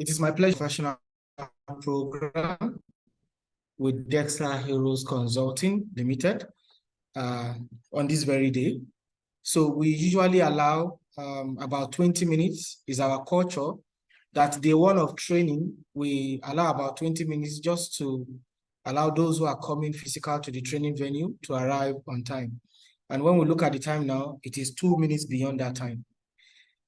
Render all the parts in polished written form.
It is my pleasure professional program with Dexter Heroes Consulting Limited on this very day. So we usually allow about 20 minutes is our culture. That day one of training, we allow about 20 minutes just to allow those who are coming physical to the training venue to arrive on time. And when we look at the time now, it is 2 minutes beyond that time.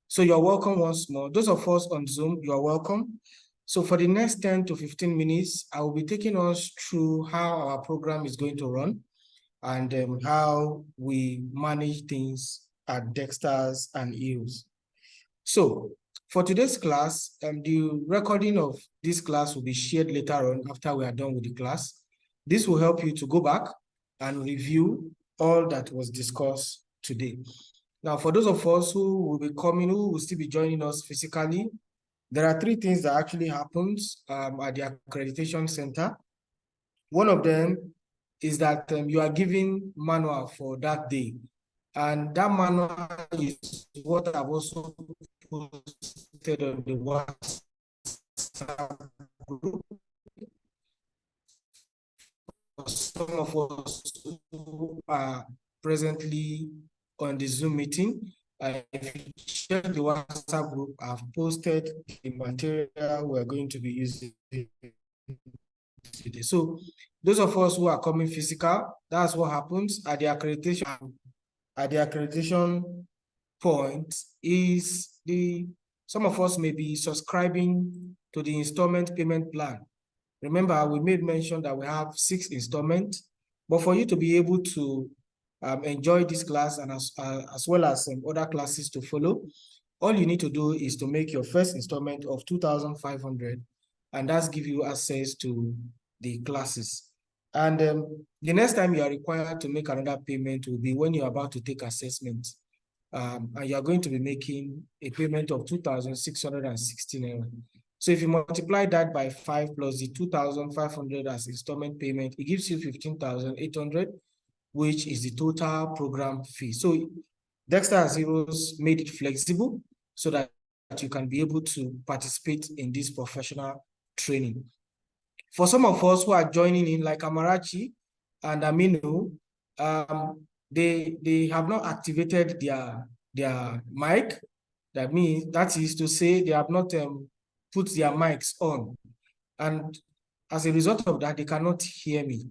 So you're welcome once more. Those of us on Zoom, you're welcome. So for the next 10 to 15 minutes, I will be taking us through how our program is going to run and how we manage things at Dexter's and EOS. So for today's class, the recording of this class will be shared later on after we are done with the class. This will help you to go back and review all that was discussed today. Now, for those of us who will be coming, who will still be joining us physically, there are 3 things that actually happens at the accreditation center. One of them is that you are given manual for that day. And that manual is what I've also posted on the WhatsApp group. For some of us who are presently on the Zoom meeting, if you check the WhatsApp group, I've posted the material we're going to be using today. So those of us who are coming physical, that's what happens at the accreditation. At the accreditation point is some of us may be subscribing to the installment payment plan. Remember, we made mention that we have 6 installments, but for you to be able to enjoy this class and as well as some other classes to follow, all you need to do is to make your first installment of 2,500, and that's give you access to the classes. And the next time you are required to make another payment will be when you're about to take assessment. And you're going to be making a payment of 2,616. So if you multiply that by 5 plus the 2,500 as installment payment, it gives you 15,800, which is the total program fee. So Dexter Heroes made it flexible so that you can be able to participate in this professional training. For some of us who are joining in, like Amarachi and Aminu, they have not activated their mic. That is to say, they have not put their mics on. And as a result of that, they cannot hear me.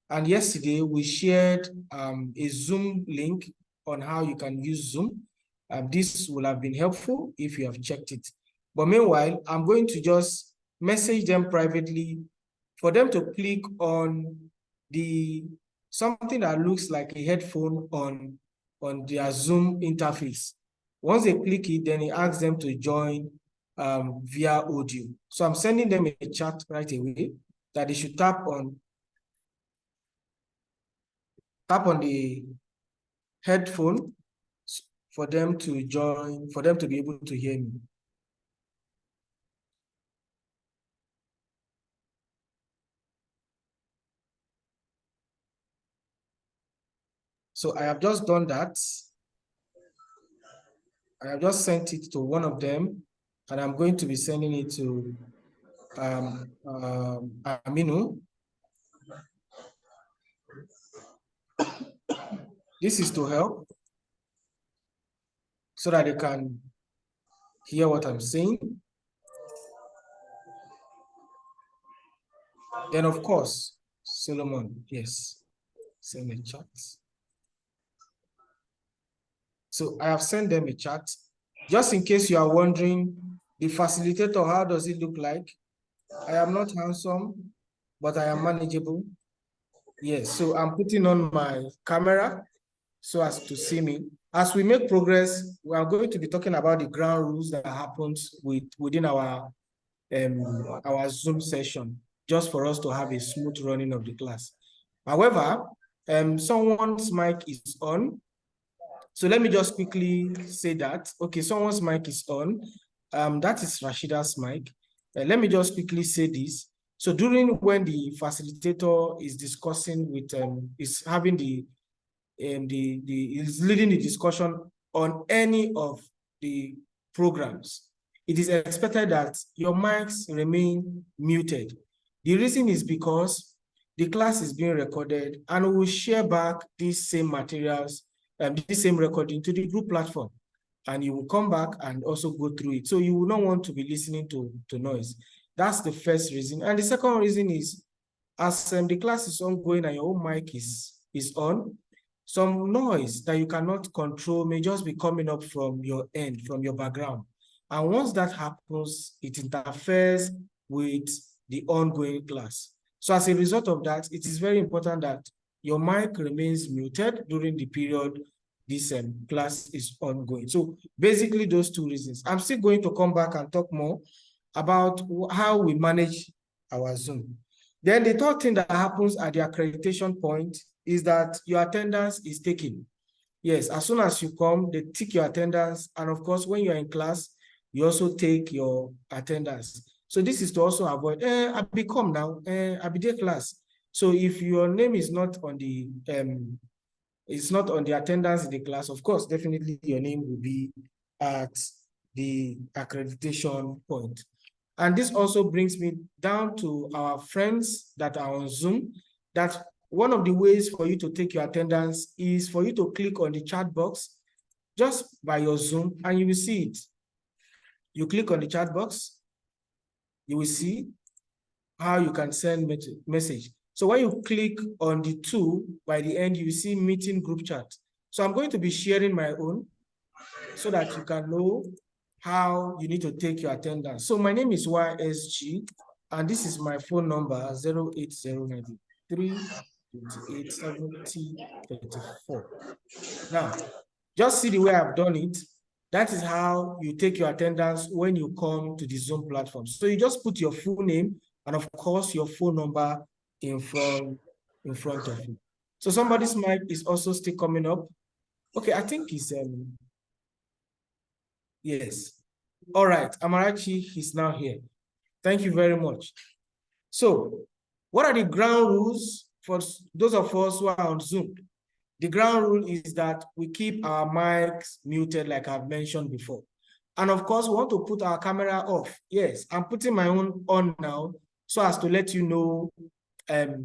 And yesterday, we shared a Zoom link on how you can use Zoom. This will have been helpful if you have checked it. But meanwhile, I'm going to just message them privately for them to click on something that looks like a headphone on their Zoom interface. Once they click it, then it asks them to join via audio. So I'm sending them a chat right away that they should tap on the headphone for them to join, for them to be able to hear me. So I have just done that. I have just sent it to one of them, and I'm going to be sending it to Aminu. This is to help so that they can hear what I'm saying. Then, of course, Solomon, yes, send a chat. So I have sent them a chat. Just in case you are wondering, the facilitator, how does it look like? I am not handsome, but I am manageable. Yes, so I'm putting on my camera so as to see me. As we make progress, we are going to be talking about the ground rules that happens within our Zoom session, just for us to have a smooth running of the class. However, someone's mic is on. So let me just quickly say that. Okay, someone's mic is on. That is Rashida's mic. Let me just quickly say this. So during when the facilitator is discussing with, is having is leading the discussion on any of the programs, it is expected that your mics remain muted. The reason is because the class is being recorded and we will share back these same materials, this same recording to the group platform. And you will come back and also go through it. So you will not want to be listening to noise. That's the first reason. And the second reason is, as the class is ongoing and your own mic is on, some noise that you cannot control may just be coming up from your end, from your background. And once that happens, it interferes with the ongoing class. So as a result of that, it is very important that your mic remains muted during the period this class is ongoing. So basically those two reasons. I'm still going to come back and talk more about how we manage our Zoom. Then the third thing that happens at the accreditation point is that your attendance is taken. Yes, as soon as you come, they take your attendance. And of course, when you're in class, you also take your attendance. So this is to also avoid, I be come now, I be there class. So if your name is not on the, it's not on the attendance in the class, of course, definitely your name will be at the accreditation point. And this also brings me down to our friends that are on Zoom, that one of the ways for you to take your attendance is for you to click on the chat box just by your Zoom and you will see it. You click on the chat box, you will see how you can send message. So when you click on the two, by the end, you will see meeting group chat. So I'm going to be sharing my own so that you can know how you need to take your attendance. So my name is YSG, and this is my phone number, 08093287034. Now, just see the way I've done it. That is how you take your attendance when you come to the Zoom platform. So you just put your full name and of course your phone number in front of you. So somebody's mic is also still coming up. Okay, I think it's yes. All right, Amarachi is now here. Thank you very much. So what are the ground rules for those of us who are on Zoom? The ground rule is that we keep our mics muted, like I've mentioned before. And of course, we want to put our camera off. Yes, I'm putting my own on now so as to let you know, at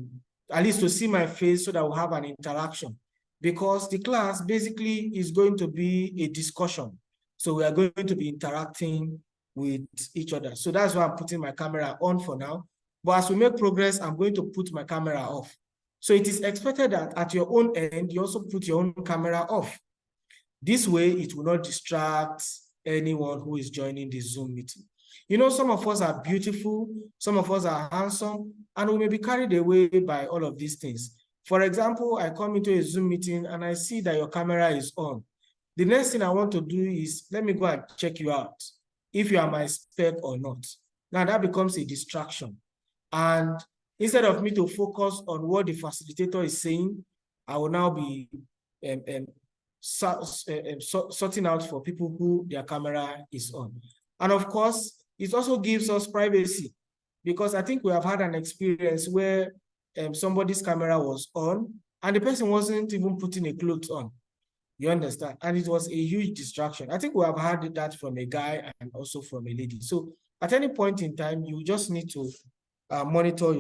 least to see my face so that we'll have an interaction. Because the class basically is going to be a discussion. So we are going to be interacting with each other. So that's why I'm putting my camera on for now. But as we make progress, I'm going to put my camera off. So it is expected that at your own end, you also put your own camera off. This way, it will not distract anyone who is joining the Zoom meeting. You know, some of us are beautiful, some of us are handsome, and we may be carried away by all of these things. For example, I come into a Zoom meeting and I see that your camera is on. The next thing I want to do is, let me go and check you out, if you are my spec or not. Now that becomes a distraction. And instead of me to focus on what the facilitator is saying, I will now be sorting out for people who their camera is on. And of course, it also gives us privacy, because I think we have had an experience where somebody's camera was on and the person wasn't even putting a clothes on. You understand? And it was a huge distraction. I think we have had that from a guy and also from a lady. So at any point in time, you just need to monitor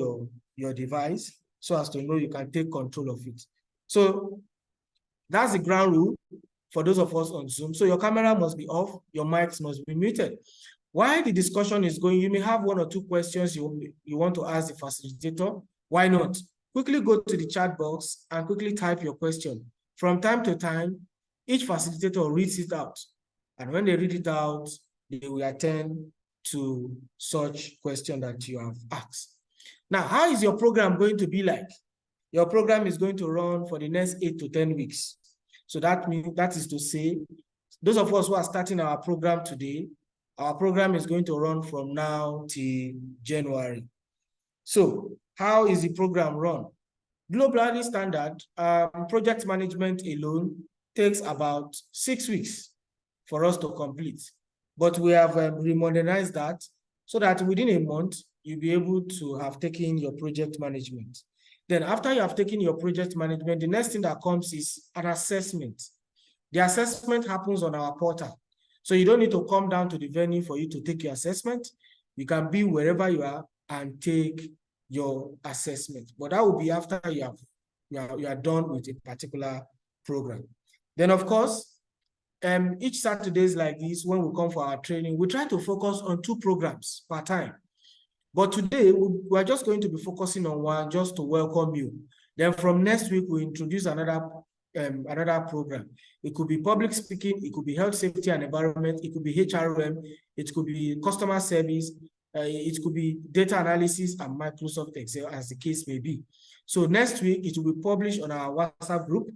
your device so as to know you can take control of it. So that's the ground rule for those of us on Zoom. So your camera must be off, your mics must be muted. While the discussion is going, you may have one or two questions you want to ask the facilitator. Why not? Quickly go to the chat box and quickly type your question. From time to time, each facilitator reads it out. And when they read it out, they will attend to such question that you have asked. Now, how is your program going to be like? Your program is going to run for the next 8 to 10 weeks. So that is to say, those of us who are starting our program today, our program is going to run from now till January. So how is the program run? Globally standard, project management alone takes about 6 weeks for us to complete. But we have remodernized that so that within a month, you'll be able to have taken your project management. Then after you have taken your project management, the next thing that comes is an assessment. The assessment happens on our portal. So you don't need to come down to the venue for you to take your assessment. You can be wherever you are and take your assessment. But that will be after you are done with a particular program. Then, of course, each Saturdays like this, when we come for our training, we try to focus on 2 programs per time. But today, we're just going to be focusing on one just to welcome you. Then from next week, we introduce another program. It could be public speaking, it could be health, safety, and environment, it could be HRM, it could be customer service, it could be data analysis and Microsoft Excel, as the case may be. So next week, it will be published on our WhatsApp group,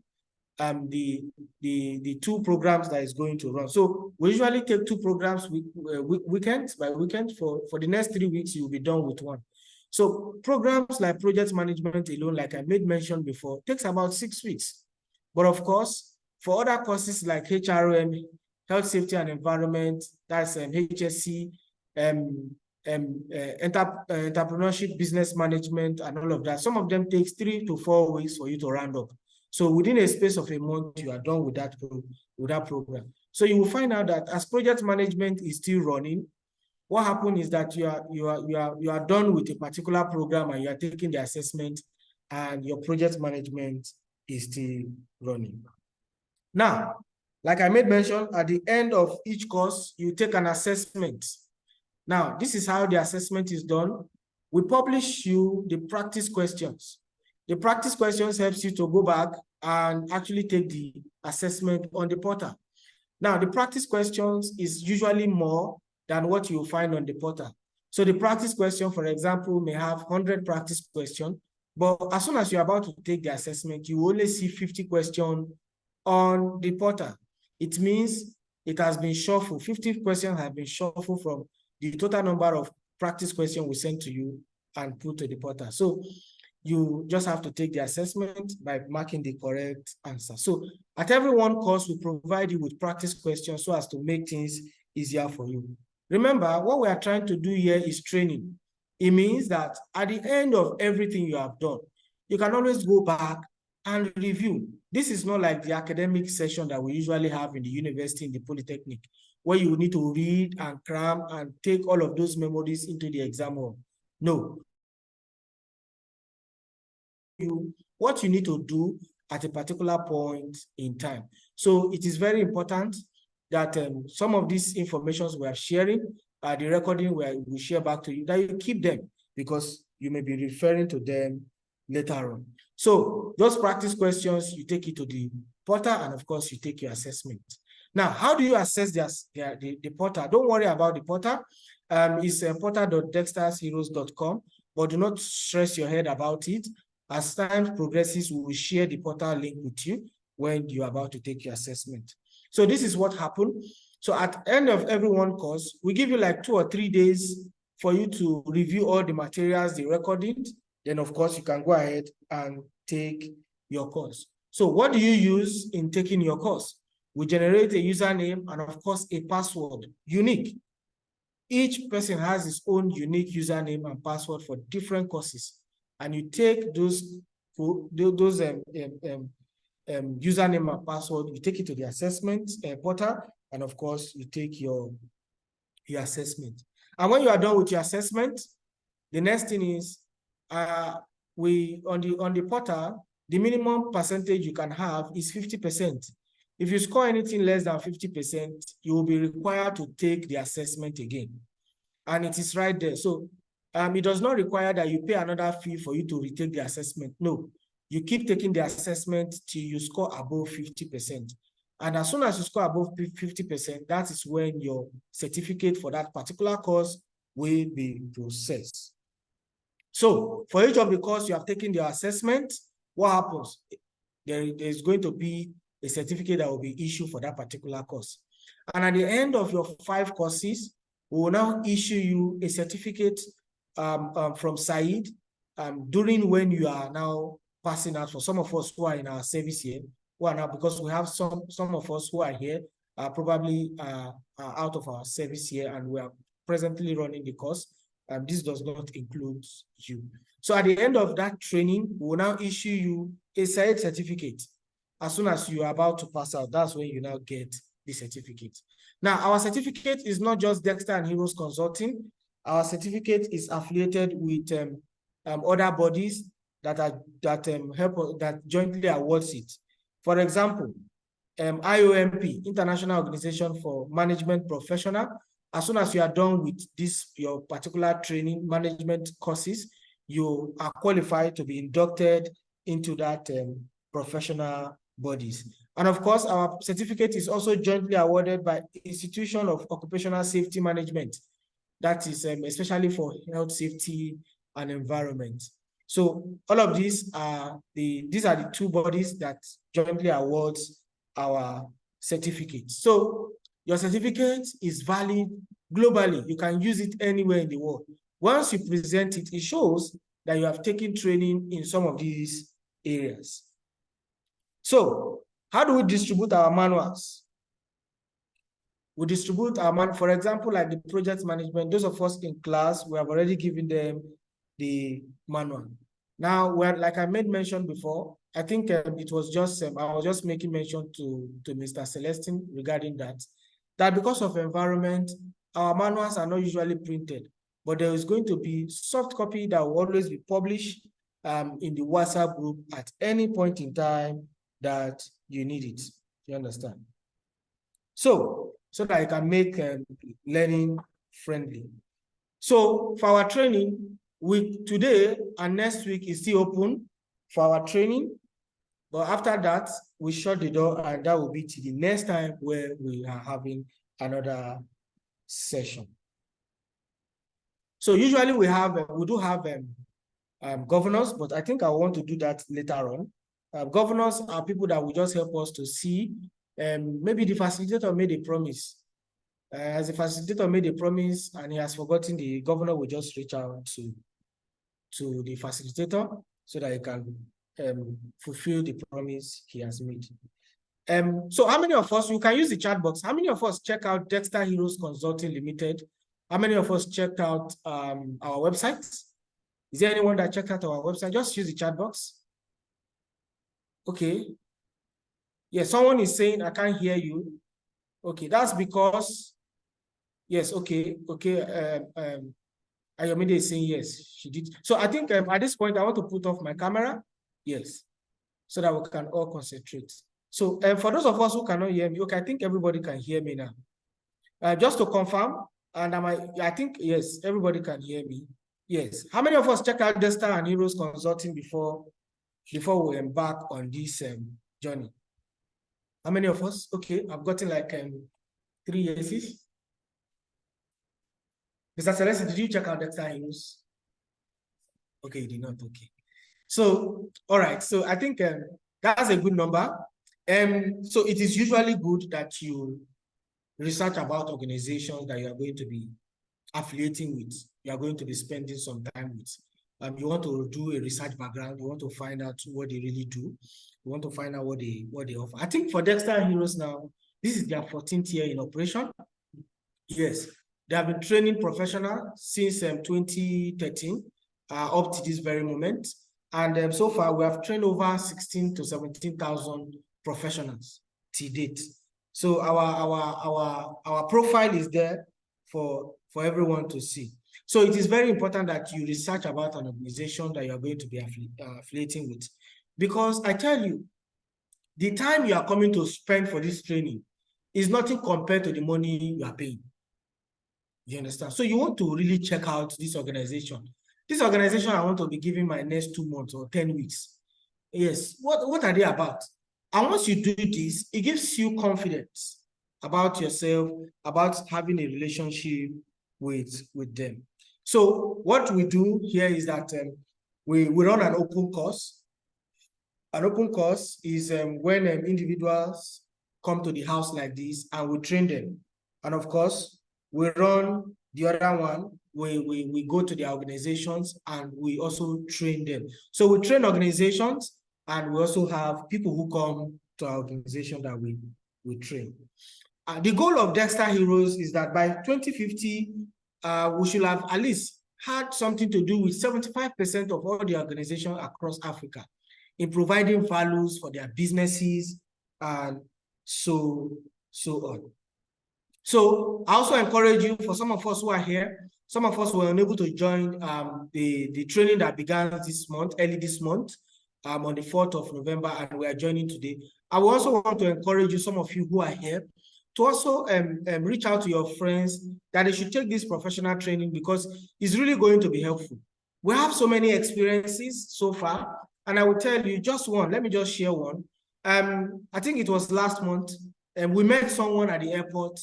the 2 programs that is going to run. So we usually take 2 programs weekends by weekend. For the next 3 weeks, you'll be done with one. So programs like project management alone, like I made mention before, takes about 6 weeks. But of course, for other courses like HRM, health, safety, and environment, that's HSC, entrepreneurship, business management, and all of that, some of them takes 3 to 4 weeks for you to round up. So within a space of a month, you are done with that program. So you will find out that as project management is still running, what happens is that you are done with a particular program and you are taking the assessment, and your project management is still running. Now, like I made mention, at the end of each course, you take an assessment. Now, this is how the assessment is done. We publish you the practice questions. The practice questions helps you to go back and actually take the assessment on the portal. Now, the practice questions is usually more than what you'll find on the portal. So the practice question, for example, may have 100 practice questions, but as soon as you're about to take the assessment, you only see 50 questions on the portal. It means it has been shuffled. 50 questions have been shuffled from the total number of practice questions we sent to you and put to the portal. So you just have to take the assessment by marking the correct answer. So at every one course, we provide you with practice questions so as to make things easier for you. Remember, what we are trying to do here is training. It means that at the end of everything you have done, you can always go back and review. This is not like the academic session that we usually have in the university, in the Polytechnic, where you need to read and cram and take all of those memories into the exam hall. No. What you need to do at a particular point in time. So it is very important that some of these informations we are sharing, the recording we share back to you, that you keep them, because you may be referring to them later on. So those practice questions, you take it to the portal, and of course, you take your assessment. Now, how do you assess the portal? Don't worry about the portal. It's portal.dextersheroes.com, but do not stress your head about it. As time progresses, we will share the portal link with you when you're about to take your assessment. So this is what happened. So at the end of every one course, we give you like 2 or 3 days for you to review all the materials, the recordings. Then, of course, you can go ahead and take your course. So what do you use in taking your course? We generate a username and, of course, a password, unique. Each person has his own unique username and password for different courses. And you take those username and password, you take it to the assessment portal, and of course, you take your assessment. And when you are done with your assessment, the next thing is, on the portal, the minimum percentage you can have is 50%. If you score anything less than 50%, you will be required to take the assessment again. And it is right there. So it does not require that you pay another fee for you to retake the assessment. No, you keep taking the assessment till you score above 50%. And as soon as you score above 50%, that is when your certificate for that particular course will be processed. So for each of the course you have taken the assessment, what happens? There is going to be a certificate that will be issued for that particular course. And at the end of your 5 courses, we will now issue you a certificate from Said during when you are now passing out. For some of us who are in our service here, who are now, because we have some of us who are here probably out of our service here, and we are presently running the course. This does not include you. So at the end of that training, we will now issue you a Said certificate. As soon as you are about to pass out, that's when you now get the certificate. Now, our certificate is not just Dexter and Heroes Consulting. Our certificate is affiliated with other bodies that help that jointly awards it. For example, IOMP, International Organization for Management Professional. As soon as you are done with your particular training management courses, you are qualified to be inducted into that professional bodies. And of course, our certificate is also jointly awarded by Institution of Occupational Safety Management. That is especially for health, safety, and environment. So all of these are the two bodies that jointly awards our certificate. So your certificate is valid globally. You can use it anywhere in the world. Once you present it, it shows that you have taken training in some of these areas. So how do we distribute our manuals? We distribute our manual, for example, like the project management. Those of us in class, we have already given them the manual. Now, like I made mention before, I think it was just, I was just making mention to Mr. Celestine regarding that because of environment, our manuals are not usually printed, but there is going to be soft copy that will always be published in the WhatsApp group at any point in time that you need it. You understand? So that I can make learning friendly. So for our training, today and next week is still open for our training. But after that, we shut the door, and that will be to the next time where we are having another session. So usually we do have governors, but I think I want to do that later on. Governors are people that will just help us to see. Maybe the facilitator made a promise. As the facilitator made a promise and he has forgotten, the governor will just reach out to the facilitator so that he can fulfill the promise he has made. So how many of us, you can use the chat box, how many of us check out Dexter Heroes Consulting Limited? How many of us checked out our website? Is there anyone that checked out our website? Just use the chat box. Okay. Yeah, someone is saying, I can't hear you. Okay, that's because, yes, okay. Ayomide is saying yes, she did. So I think at this point, I want to put off my camera. Yes, so that we can all concentrate. So for those of us who cannot hear me, okay, I think everybody can hear me now. Just to confirm, and I think, yes, everybody can hear me. Yes. How many of us checked out Dexter and Heroes Consulting before we embark on this journey? How many of us? Okay, I've gotten like 3 yeses. Mr. Celeste, did you check out Dexter Heroes? Okay, you did not. Okay. So, all right. So I think that's a good number. So it is usually good that you research about organizations that you are going to be affiliating with, you are going to be spending some time with. You want to do a research background, you want to find out what they really do, you want to find out what they offer. I think for Dexter Heroes now, this is their 14th year in operation. Yes, they have been training professionals since 2013 up to this very moment. And so far, we have trained over 16,000 to 17,000 professionals to date. So our profile is there for everyone to see. So it is very important that you research about an organization that you are going to be affiliating with. Because I tell you, the time you are coming to spend for this training is nothing compared to the money you are paying. You understand? So you want to really check out this organization. This organization I want to be giving my next 2 months or 10 weeks. Yes, what are they about? And once you do this, it gives you confidence about yourself, about having a relationship with them. So what we do here is that we run an open course. An open course is when individuals come to the house like this and we train them. And of course, we run the other one, we go to the organizations and we also train them. So we train organizations and we also have people who come to our organization that we train. The goal of Dexter Heroes is that by 2050, we should have at least had something to do with 75% of all the organizations across Africa in providing values for their businesses and so on. So I also encourage you, for some of us who are here, some of us were unable to join the training that began this month, early this month, on the 4th of November, and we are joining today. I will also want to encourage you, some of you who are here, to also reach out to your friends that they should take this professional training, because it's really going to be helpful. We have so many experiences so far, and I will tell you just one. Let me just share one. I think it was last month, and we met someone at the airport,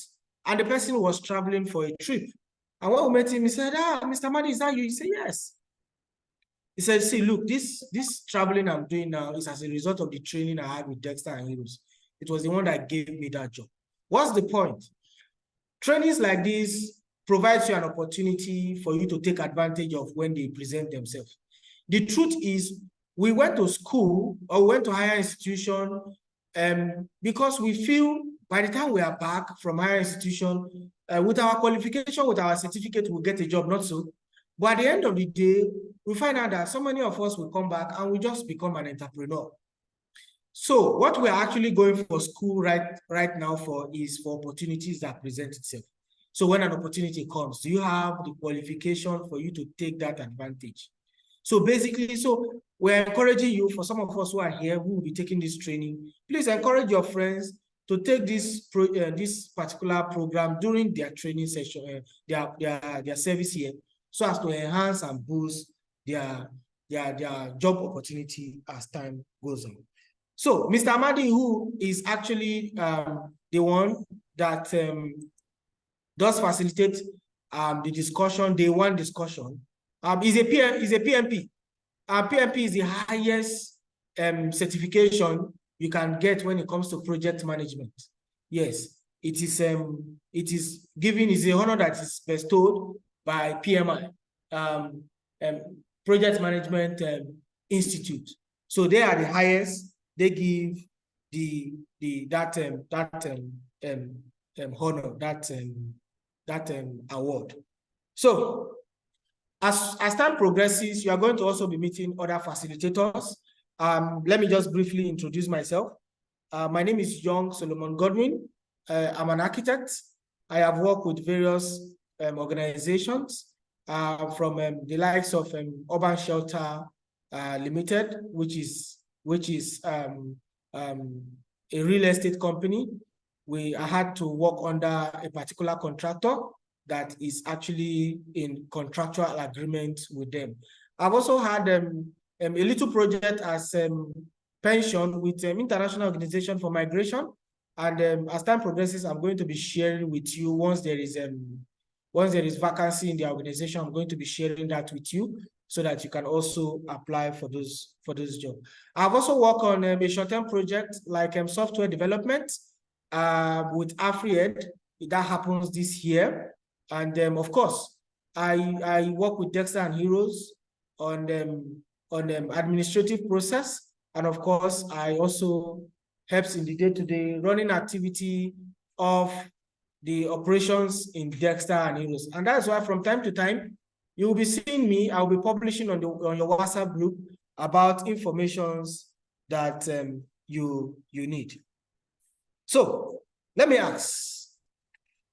and the person was traveling for a trip. And when we met him, he said, Mr. Madi, is that you? He said, yes. He said, see, look, this traveling I'm doing now is as a result of the training I had with Dexter and Heroes. It was the one that gave me that job. What's the point? Trainings like this provides you an opportunity for you to take advantage of when they present themselves. The truth is, we went to school or went to higher institution because we feel by the time we are back from higher institution, with our qualification, with our certificate, we'll get a job, not so. But at the end of the day, we find out that so many of us will come back and we just become an entrepreneur. So what we're actually going for school right now for is for opportunities that present itself. So when an opportunity comes, do you have the qualification for you to take that advantage? So basically, so we're encouraging you, for some of us who are here, who will be taking this training, please encourage your friends to take this particular program during their training session, their service here, so as to enhance and boost their job opportunity as time goes on. So Mr. Amadi, who is actually the one that does facilitate the discussion, day one discussion, is a PMP. PMP is the highest certification you can get when it comes to project management. Yes, it is given, is a honor that is bestowed by PMI, Project Management Institute. So they are the highest. They give that honor, that award. So as time progresses, you are going to also be meeting other facilitators. Let me just briefly introduce myself. My name is Young Solomon Godwin. I'm an architect. I have worked with various organizations from the likes of Urban Shelter Limited, which is a real estate company. I had to work under a particular contractor that is actually in contractual agreement with them. I've also had a little project as pension with International Organization for Migration. And as time progresses, I'm going to be sharing with you once there is vacancy in the organization. I'm going to be sharing that with you so that you can also apply for those jobs. I've also worked on a short-term project like software development with AfriEd. That happens this year. And of course, I work with Dexter and Heroes on administrative process. And of course, I also helps in the day-to-day running activity of the operations in Dexter and Heroes. And that's why from time to time, you will be seeing me, I'll be publishing on your WhatsApp group about informations that you need. So let me ask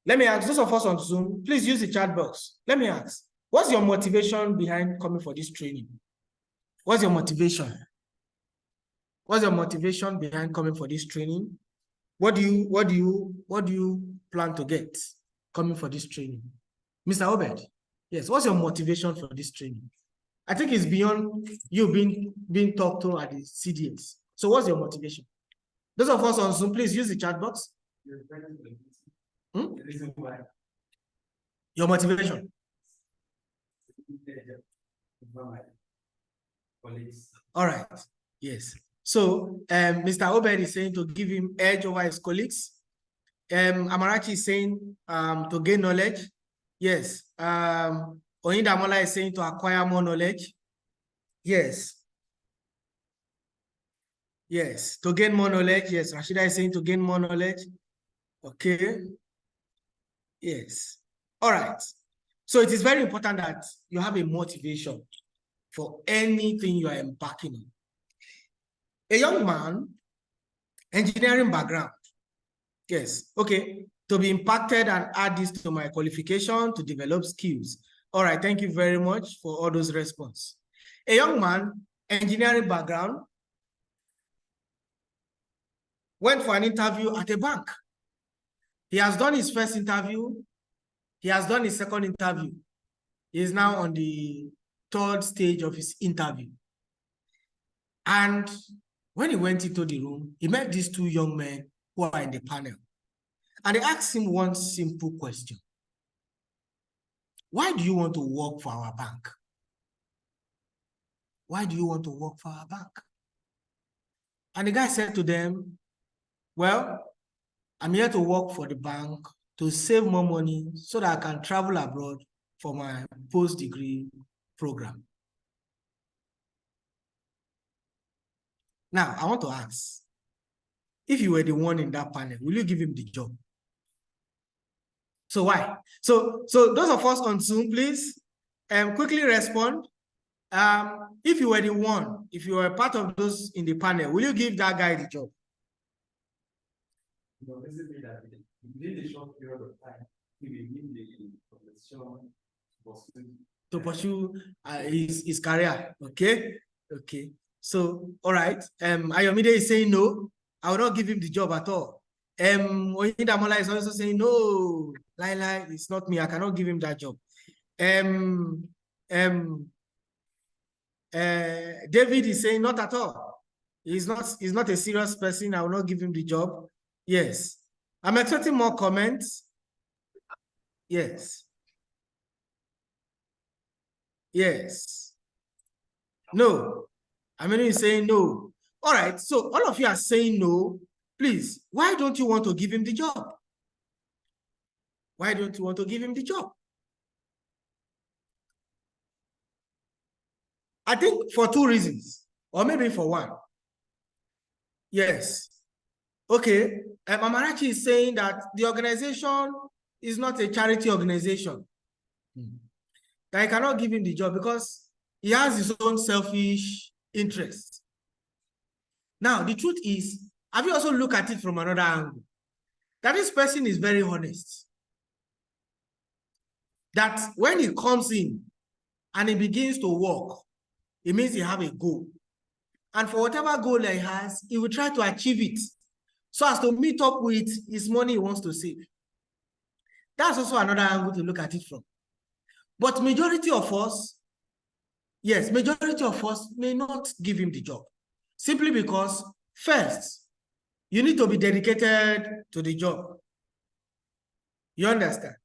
those of us on Zoom, please use the chat box. Let me ask, what's your motivation behind coming for this training? What's your motivation? What's your motivation behind coming for this training? What do you plan to get coming for this training? Mr. Obed, yes, what's your motivation for this training? I think it's beyond you being talked to at the CDS. So what's your motivation? Those of us on Zoom, please use the chat box. Your motivation. All right. Yes. So Mr. Obed is saying to give him edge over his colleagues. Amarachi is saying to gain knowledge. Yes. Oyindamola is saying to acquire more knowledge. Yes. Yes. To gain more knowledge. Yes. Rashida is saying to gain more knowledge. Okay. Yes. All right. So it is very important that you have a motivation for anything you are embarking on. A young man, engineering background. Yes. Okay. to be impacted and add this to my qualification to develop skills. All right, thank you very much for all those responses. A young man, engineering background, went for an interview at a bank. He has done his first interview. He has done his second interview. He is now on the third stage of his interview. And when he went into the room, he met these two young men who are in the panel. And they asked him one simple question. Why do you want to work for our bank? Why do you want to work for our bank? And the guy said to them, well, I'm here to work for the bank to save more money so that I can travel abroad for my post-degree program. Now, I want to ask, if you were the one in that panel, will you give him the job? So why? So those of us on Zoom, please quickly respond. If you were the one, if you were part of those in the panel, will you give that guy the job? No, basically that within a short period of time, he will need the profession to pursue his career. Okay. So all right. Ayomide is saying no. I will not give him the job at all. Oyindamola is also saying no. Laila, it's not me. I cannot give him that job. David is saying not at all. He's not a serious person. I will not give him the job. Yes. I'm expecting more comments. Yes. Yes. No. I mean, he's saying no. All right. So all of you are saying no. Please, why don't you want to give him the job? Why don't you want to give him the job? I think for two reasons, or maybe for one. Yes. Okay. Amarachi is saying that the organization is not a charity organization. That I cannot give him the job because he has his own selfish interest. Now, the truth is, have you also looked at it from another angle? That this person is very honest. That when he comes in and he begins to work, it means he has a goal. And for whatever goal he has, he will try to achieve it so as to meet up with his money he wants to save. That's also another angle to look at it from. But majority of us, yes, majority of us may not give him the job. Simply because, first, you need to be dedicated to the job. You understand?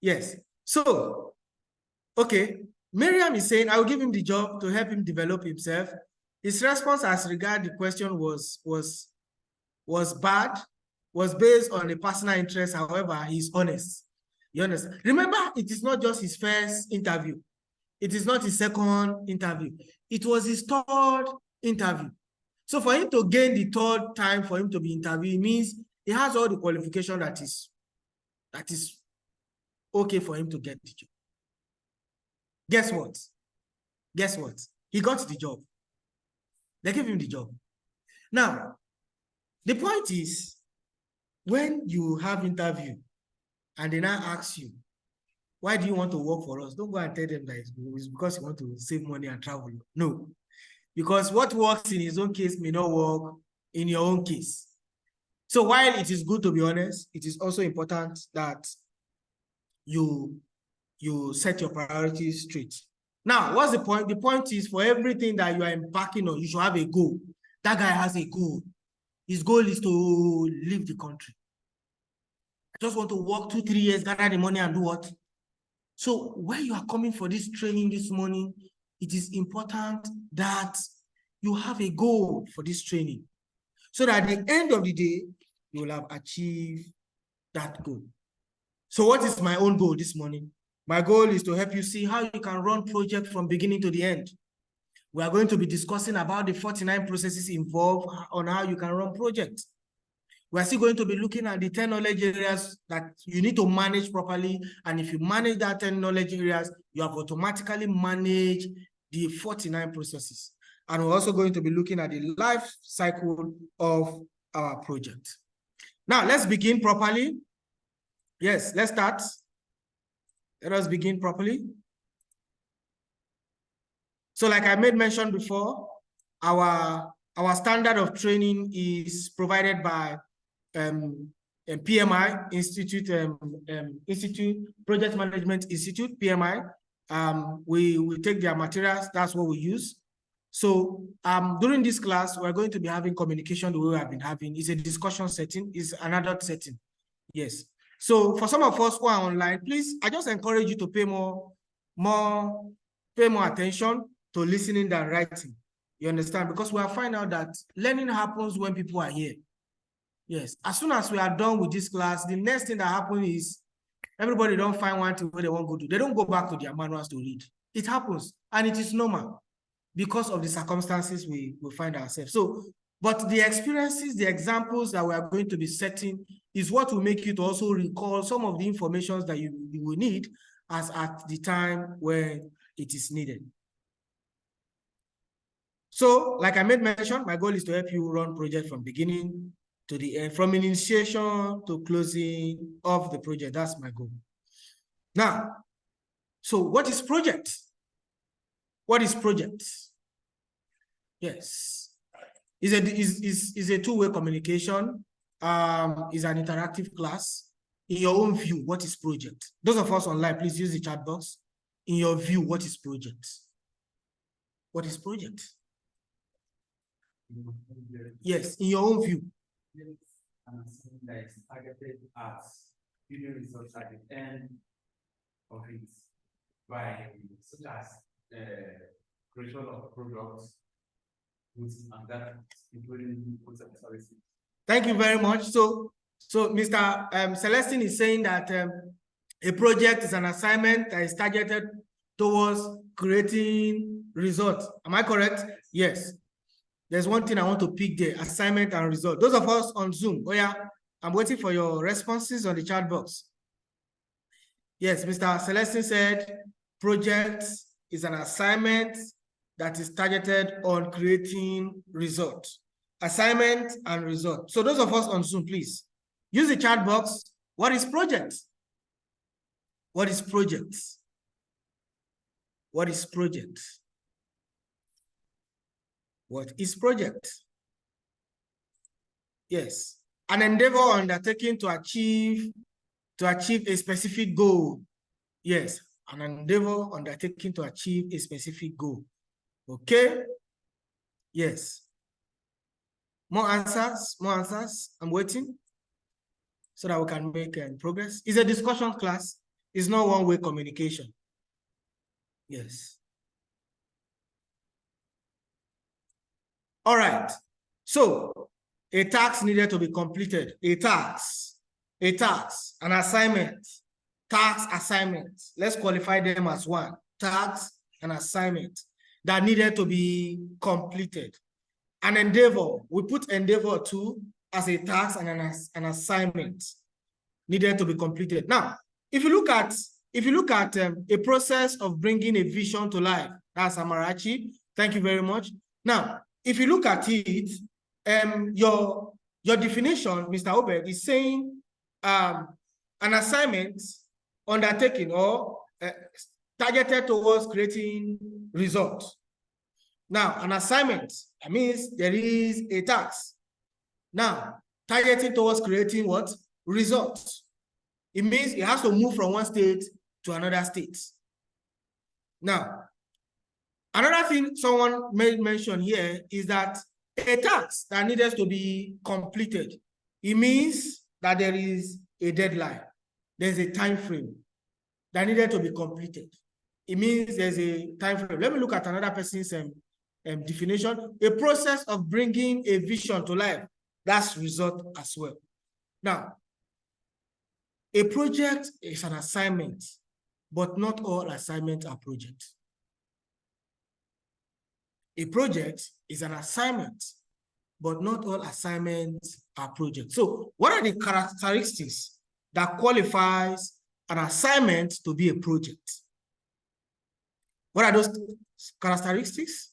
Yes. So, okay, Miriam is saying, I will give him the job to help him develop himself. His response as regard the question was bad, was based on a personal interest. However, he's honest. You understand? Remember, it is not just his first interview. It is not his second interview. It was his third interview. So for him to gain the third time for him to be interviewed means he has all the qualification that is okay for him to get the job. Guess what? Guess what? He got the job. They gave him the job. Now, the point is, when you have interview and they now ask you, why do you want to work for us? Don't go and tell them that it's because you want to save money and travel. No. Because what works in his own case may not work in your own case. So while it is good to be honest, it is also important that you set your priorities straight. Now, what's the point? The point is for everything that you are embarking on, you should have a goal. That guy has a goal. His goal is to leave the country. I just want to work 2-3 years, gather the money and do what? So when you are coming for this training this morning, it is important that you have a goal for this training so that at the end of the day, you will have achieved that goal. So what is my own goal this morning? My goal is to help you see how you can run projects from beginning to the end. We are going to be discussing about the 49 processes involved on how you can run projects. We are still going to be looking at the 10 knowledge areas that you need to manage properly. And if you manage that 10 knowledge areas, you have automatically managed the 49 processes. And we're also going to be looking at the life cycle of our project. Now, let's begin properly. Yes, let's start. Let us begin properly. So like I made mention before, our standard of training is provided by PMI Institute, Project Management Institute, PMI. We take their materials, that's what we use. So during this class, we're going to be having communication the way we have been having. It's a discussion setting, it's an adult setting. Yes. So for some of us who are online, please, I just encourage you to pay more attention to listening than writing. You understand? Because we are finding out that learning happens when people are here. Yes. As soon as we are done with this class, the next thing that happens is everybody don't find one thing where they want to go to. They don't go back to their manuals to read. It happens, and it is normal because of the circumstances we find ourselves. So, but the experiences, the examples that we are going to be setting is what will make you to also recall some of the information that you will need as at the time when it is needed. So, like I made mention, my goal is to help you run project from beginning to the end, from initiation to closing of the project. That's my goal. Now, so what is project? What is project? Yes, is a two-way communication. Is an interactive class. In your own view, what is project? Those of us online, please use the chat box. In your view, what is project? What is project? Yes, in your own view. That is targeted at building results at the end of it by such as creation of products, and that including services. Thank you very much. So Mr. Celestine is saying that a project is an assignment that is targeted towards creating results. Am I correct? Yes. There's one thing I want to pick there, assignment and result. Those of us on Zoom, oh yeah, I'm waiting for your responses on the chat box. Yes, Mr. Celestine said, project is an assignment that is targeted on creating results. Assignment and result. So those of us on Zoom, please, use the chat box. What is project? What is project? What is project? What is project? Yes, an endeavor undertaken to achieve a specific goal. Yes, an endeavor undertaken to achieve a specific goal. Okay? Yes. More answers, more answers. I'm waiting so that we can make progress. It's a discussion class. It's not one-way communication. Yes. All right. So, a task needed to be completed. A task, an assignment, task, assignment. Let's qualify them as one. Task and assignment that needed to be completed. An endeavor, we put endeavor too as a task and an assignment needed to be completed. Now, if you look at a process of bringing a vision to life, that's Amarachi. Thank you very much. Now, if you look at it, your definition, Mr. Obed, is saying an assignment undertaken or targeted towards creating results. Now, an assignment, that means there is a task. Now, targeting towards creating what? Results. It means it has to move from one state to another state. Now, another thing someone may mention here is that a task that needs to be completed, it means that there is a deadline. There's a time frame that needed to be completed. It means there's a time frame. Let me look at another person's definition. A process of bringing a vision to life. That's result as well. Now, a project is an assignment, but not all assignments are projects. A project is an assignment, but not all assignments are projects. So what are the characteristics that qualifies an assignment to be a project? What are those characteristics?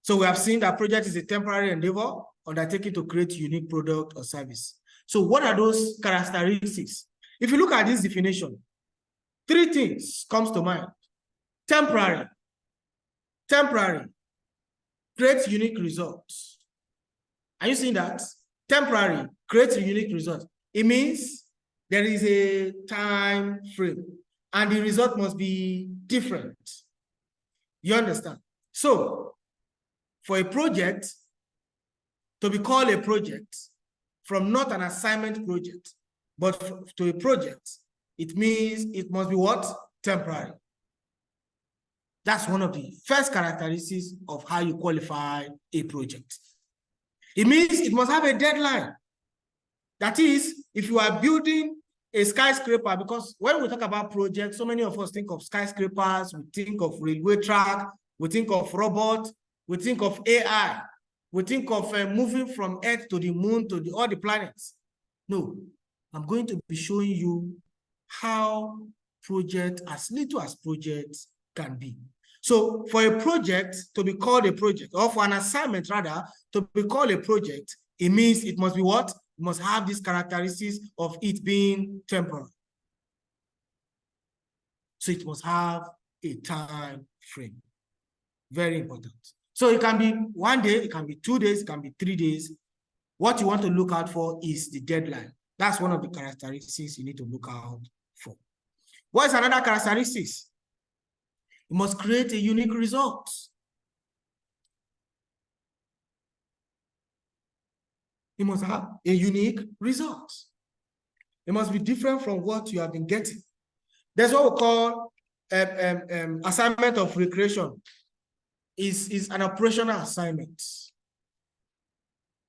So we have seen that project is a temporary endeavor undertaken to create unique product or service. So what are those characteristics? If you look at this definition, 3 things comes to mind. Temporary, creates unique results. Are you seeing that? Temporary, creates unique results. It means there is a time frame and the result must be different. You understand? So, for a project to be called a project, from not an assignment project, but to a project, it means it must be what? Temporary. That's one of the first characteristics of how you qualify a project. It means it must have a deadline. That is, if you are building a skyscraper, because when we talk about projects, so many of us think of skyscrapers, we think of railway track, we think of robots, we think of AI, we think of moving from Earth to the moon to all the planets. No, I'm going to be showing you how project, as little as projects can be. So for a project to be called a project, or for an assignment rather, to be called a project, it means it must be what? It must have these characteristics of it being temporal. So it must have a time frame. Very important. So it can be 1 day, it can be 2 days, it can be 3 days. What you want to look out for is the deadline. That's one of the characteristics you need to look out for. What is another characteristics? It must create a unique result. It must have a unique result. It must be different from what you have been getting. That's what we call assignment of recreation. Is an operational assignment.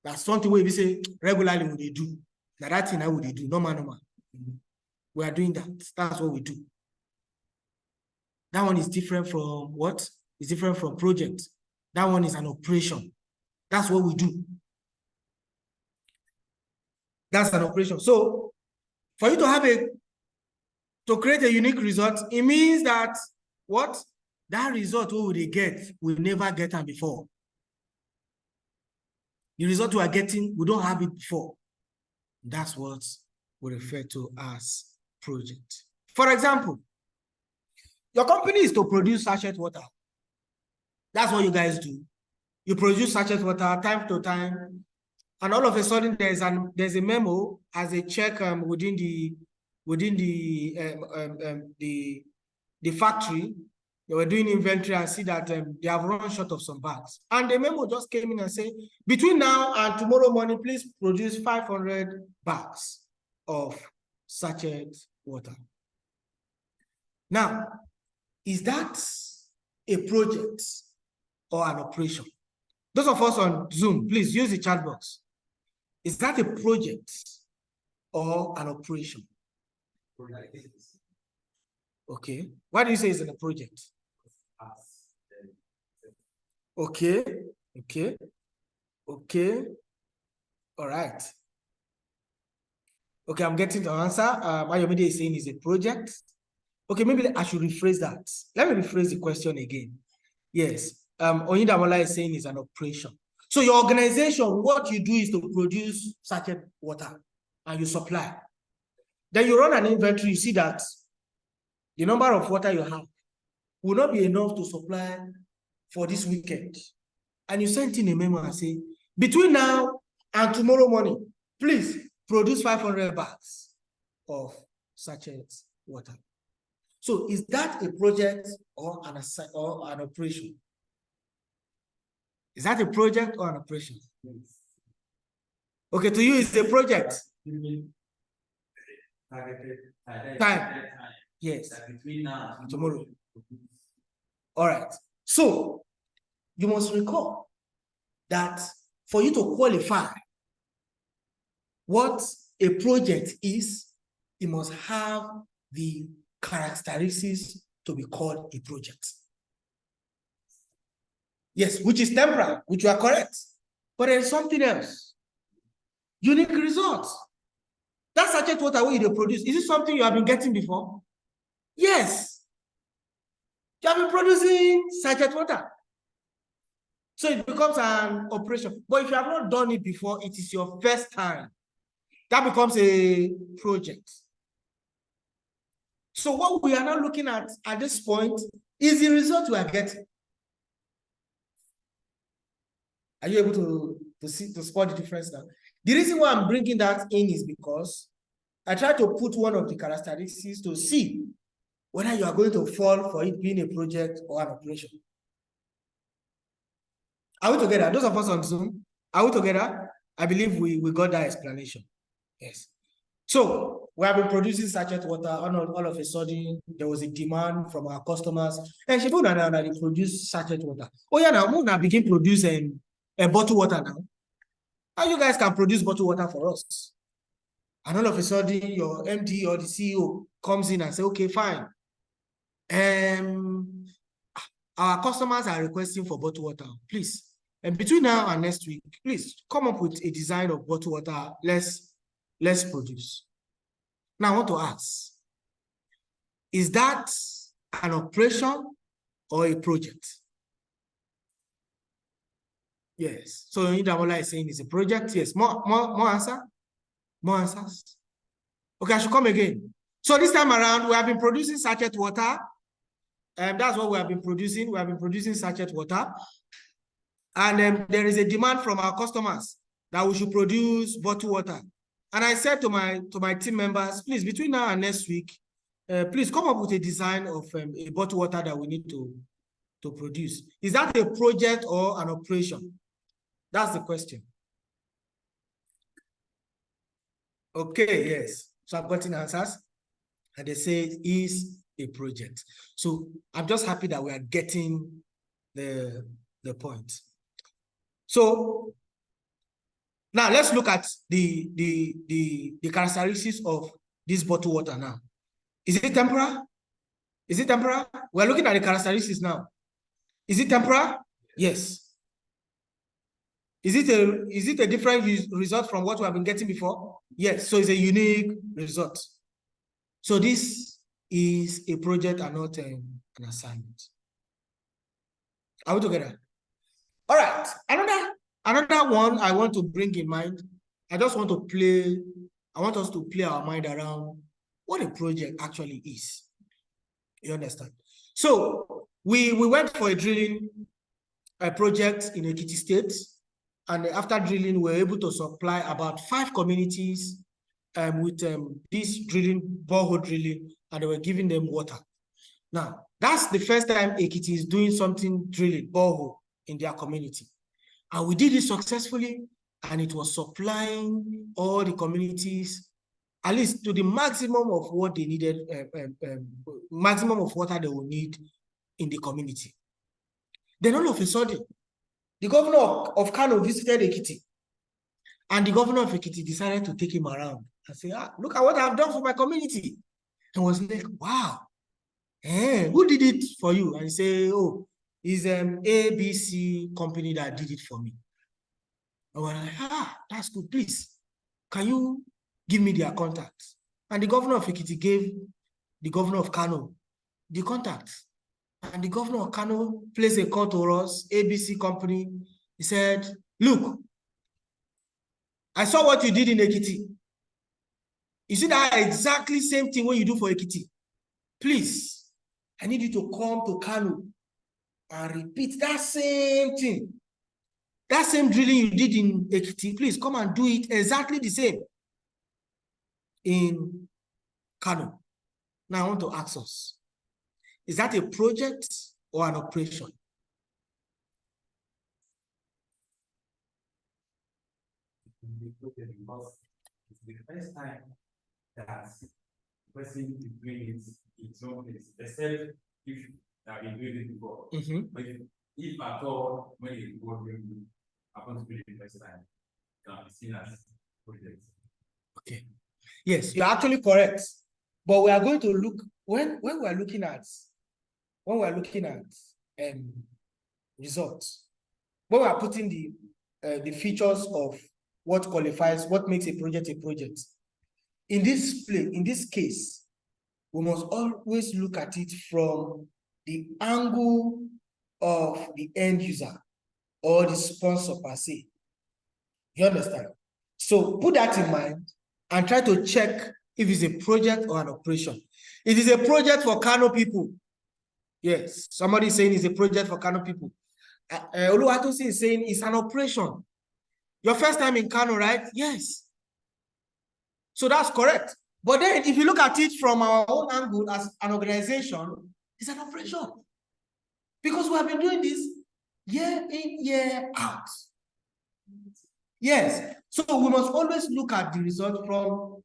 That's something we say regularly when they do. That thing I would do, normal. We are doing that. That's what we do. That one is different from what? It's different from project. That one is an operation. That's what we do. That's an operation. So for you to create a unique result, it means that what? That result what will they get? We'll never get them before. The result we are getting, we don't have it before. That's what we refer to as project. For example, your company is to produce sachet water. That's what you guys do. You produce sachet water time to time, and all of a sudden there's a memo as a check within the factory. They were doing inventory and see that they have run short of some bags. And the memo just came in and said, between now and tomorrow morning, please produce 500 bags of sachet water. Now, is that a project or an operation? Those of us on Zoom, please use the chat box. Is that a project or an operation? Okay. Why do you say it's a project? Okay. All right. Okay, I'm getting the answer. Ayomide is saying is a project. Okay, maybe I should rephrase that. Let me rephrase the question again. Yes. Oyindamola is saying is an operation. So your organization, what you do is to produce sachet water and you supply. Then you run an inventory, you see that the number of water you have will not be enough to supply for this weekend. And you send in a memo and say, between now and tomorrow morning, please produce 500 bags of sachet water. So is that a project or an operation? Is that a project or an operation? Yes. Okay, to you it's a project. Time. Yes. Between now and tomorrow. All right. So you must recall that for you to qualify what a project is, it must have the characteristics to be called a project. Yes, which is temporal, which you are correct. But there is something else. Unique results. That sachet water what you produce, is it something you have been getting before? Yes. You have been producing sachet water. So it becomes an operation. But if you have not done it before, it is your first time. That becomes a project. So what we are now looking at this point is the result we are getting. Are you able to spot the difference now? The reason why I'm bringing that in is because I try to put one of the characteristics to see whether you are going to fall for it being a project or an operation. Are we together? Those of us on Zoom, are we together? I believe we got that explanation. Yes. So we have been producing sachet water. All of a sudden, there was a demand from our customers. And she put that they produce sachet water. Oh yeah, now we begin producing bottled water now. How you guys can produce bottled water for us? And all of a sudden, your MD or the CEO comes in and say, okay, fine. Our customers are requesting for bottled water. Please. And between now and next week, please come up with a design of bottled water. Let's produce. Now I want to ask, is that an operation or a project? Yes. So Indamola is saying it's a project. Yes. More answer? More answers? Okay, I should come again. So this time around, we have been producing sachet water. And that's what we have been producing. We have been producing sachet water. And there is a demand from our customers that we should produce bottled water. And I said to my team members, please, between now and next week, please come up with a design of a bottled water that we need to produce. Is that a project or an operation? That's the question. Okay, yes. So I've gotten answers. And they say it is a project. So I'm just happy that we are getting the point. So now let's look at the characteristics of this bottled water now. Is it temporal? Is it temporal? We're looking at the characteristics now. Is it temporal? Yes. Is it a different result from what we have been getting before? Yes. So it's a unique result. So this is a project and not an assignment. Are we together? All right. Another one I want to bring in mind. I want us to play our mind around what a project actually is. You understand? So we went for a drilling project in Ekiti State. And after drilling, we were able to supply about 5 communities with this borehole drilling, and they were giving them water. Now, that's the first time Ekiti is doing something drilling, borehole, in their community. And we did it successfully, and it was supplying all the communities, at least to the maximum of what they needed, maximum of water they will need in the community. Then all of a sudden, the governor of Kano visited Ekiti, and the governor of Ekiti decided to take him around and say, look at what I've done for my community. And was like, wow, who did it for you? And he said, oh, it's an ABC company that did it for me. And we're like, that's good. Please, can you give me their contacts? And the governor of Ekiti gave the governor of Kano the contacts. And the governor of Kano placed a call to us, ABC company. He said, look, I saw what you did in Ekiti. You see that exactly same thing when you do for Ekiti. Please, I need you to come to Kano and repeat that same thing. That same drilling you did in Ekiti, please come and do it exactly the same in Kano. Now I want to ask us, is that a project or an operation? Because it's the first time that the person is doing it in its own place, except if they have been doing it before. But if at all, when it happens to be the first time, it can be seen as project. Okay. Yes, you're actually correct. But we are going to look when we are looking at results, when we are putting the features of what qualifies, what makes a project. In this case, we must always look at it from the angle of the end user or the sponsor per se. You understand? So put that in mind and try to check if it's a project or an operation. It is a project for Kano people. Yes, somebody is saying it's a project for Kano people. Oluwatosin is saying it's an operation. Your first time in Kano, right? Yes. So that's correct. But then if you look at it from our own angle as an organization, it's an operation. Because we have been doing this year in, year out. Yes. So we must always look at the result from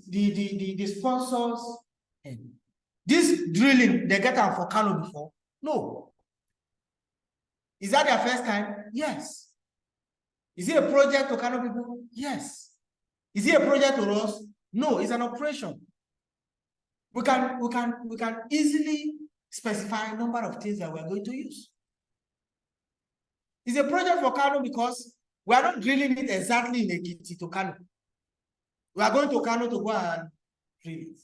the sponsors. This drilling, they get out for Kano before? No. Is that their first time? Yes. Is it a project to Kano people? Yes. Is it a project to us? No, it's an operation. We can easily specify a number of things that we're going to use. It's a project for Kano because we are not drilling it exactly in Ekiti to Kano. We are going to Kano to go and drill it.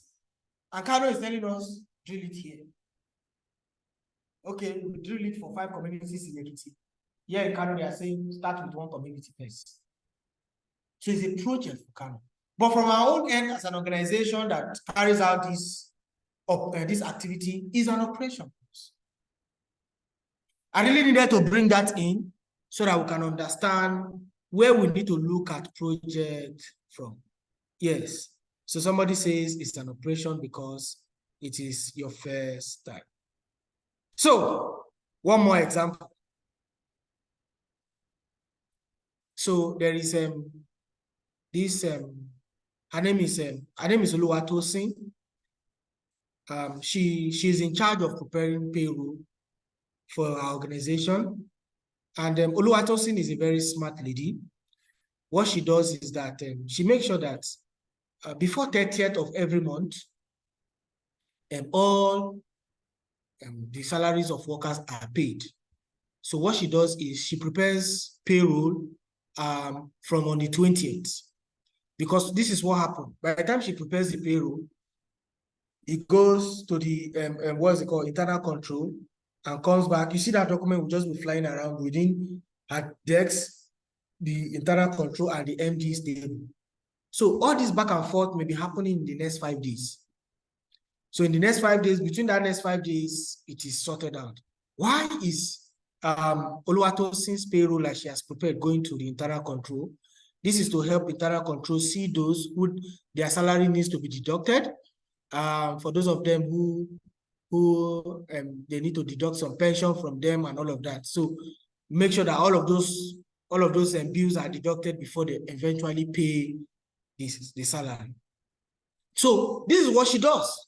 And Kano is telling us, drill it here. Okay, we drill it for 5 communities in Ekiti. Here in Kano, they are saying start with 1 community first. So it's a project for Kano. But from our own end, as an organization that carries out this activity, is an operation. I really needed to bring that in so that we can understand where we need to look at project from. Yes. So somebody says it's an operation because it is your first time. So one more example. So there is this her name is Oluwatosin. She's in charge of preparing payroll for our organization. And Oluwatosin is a very smart lady. What she does is that she makes sure that before 30th of every month, all the salaries of workers are paid. So what she does is she prepares payroll from on the 20th. Because this is what happened. By the time she prepares the payroll, it goes to the, what is it called, internal control, and comes back. You see that document will just be flying around within her desk, the internal control, and the MD's table. So all this back and forth may be happening in the next 5 days. So in the next 5 days, between that next 5 days, it is sorted out. Why is Oluwatosin's payroll that she has prepared going to the internal control? This is to help internal control see those who their salary needs to be deducted. For those of them who they need to deduct some pension from them and all of that. So make sure that all of those bills are deducted before they eventually pay the salary. So this is what she does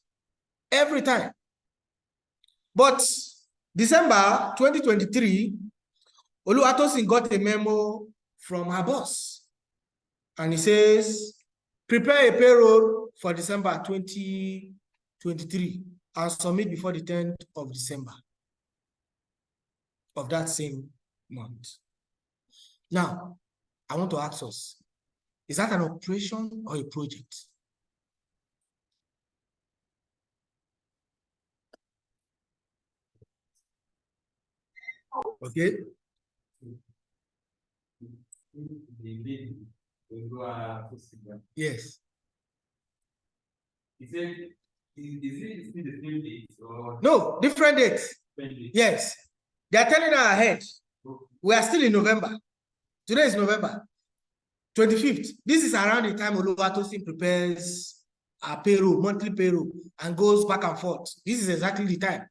every time. But December 2023, Oluwatosin got a memo from her boss. And he says, prepare a payroll for December 2023 and submit before the 10th of December of that same month. Now, I want to ask us, is that an operation or a project? Okay. Yes. Is it the same date or no, different dates? Yes. They are telling her ahead. We are still in November. Today is November 25th. This is around the time Oluwatosin prepares a payroll, monthly payroll, and goes back and forth. This is exactly the time.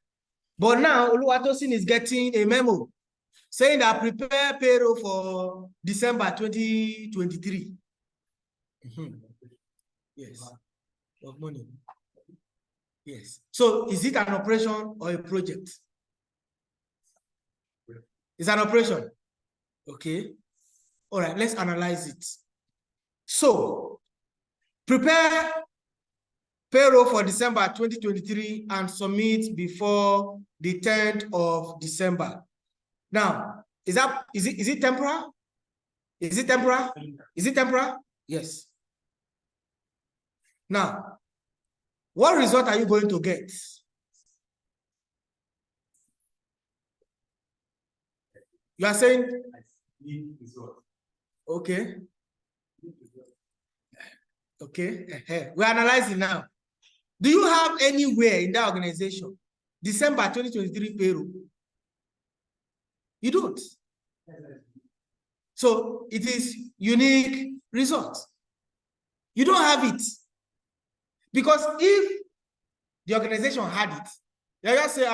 But now Oluwatosin is getting a memo saying that prepare payroll for December 2023. Yes. Of money. Yes. So is it an operation or a project? It's an operation. Okay. All right, let's analyze it. So prepare payroll for December 2023 and submit before the 10th of December. Now, is it temporal? Is it temporal? Is it temporal? Yes. Now, what result are you going to get? You are saying, okay. Okay, we're analyzing now. Do you have anywhere in that organization December 2023 payroll? You don't. So it is unique results. You don't have it. Because if the organization had it, they just say,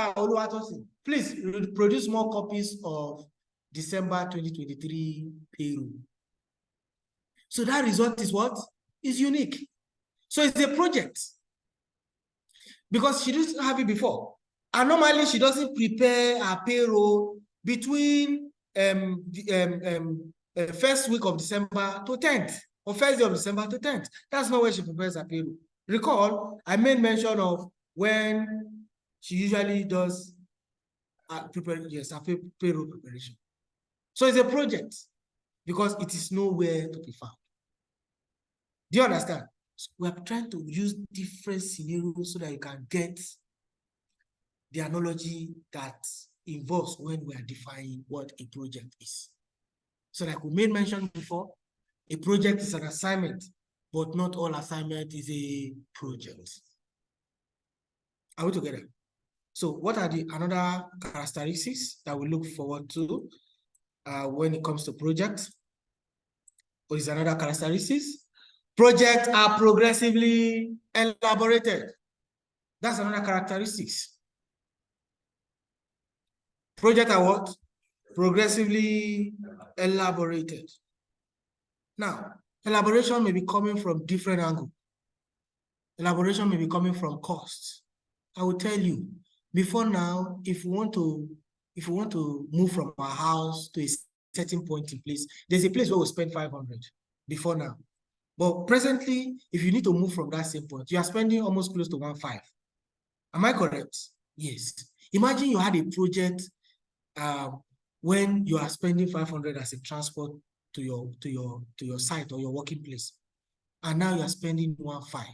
please produce more copies of December 2023 payroll. So that result is what? Is unique. So it's a project. Because she didn't have it before. And normally she doesn't prepare her payroll between first week of December to 10th, or first day of December to 10th. That's not where she prepares her payroll. Recall, I made mention of when she usually does her payroll preparation. So it's a project because it is nowhere to be found. Do you understand? So we're trying to use different scenarios so that you can get the analogy that involves when we are defining what a project is. So like we made mention before, a project is an assignment, but not all assignment is a project. Are we together? So what are the another characteristics that we look forward to when it comes to projects? What is another characteristics? Projects are progressively elaborated. That's another characteristics. Projects are what? Progressively elaborated. Now, elaboration may be coming from different angles. Elaboration may be coming from costs. I will tell you, before now, if we want to move from our house to a certain point in place, there's a place where we spend 500 before now. But presently, if you need to move from that same point, you are spending almost close to 1.5. Am I correct? Yes. Imagine you had a project when you are spending 500 as a transport to your site or your working place, and now you are spending 1.5.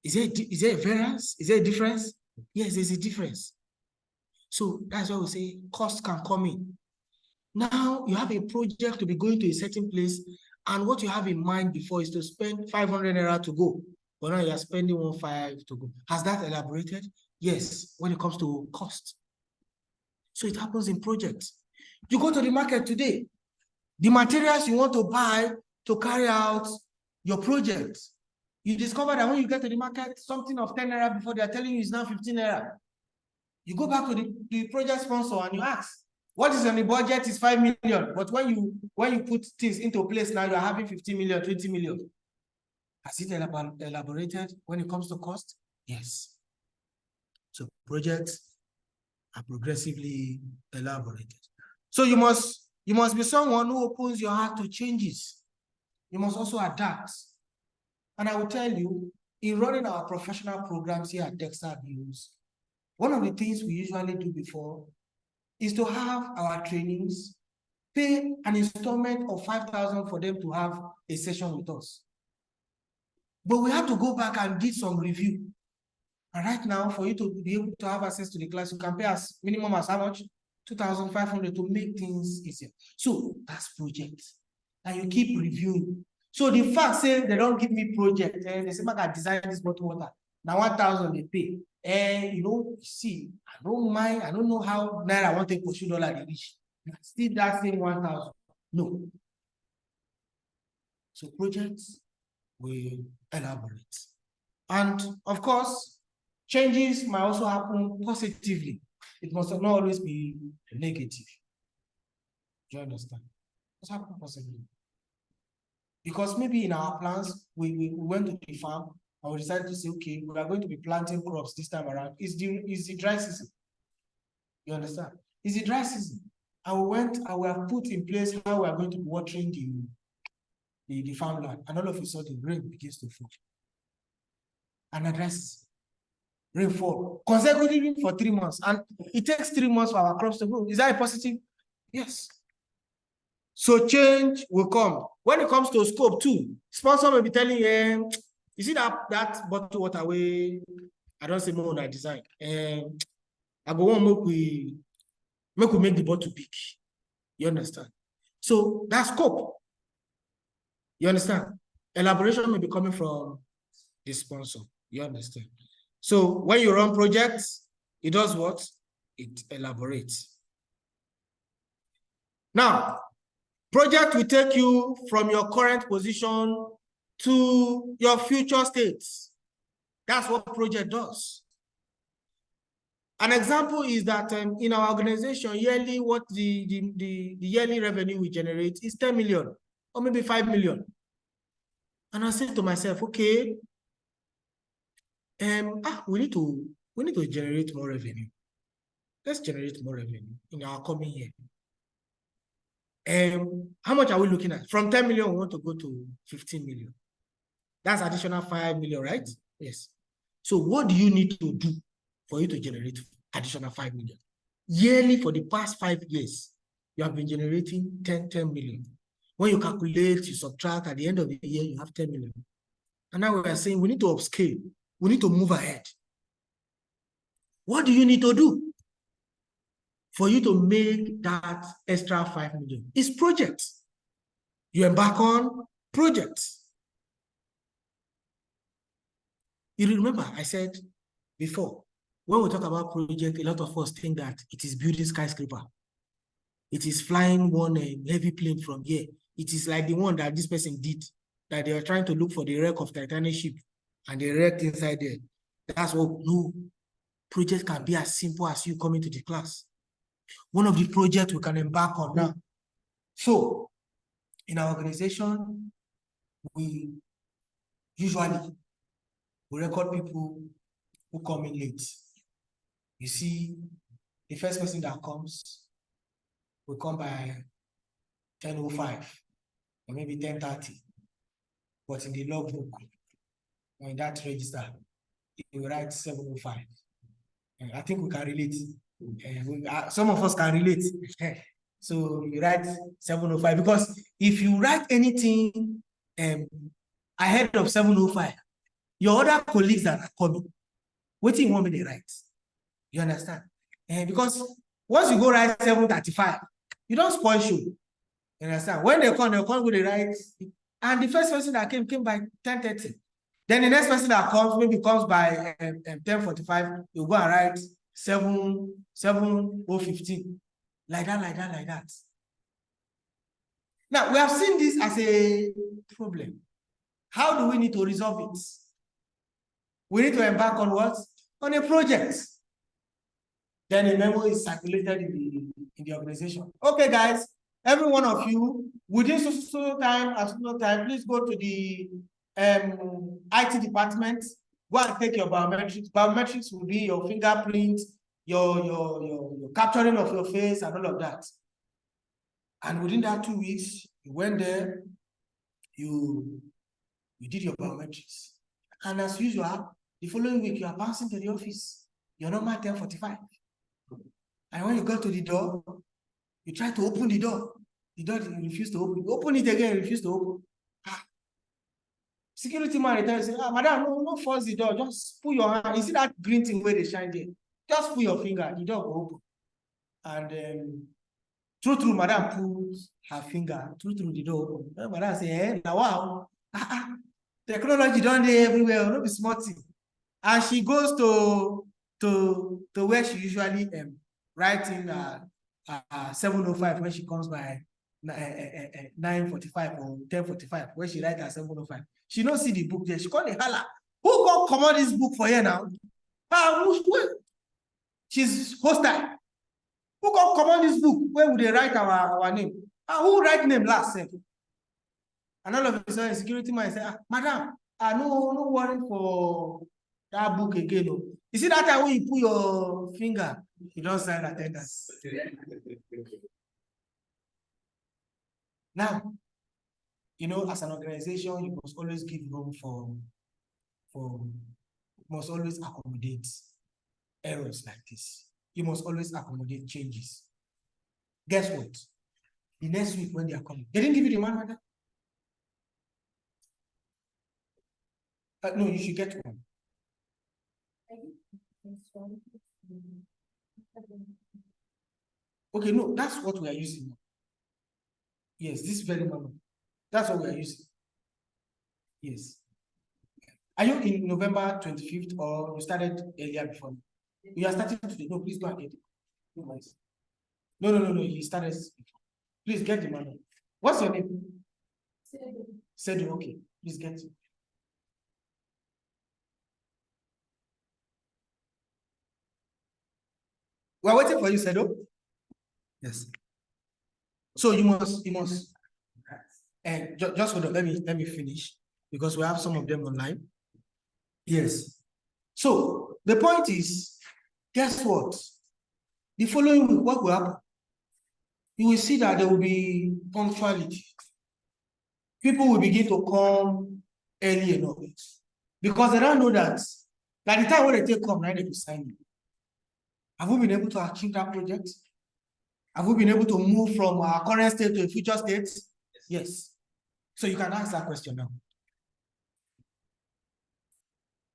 Is there a variance? Is there a difference? Yes, there's a difference. So that's why we say cost can come in. Now you have a project to be going to a certain place, and what you have in mind before is to spend 500 naira to go, but now you are spending 1.5 to go. Has that elaborated? Yes, when it comes to cost. So it happens in projects. You go to the market today, the materials you want to buy to carry out your project, you discover that when you get to the market, something of 10 naira before, they are telling you is now 15 naira. You go back to the project sponsor and you ask, what is on the budget is 5 million, but when you put things into place now, you are having 15 million, 20 million. Has it elaborated when it comes to cost? Yes. So projects are progressively elaborated. So you must be someone who opens your heart to changes. You must also adapt. And I will tell you, in running our professional programs here at Dexter Views, one of the things we usually do before is to have our trainees pay an installment of 5,000 for them to have a session with us. But we have to go back and do some review. And right now, for you to be able to have access to the class, you can pay as minimum as how much? 2,500 to make things easier. So that's project. And you keep reviewing. So the fact say they don't give me project, they say, I design this bottle water. Now 1,000 they pay. And see, I don't mind, I don't know how Naira I want to pursue dollar they reach. Still that same 1,000. No. So projects will elaborate. And of course, changes might also happen positively. It must not always be negative. Do you understand? It must happen positively. Because maybe in our plans, we went to the farm and we decided to say, okay, we are going to be planting crops this time around. It's the dry season. You understand? It's the dry season. And we went and we have put in place how we are going to be watering the farmland. And all of a sudden, rain begins to fall. And address rainfall consecutively for 3 months. And it takes 3 months for our crops to grow. Is that a positive? Yes. So change will come. When it comes to scope too, sponsor may be telling you, you see that bottle water way, I don't say more than design. I go on make we make the bottle big. You understand? So that's scope. You understand? Elaboration may be coming from the sponsor. You understand? So when you run projects, it does what? It elaborates. Now, project will take you from your current position to your future states. That's what project does. An example is that in our organization, yearly, what the yearly revenue we generate is 10 million or maybe 5 million. And I said to myself, okay, we need to generate more revenue. Let's generate more revenue in our coming year. How much are we looking at? From 10 million, we want to go to 15 million. That's additional 5 million, right? Yes. So what do you need to do for you to generate additional 5 million? Yearly, for the past 5 years, you have been generating 10 million. When you calculate, you subtract, at the end of the year, you have 10 million. And now we are saying we need to upscale. We need to move ahead. What do you need to do for you to make that extra 5 million? It's projects. You embark on projects. You remember I said before, when we talk about project, a lot of us think that it is building skyscraper. It is flying one heavy plane from here. It is like the one that this person did, that they were trying to look for the wreck of Titanic ship, and they wrecked inside there. That's what no project can be as simple as you coming to the class. One of the projects we can embark on now. So, in our organization, we usually record people who come in late. You see, the first person that comes will come by 10:05 or maybe 10:30. But in the logbook, or in that register, you will write 7:05. I think we can relate. Some of us can relate. So you write 7:05, because if you write anything ahead of 7:05, your other colleagues that are coming, what do you want me to write? You understand? Because once you go write 7:35, you don't spoil show. You understand? When they come with the right, and the first person that came by 10:30. Then the next person that comes maybe comes by 10:45, you go and write 7:15. Like that. Now, we have seen this as a problem. How do we need to resolve it? We need to embark on what? On a project. Then a memo is circulated in the organization. Okay, guys, every one of you, within so time, please go to the IT department, go and take your biometrics. Biometrics will be your fingerprint, your capturing of your face, and all of that. And within that 2 weeks, you went there, you did your biometrics. And as usual, the following week, you are bouncing to the office. You're normal 10:45. And when you go to the door, you try to open the door. The door refused to open. You open it again, refused to open. Security man tells you, madam, no force the door. Just put your hand. You see that green thing where they shine there? Just put your finger. The door will open. And true, madam put her finger through the door open. Madam say, now wow. Technology done there everywhere. No be smart thing. And she goes to where she usually writes in 7:05 when she comes by 9:45 or 10:45, when she writes at 7:05. She don't see the book there. She called the holla. Who got command this book for here now? She's hostile. Who got command this book? Where would they write our name? Who write name last? And all of a sudden, security man say, madam, no worry for that book again. No. You see that time when you put your finger, you don't sign attendance. Now, as an organization, you must always give room must always accommodate errors like this. You must always accommodate changes. Guess what? The next week when they are coming, they didn't give you the manual. No, you should get one. Okay, no, that's what we are using now. Yes, this very manual. That's what we are using. Yes. Are you in November 25th or you started earlier before? You are starting today. No, please go and get it. No. You started before. Please get the money. What's your name? Sedu. Okay. Please get it. We are waiting for you, Sedu. Yes. So you must, and just hold on. Let me finish because we have some of them online. Yes. So the point is, guess what? The following week, what will happen? You will see that there will be punctuality. People will begin to come early enough because they don't know that by the time when they take come, now they will sign it. Have we been able to achieve that project? Have we been able to move from our current state to a future state? Yes. So you can ask that question now.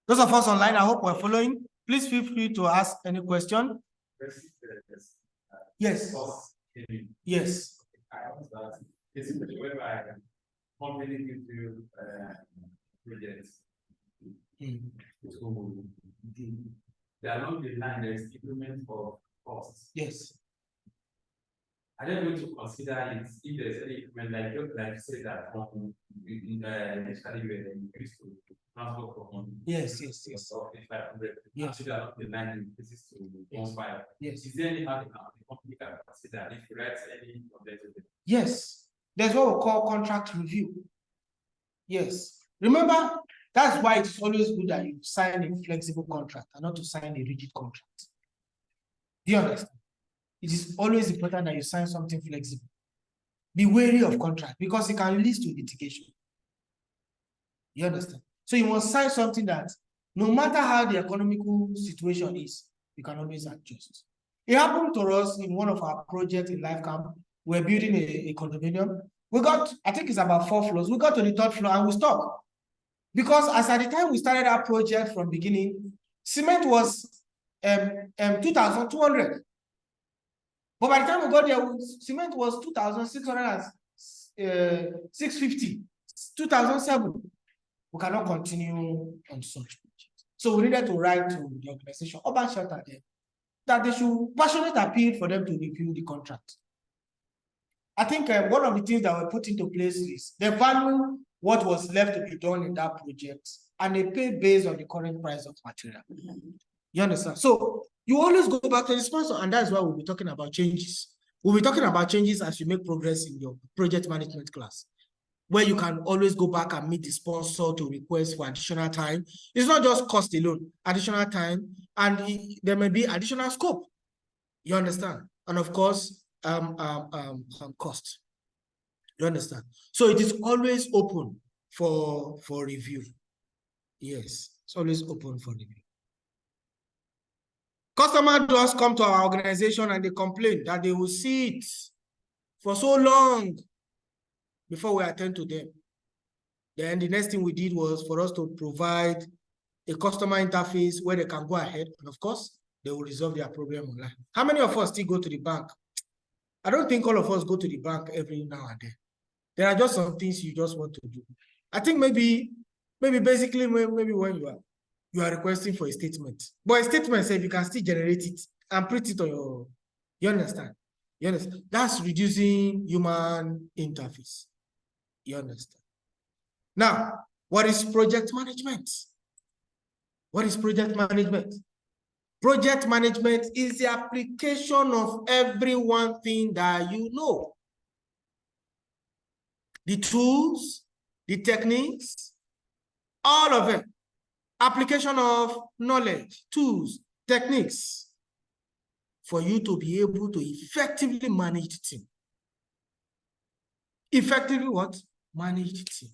Those of us online, I hope we're following. Please feel free to ask any question. Yes. Yes. Projects. So they are not the line, there's improvement of costs. Yes. Are they going to consider it if there's any improvement, like you say that from the study where they increase to transport from yes. Of 500. Yes. So they are not the line increases to 1.5. Yes. Is there any how the company can consider if you write any of that? Yes. There's what we call contract review. Yes. Remember, that's why it's always good that you sign a flexible contract and not to sign a rigid contract. Do you understand? It is always important that you sign something flexible. Be wary of contract because it can lead to litigation. You understand? So you must sign something that no matter how the economical situation is, you can always adjust. It happened to us in one of our projects in Life Camp. We're building a condominium. We got, I think it's about 4 floors. We got to the 3rd floor and we stopped. Because as at the time we started our project from beginning, cement was 2,200. But by the time we got there, cement was 2,600 650, 2007. We cannot continue on such projects. So we needed to write to the organization, Urban Shelter, that they should passionate appeal for them to review the contract. I think one of the things that were put into place is they value what was left to be done in that project and they pay based on the current price of material. You understand? So you always go back to the sponsor, and that's why we'll be talking about changes. We'll be talking about changes as you make progress in your project management class, where you can always go back and meet the sponsor to request for additional time. It's not just cost alone, additional time, and there may be additional scope. You understand? And of course, cost. You understand? So it is always open for review. Yes, it's always open for review. Customer does come to our organization and they complain that they will sit for so long before we attend to them. Then the next thing we did was for us to provide a customer interface where they can go ahead, and of course, they will resolve their problem online. How many of us still go to the bank? I don't think all of us go to the bank every now and then. There are just some things you just want to do. I think maybe basically maybe when you are requesting for a statement. But a statement says you can still generate it and print it on your, you understand? You understand? That's reducing human interface. You understand? Now, what is project management? What is project management? Project management is the application of every one thing that you know. The tools, the techniques, all of it. Application of knowledge, tools, techniques for you to be able to effectively manage the team. Effectively what? Manage the team.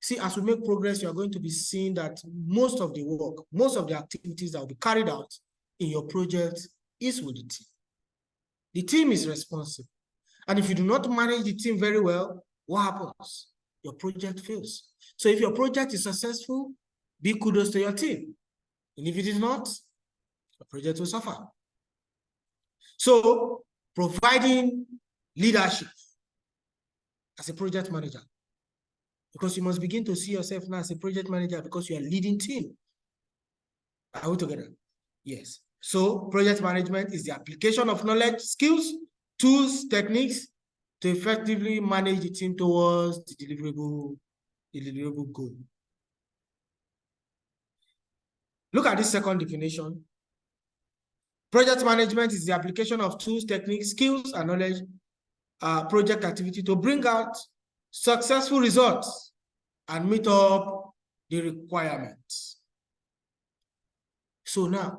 See, as we make progress, you are going to be seeing that most of the work, most of the activities that will be carried out in your project is with the team. The team is responsible. And if you do not manage the team very well, what happens? Your project fails. So if your project is successful, big kudos to your team. And if it is not, the project will suffer. So providing leadership as a project manager. Because you must begin to see yourself now as a project manager because you are leading team. Are we together? Yes. So project management is the application of knowledge, skills, tools, techniques to effectively manage the team towards the deliverable goal. Look at this second definition. Project management is the application of tools, techniques, skills, and knowledge, project activity to bring out successful results and meet up the requirements. So now,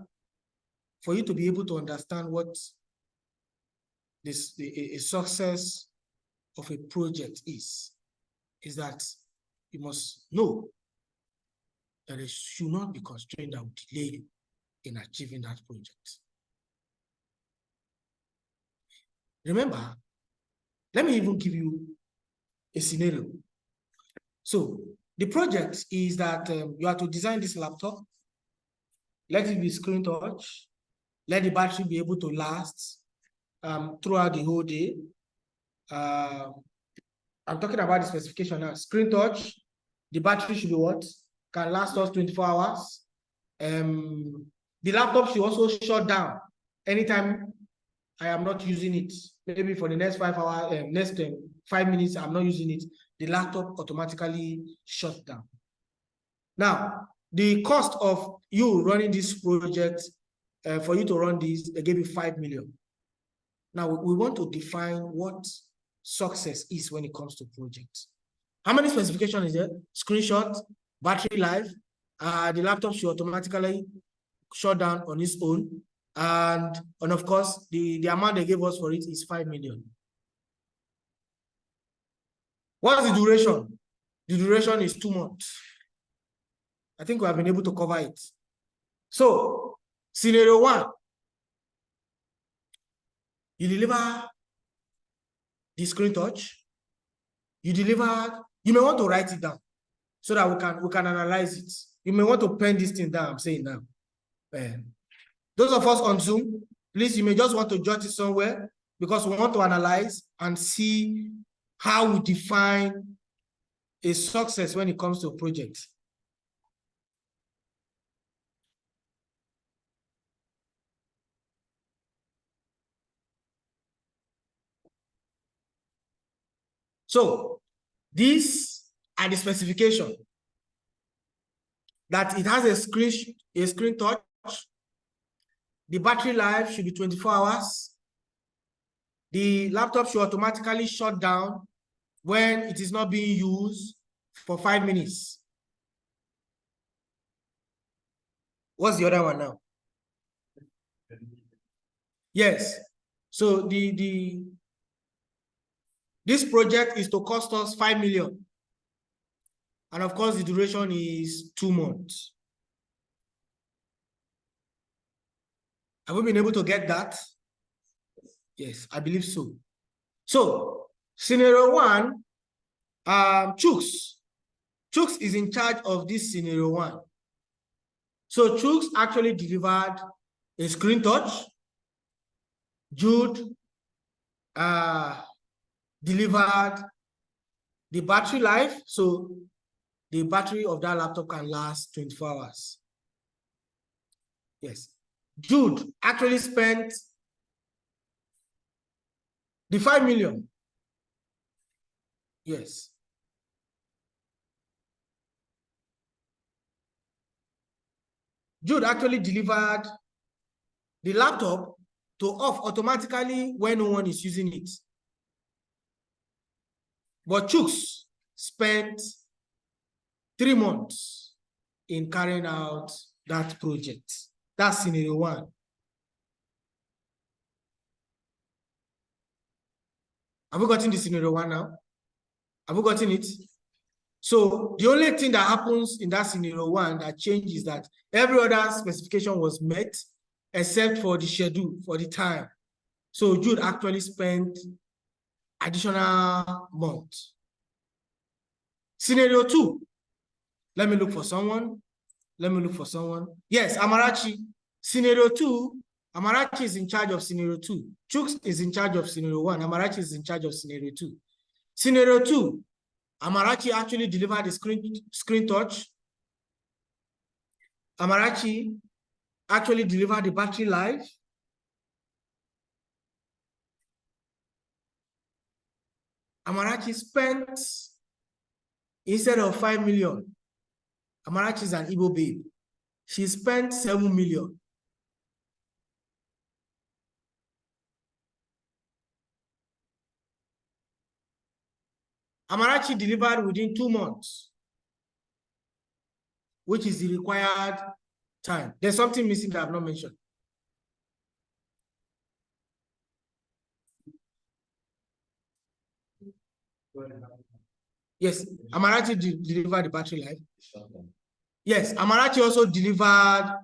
for you to be able to understand what a success of a project is that you must know that it should not be constrained that will delay you in achieving that project. Remember, let me even give you a scenario. So the project is that you have to design this laptop, let it be screen touch, let the battery be able to last throughout the whole day. I'm talking about the specification now. Screen touch, the battery should be what? Can last us 24 hours. The laptop should also shut down anytime I am not using it. Maybe for the next 5 hours, next 5 minutes, I'm not using it. The laptop automatically shuts down. Now, the cost of you running this project, for you to run this, they gave you 5 million. Now, we want to define what success is when it comes to projects. How many specifications is there? Screenshot, battery life, the laptop should automatically shut down on its own. And of course, the amount they gave us for it is 5 million. What's the duration? The duration is 2 months. I think we have been able to cover it. So, scenario 1, you deliver the screen touch. You may want to write it down so that we can analyze it. You may want to pen this thing down, I'm saying now. Those of us on Zoom, please, you may just want to jot it somewhere because we want to analyze and see how we define a success when it comes to a project. So these are the specifications. That it has a screen touch. The battery life should be 24 hours. The laptop should automatically shut down when it is not being used for 5 minutes. What's the other one now? Yes. So this project is to cost us 5 million. And of course, the duration is 2 months. Have we been able to get that? Yes, I believe so. So, scenario 1, Chooks. Chooks is in charge of this scenario 1. So, Chooks actually delivered a screen touch. Jude delivered the battery life. So, the battery of that laptop can last 24 hours. Yes. Jude actually spent the 5 million. Yes. Jude actually delivered the laptop to off automatically when no one is using it. But Chooks spent 3 months in carrying out that project. That's scenario 1. Have we gotten the scenario 1 now? Have we gotten it? So the only thing that happens in that scenario 1 that changes is that every other specification was met except for the schedule, for the time. So Jude actually spent additional month. Scenario 2. Let me look for someone. Yes, Amarachi. Scenario 2, Amarachi is in charge of scenario 2. Chooks is in charge of scenario 1. Amarachi is in charge of scenario 2. Scenario 2, Amarachi actually delivered the screen touch. Amarachi actually delivered the battery life. Amarachi spent, instead of 5 million, Amarachi is an Igbo babe. She spent 7 million. Amarachi delivered within 2 months, which is the required time. There's something missing that I've not mentioned. Yes, Amarachi delivered the battery life. Yes, Amarachi also delivered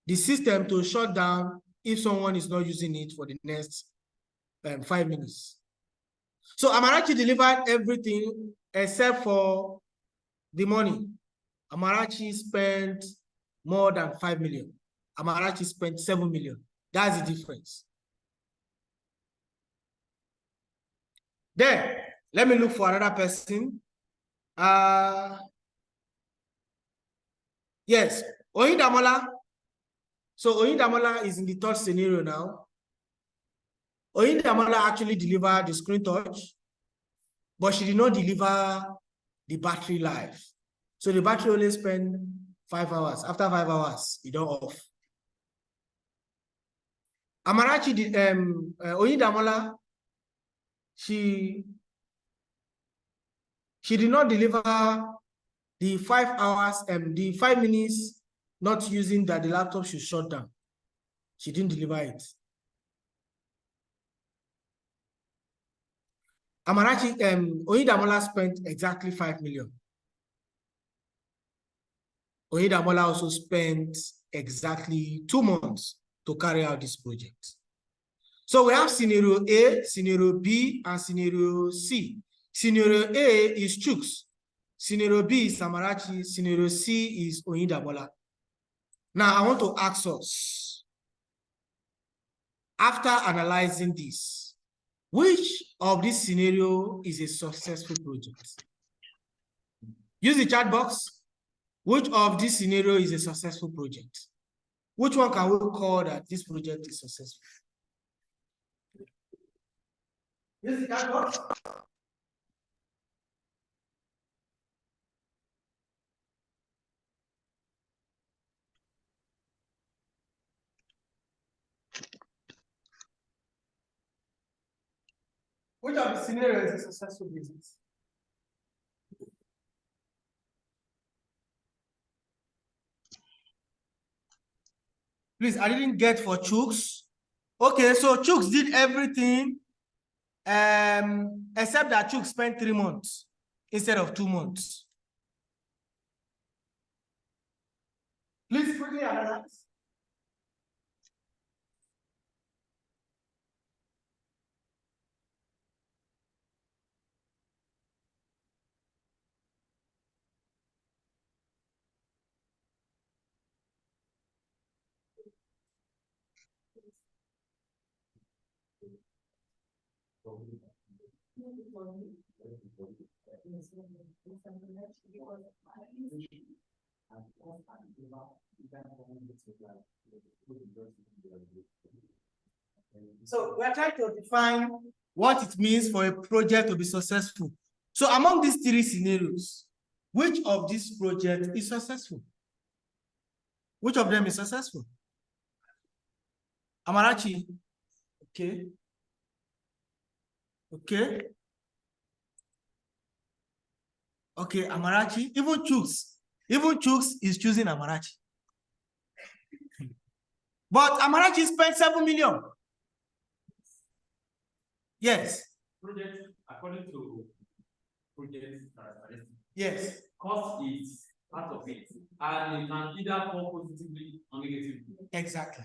the system to shut down if someone is not using it for the next 5 minutes. So Amarachi delivered everything except for the money. Amarachi spent more than 5 million. Amarachi spent 7 million. That's the difference. Then, let me look for another person. Yes, Oyindamola. So Oyindamola is in the third scenario now. Oyindamola actually delivered the screen touch, but she did not deliver the battery life. So the battery only spent 5 hours. After 5 hours, it don't off. Amarachi did Oyindamola, she did not deliver the 5 hours and the 5 minutes not using that the laptop should shut down. She didn't deliver it. Amarachi Oyindamola spent exactly 5 million. Oyindamola also spent exactly 2 months to carry out this project. So we have scenario A, scenario B, and scenario C. Scenario A is Chooks. Scenario B is Amarachi. Scenario C is Oyindamola. Now, I want to ask us, after analyzing this, which of this scenario is a successful project? Use the chat box. Which of this scenario is a successful project? Which one can we call that this project is successful? Use the chat box. Which of the scenarios is a successful business? Please, I didn't get for Chooks. Okay, so Chooks did everything except that Chooks spent 3 months instead of 2 months. Please quickly analyze. So we are trying to define what it means for a project to be successful. So among these 3 scenarios, which of these projects is successful? Which of them is successful? Amarachi. Okay. Okay. Okay, Amarachi. Even Chooks is choosing Amarachi. But Amarachi spent 7 million. Yes. Project, according to project characteristics. Yes. Cost is part of it, and it can either fall positively or negatively. Exactly.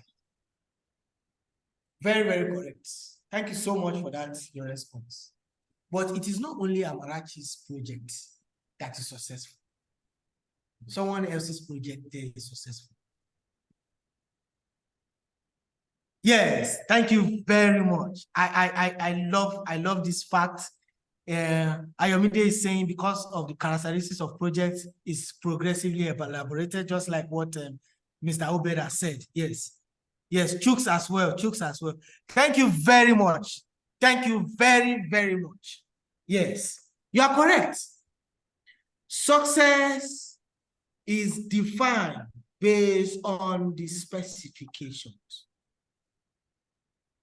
Very, very correct. Thank you so much for that, your response. But it is not only Amarachi's project that is successful. Someone else's project there is successful. Yes, thank you very much. I love this fact. Ayomide is saying because of the characteristics of projects is progressively elaborated, just like what Mr. Obed has said. Yes. Yes, Chooks as well. Chooks as well. Thank you very much. Thank you very, very much. Yes, you are correct. Success is defined based on the specifications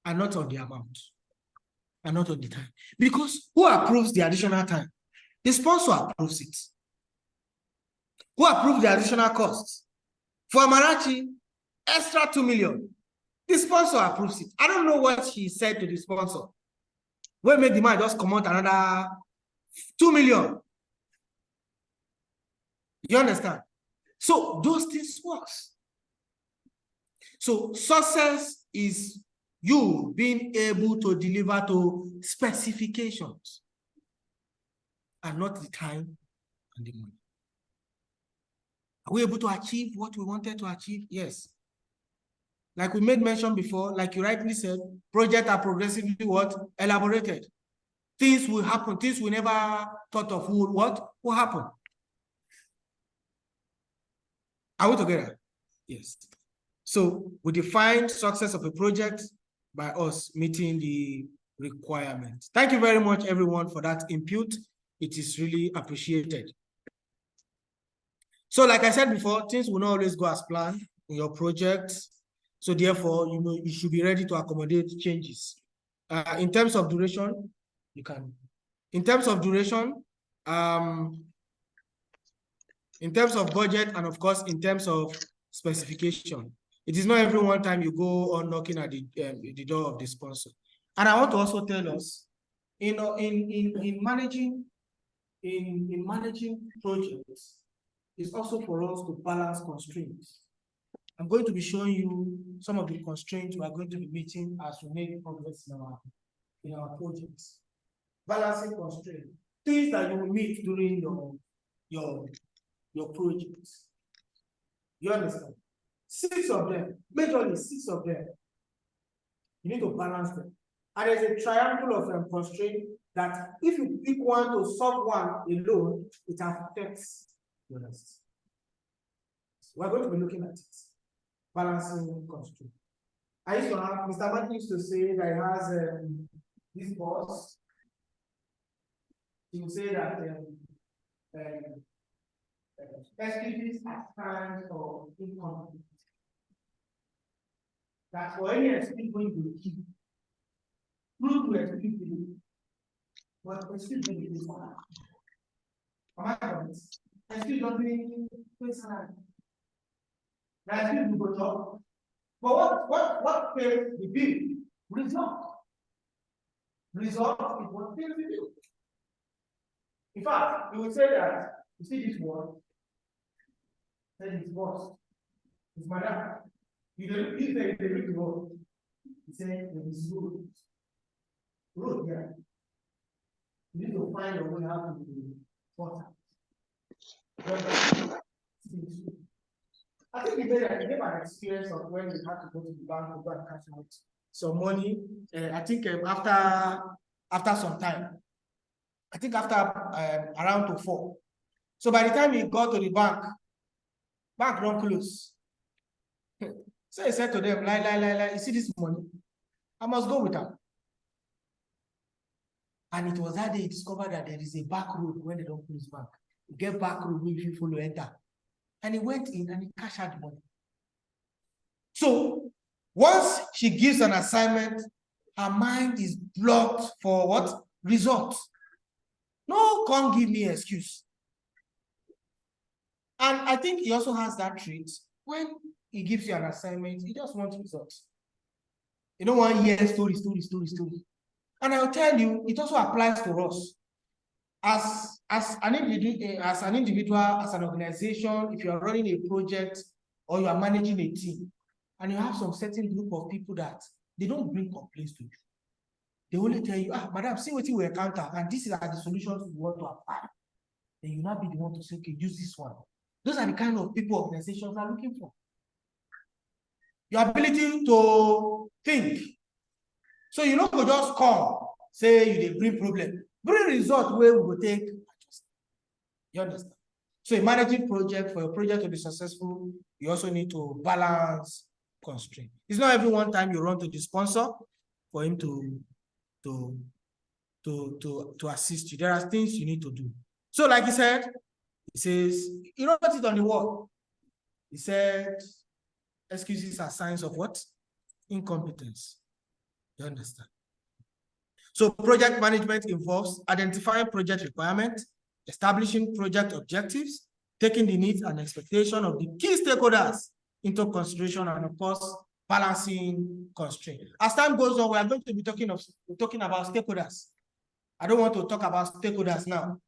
and not on the amount and not on the time. Because who approves the additional time? The sponsor approves it. Who approves the additional costs? For Amarachi, extra 2 million. The sponsor approves it. I don't know what he said to the sponsor. When made the man just come out another 2 million. You understand? So those things work. So success is you being able to deliver to specifications and not the time and the money. Are we able to achieve what we wanted to achieve? Yes. Like we made mention before, like you rightly said, projects are progressively what? Elaborated. Things will happen, things we never thought of will happen. Are we together? Yes. So we define success of a project by us meeting the requirements. Thank you very much, everyone, for that input. It is really appreciated. So like I said before, things will not always go as planned in your project. So therefore, you should be ready to accommodate changes. In terms of duration, you can. In terms of duration, in terms of budget, and of course, in terms of specification, it is not every one time you go on knocking at the door of the sponsor. And I want to also tell us, in managing projects, it's also for us to balance constraints. I'm going to be showing you some of the constraints we are going to be meeting as we make progress in our projects. Balancing constraints, things that you will meet during your projects. You understand? 6 of them, majorly 6 of them. You need to balance them. And there's a triangle of constraints that if you pick one to solve one alone, it affects the rest. We're going to be looking at it. Balancing constraints. I used to have, Mr. Martin used to say that he has this boss. He would say that excuses at times or incomplete. That for any excuse going to be key. Prove to excuse you. But excuse me is hard. Am I right? Excuse don't mean it's hard. Now excuse me go talk. But what pays the bill? Result. Result is what pays the bill. In fact, you would say that you see this word, then it's boss. It's madam. You don't say they read the word. You say it is road. Road, yeah. You need to find a way how to be important. I think we gave an experience of when we had to go to the bank to go and cash out some money. I think after some time, I think after around to 4. So by the time he got to the bank don't close. So he said to them, lie, you see this money? I must go with them. And it was that day he discovered that there is a back road when they don't close bank. You get back road if you follow enter. And he went in and he cashed out the money. So once she gives an assignment, her mind is blocked for what? Results. No, can't give me an excuse. And I think he also has that trait. When he gives you an assignment, he just wants results. You don't want to hear story. And I'll tell you, it also applies to us. As an individual, as an organization, if you are running a project or you are managing a team, and you have some certain group of people that they don't bring complaints to you. They only tell you, madam, see what you will encounter, and these are the solutions we want to apply. Then you not be the one to say, okay, use this one. Those are the kind of people organizations are looking for. Your ability to think. So you know, just come, say you bring problem. bring result where we will take. You understand? So in managing project, for your project to be successful, you also need to balance constraint. It's not every one time you run to the sponsor for him to assist you. There are things you need to do. So like he said, he says, you wrote it on the wall. He said, excuses are signs of what? Incompetence. You understand? So project management involves identifying project requirements, establishing project objectives, taking the needs and expectations of the key stakeholders into consideration, and of course, balancing constraints. As time goes on, we are going to be talking about stakeholders. I don't want to talk about stakeholders now.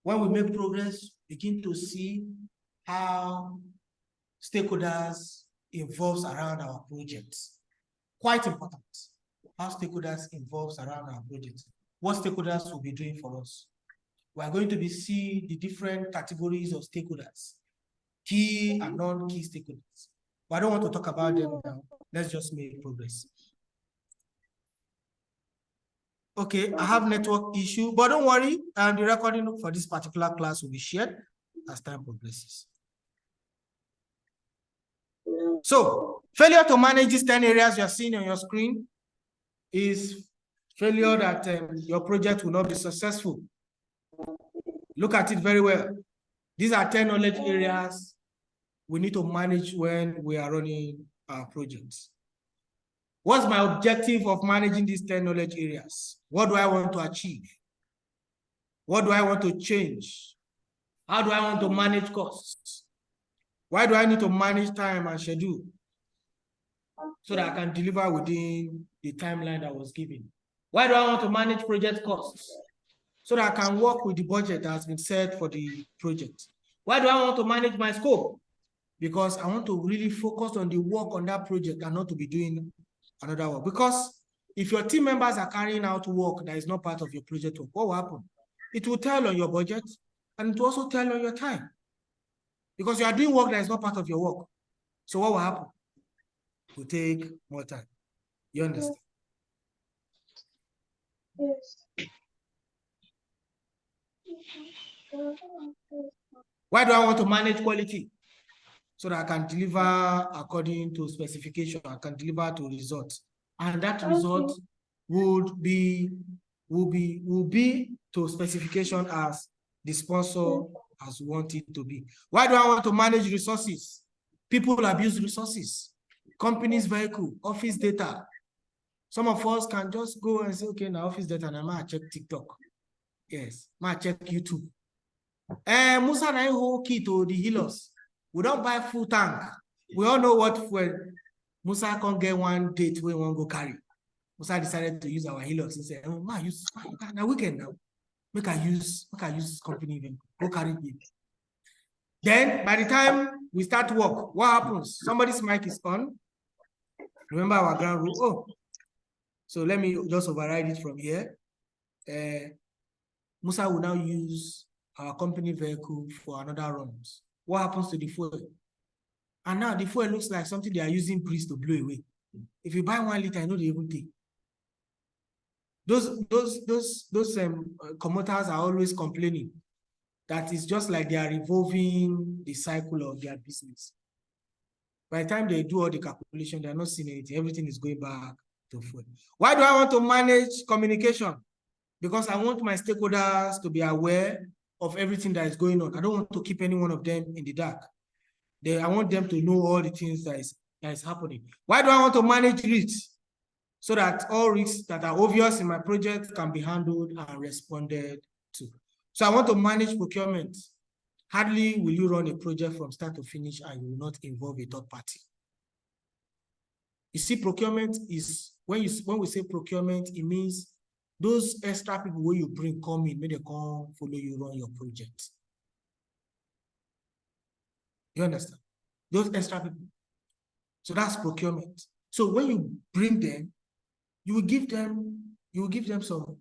When we make progress, begin to see how stakeholders involves around our projects. Quite important. How stakeholders involves around our project. What stakeholders will be doing for us. We are going to be seeing the different categories of stakeholders, key and non-key stakeholders. But I don't want to talk about them now. Let's just make progress. Okay, I have network issue, but don't worry, the recording for this particular class will be shared as time progresses. So, failure to manage these 10 areas you're seeing on your screen is failure that your project will not be successful. Look at it very well. These are 10 knowledge areas we need to manage when we are running our projects. What's my objective of managing these 10 knowledge areas? What do I want to achieve? What do I want to change? How do I want to manage costs? Why do I need to manage time and schedule so that I can deliver within the timeline that was given? Why do I want to manage project costs so that I can work with the budget that has been set for the project? Why do I want to manage my scope? Because I want to really focus on the work on that project and not to be doing another work. Because if your team members are carrying out work that is not part of your project work, what will happen? It will tell on your budget and it will also tell on your time. Because you are doing work that is not part of your work. So what will happen? It will take more time. You understand? Yes. Why do I want to manage quality? So that I can deliver according to specification, I can deliver to results. And that result would be to specification as the sponsor has wanted to be. Why do I want to manage resources? People abuse resources. Companies' vehicle, office data. Some of us can just go and say, okay, now office data, and I might check TikTok. Yes, might check YouTube. Musa and I hold key to the healers. We don't buy full tank. We all know what fuel. Musa can't get one date we won't go carry. Musa decided to use our healers and say, oh, man, use now weekend now. Make I use company even go carry it. Then by the time we start work, what happens? Somebody's mic is on. Remember our ground rule. Oh, so let me just override it from here. Musa will now use our company vehicle for another runs. What happens to the fuel? And now the fuel looks like something they are using breeze to blow away. If you buy 1 liter, I know they even take. Those commuters are always complaining that it's just like they are revolving the cycle of their business. By the time they do all the calculation, they're not seeing anything. Everything is going back to fuel. Why do I want to manage communication? Because I want my stakeholders to be aware of everything that is going on. I don't want to keep any one of them in the dark. I want them to know all the things that is happening. Why do I want to manage risks? So that all risks that are obvious in my project can be handled and responded to. So I want to manage procurement. Hardly will you run a project from start to finish and you will not involve a third party. You see, procurement is, when we say procurement, it means those extra people where you bring come in, maybe they come follow you run your project. You understand? Those extra people. So that's procurement. So when you bring them, you will give them some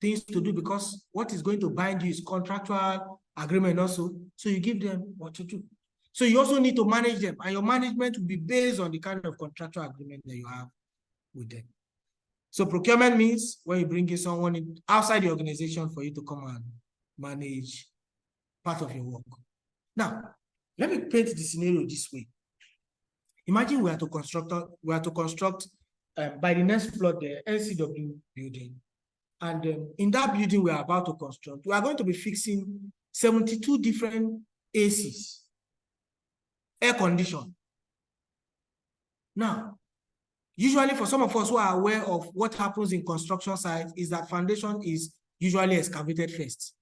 things to do, because what is going to bind you is contractual agreement also. So you give them what to do. So you also need to manage them, and your management will be based on the kind of contractual agreement that you have with them. So procurement means when you bring in someone outside the organization for you to come and manage part of your work. Now, let me paint the scenario this way. Imagine we are to construct by the next floor the NCW building. And in that building we are about to construct, we are going to be fixing 72 different ACs, air condition. Now, usually for some of us who are aware of what happens in construction sites is that foundation is usually excavated first.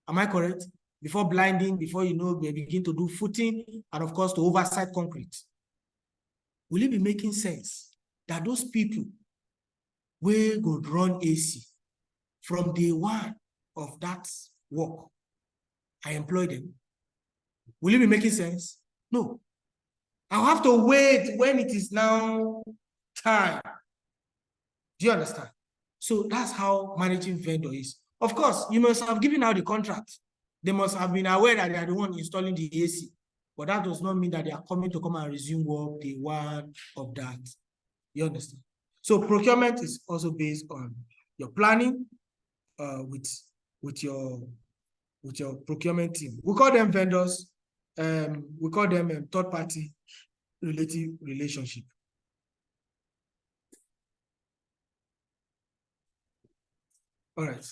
Am I correct? Before blinding, before you know, we begin to do footing and of course to oversight concrete. Will it be making sense that those people will go run AC from day one of that work? I employ them. Will it be making sense? No. I'll have to wait when it is now time. Do you understand? So that's how managing vendor is. Of course, you must have given out the contract. They must have been aware that they are the one installing the AC. But that does not mean that they are coming to come and resume work day one of that. You understand? So procurement is also based on your planning with your procurement team. We call them vendors. We call them third-party relative relationship. All right.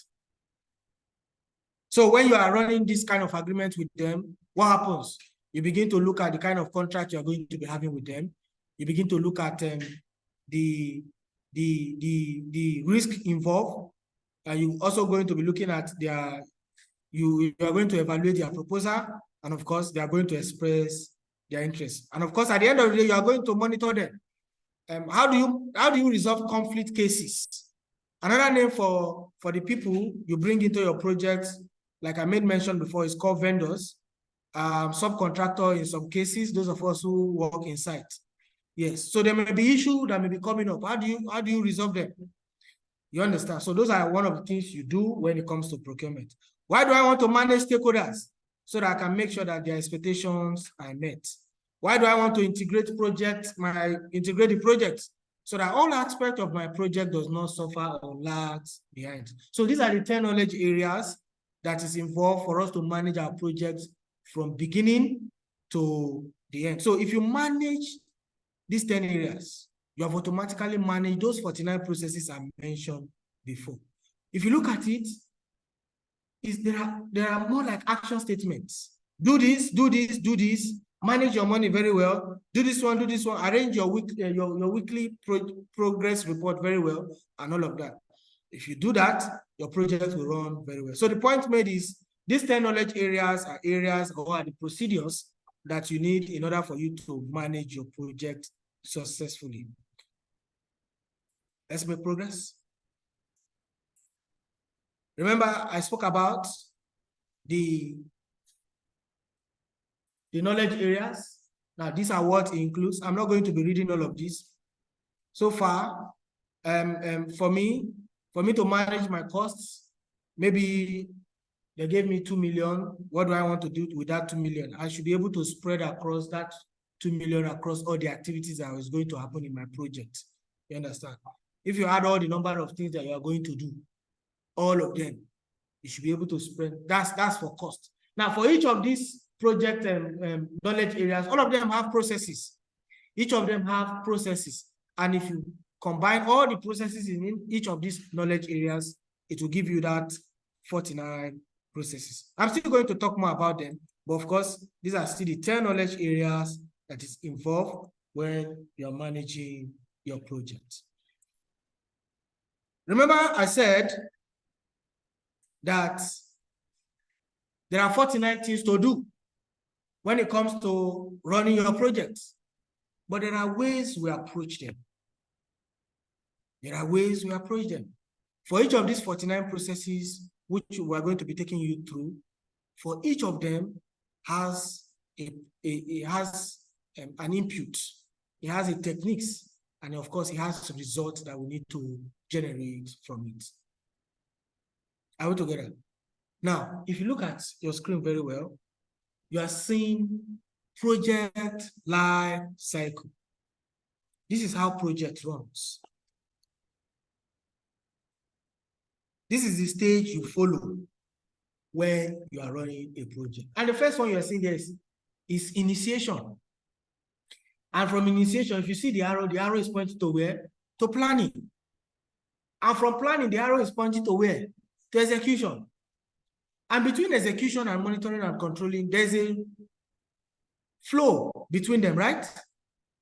So when you are running this kind of agreement with them, what happens? You begin to look at the kind of contract you are going to be having with them. You begin to look at the risk involved. And you're also going to be looking at you are going to evaluate their proposal, and of course, they are going to express their interest. And of course, at the end of the day, you are going to monitor them. How do you resolve conflict cases? Another name for the people you bring into your project, like I made mention before, is called vendors. Subcontractor in some cases, those of us who work in site. Yes, so there may be issues that may be coming up. How do you resolve them? You understand? So those are one of the things you do when it comes to procurement. Why do I want to manage stakeholders? So that I can make sure that their expectations are met. Why do I want to integrate the project so that all aspects of my project does not suffer or lag behind? So these are the 10 knowledge areas that is involved for us to manage our projects from beginning to the end. So if you manage these 10 areas, you have automatically managed those 49 processes I mentioned before. If you look at it, there are more like action statements. Do this, do this, do this, manage your money very well, do this one, arrange your weekly progress report very well, and all of that. If you do that, your project will run very well. So the point made is these 10 knowledge areas are the procedures that you need in order for you to manage your project successfully. Let's make progress. Remember, I spoke about the knowledge areas. Now, these are what it includes. I'm not going to be reading all of this. So far, for me to manage my costs, maybe they gave me 2 million. What do I want to do with that 2 million? I should be able to spread across that 2 million across all the activities that is going to happen in my project. You understand? If you add all the number of things that you are going to do, all of them, you should be able to spread. That's for cost. Now, for each of these project knowledge areas, all of them have processes. Each of them have processes. And if you combine all the processes in each of these knowledge areas, it will give you that 49 processes. I'm still going to talk more about them, but of course, these are still the 10 knowledge areas that is involved when you're managing your project. Remember, I said that there are 49 things to do when it comes to running your projects, but there are ways we approach them. There are ways we approach them. For each of these 49 processes, which we are going to be taking you through, for each of them has an input. It has a techniques, and of course, it has results that we need to generate from it. Are we together? Now, if you look at your screen very well, you are seeing project life cycle. This is how project runs. This is the stage you follow when you are running a project. And the first one you are seeing there is initiation. And from initiation, if you see the arrow is pointing to where? To planning. And from planning, the arrow is pointing to where? To execution. And between execution and monitoring and controlling, there's a flow between them, right?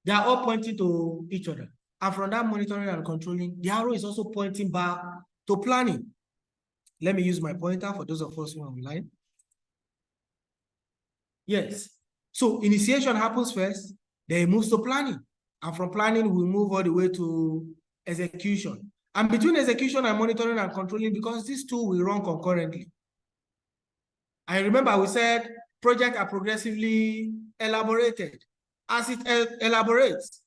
They are all pointing to each other. And from that monitoring and controlling, the arrow is also pointing back to planning. Let me use my pointer for those of us who are online. Yes. So initiation happens first, then it moves to planning. And from planning, we move all the way to execution. And between execution and monitoring and controlling, because these two will run concurrently. I remember we said projects are progressively elaborated. As it elaborates,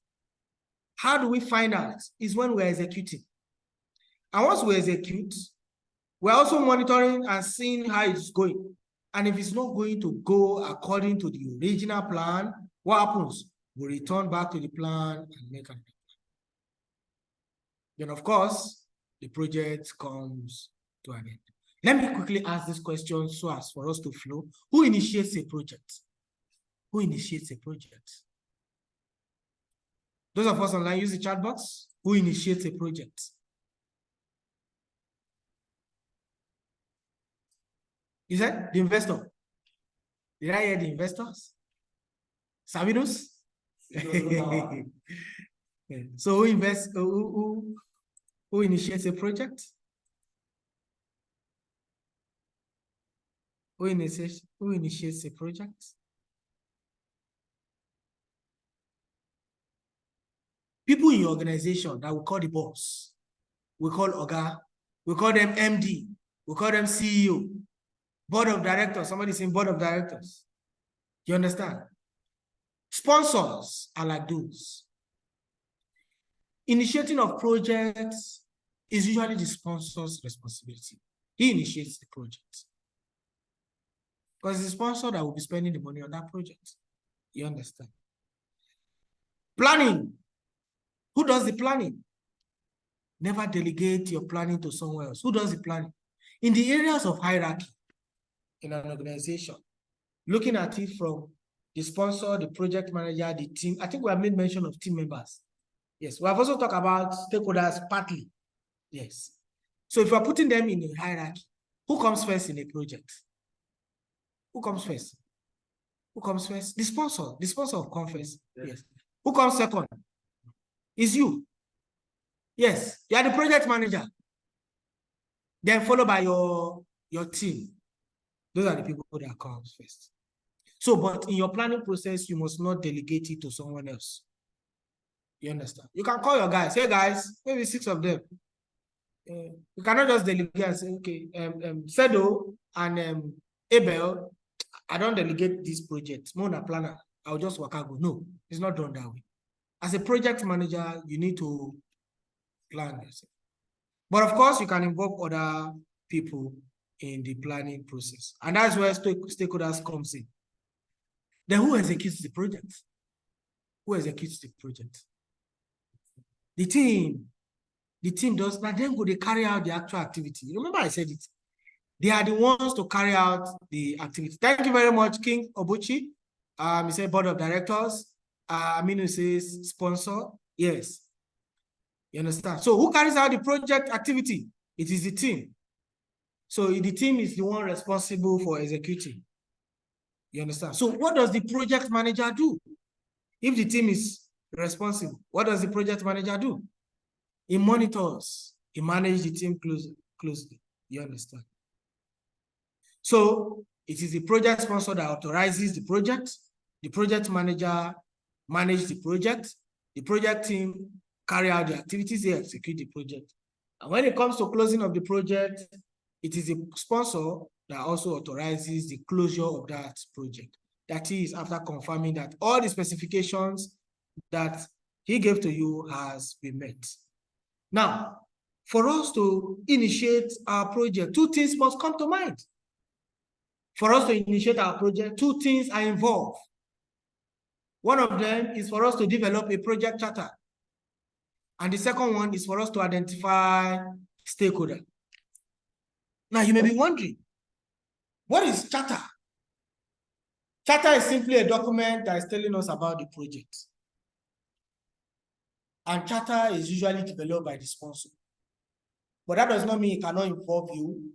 how do we find out? Is when we're executing. And once we execute, we're also monitoring and seeing how it's going. And if it's not going to go according to the original plan, what happens? We return back to the plan and make an plan. Then, of course, the project comes to an end. Let me quickly ask this question so as for us to flow. Who initiates a project? Who initiates a project? Those of us online use the chat box. Who initiates a project? You said the investor. Did I hear the investors? Sabinus? So who invests? Who initiates a project? Who initiates a project? People in your organization that we call the boss, we call Oga, we call them MD, we call them CEO, board of directors. Somebody's in board of directors. You understand? Sponsors are like those. Initiating of projects is usually the sponsor's responsibility. He initiates the project. Because it's the sponsor that will be spending the money on that project. You understand? Planning. Who does the planning? Never delegate your planning to someone else. Who does the planning? In the areas of hierarchy in an organization, looking at it from the sponsor, the project manager, the team. I think we have made mention of team members. Yes, we have also talked about stakeholders partly. Yes. So if you are putting them in a hierarchy, who comes first in a project? Who comes first? Who comes first? The sponsor of conference. Yes. Who comes second? Is you. Yes, you are the project manager. Then followed by your team. Those are the people that come first. So, but in your planning process, you must not delegate it to someone else. You understand? You can call your guys. Hey guys, maybe 6 of them. You cannot just delegate and say, okay, Sedo and Abel, I don't delegate this project. Mona planner, I'll just work out. No, it's not done that way. As a project manager, you need to plan yourself. But of course, you can involve other people in the planning process. And that's where stakeholders comes in. Then who executes the project? Who executes the project? The team. The team does, but then go they carry out the actual activity. Remember I said it. They are the ones to carry out the activity. Thank you very much, King Obuchi. He said board of directors. Aminu says sponsor. Yes. You understand? So who carries out the project activity? It is the team. So the team is the one responsible for executing. You understand? So what does the project manager do? If the team is responsible, what does the project manager do? He monitors, he manages the team closely. You understand? So it is the project sponsor that authorizes the project manager manages the project team carry out the activities, they execute the project. And when it comes to closing of the project, it is the sponsor that also authorizes the closure of that project. That is after confirming that all the specifications that he gave to you has been met. Now, for us to initiate our project, 2 things must come to mind. For us to initiate our project, 2 things are involved. One of them is for us to develop a project charter. And the second one is for us to identify stakeholder. Now you may be wondering, what is charter? Charter is simply a document that is telling us about the project. And charter is usually developed by the sponsor. But that does not mean it cannot involve you.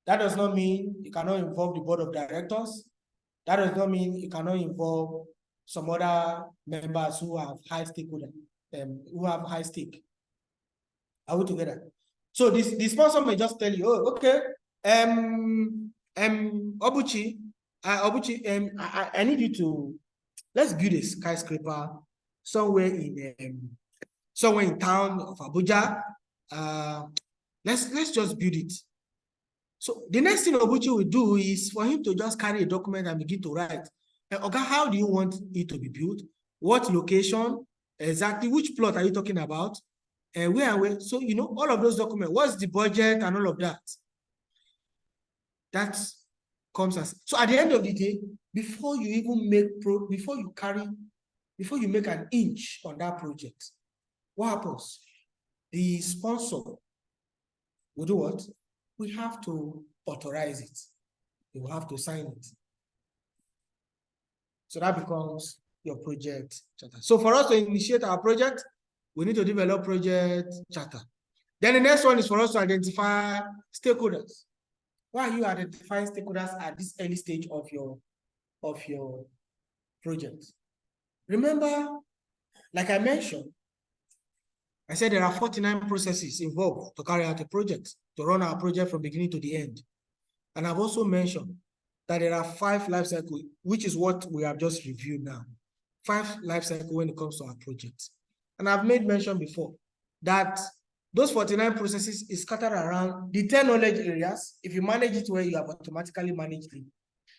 That does not mean it cannot involve the board of directors. That does not mean it cannot involve some other members who have high stakeholder, who have high stake. Are we together? So the sponsor may just tell you, oh, okay, Obuchi, I need you to, let's build a skyscraper somewhere in town of Abuja. Let's just build it. So the next thing Obuchi will do is for him to just carry a document and begin to write. Okay, how do you want it to be built? What location? Exactly which plot are you talking about? Where and where? So, you know, all of those documents, what's the budget and all of that? That comes as, so at the end of the day, before you even make, before you make an inch on that project, what happens? The sponsor will do what? We have to authorize it. You will have to sign it. So that becomes your project charter. So for us to initiate our project, we need to develop project charter. Then the next one is for us to identify stakeholders. Why are you identifying stakeholders at this early stage of your project? Remember, like I mentioned, I said there are 49 processes involved to carry out a project, to run our project from beginning to the end. And I've also mentioned that there are 5 life cycles, which is what we have just reviewed now. 5 life cycles when it comes to our project. And I've made mention before that those 49 processes is scattered around the 10 knowledge areas. If you manage it well, you have automatically managed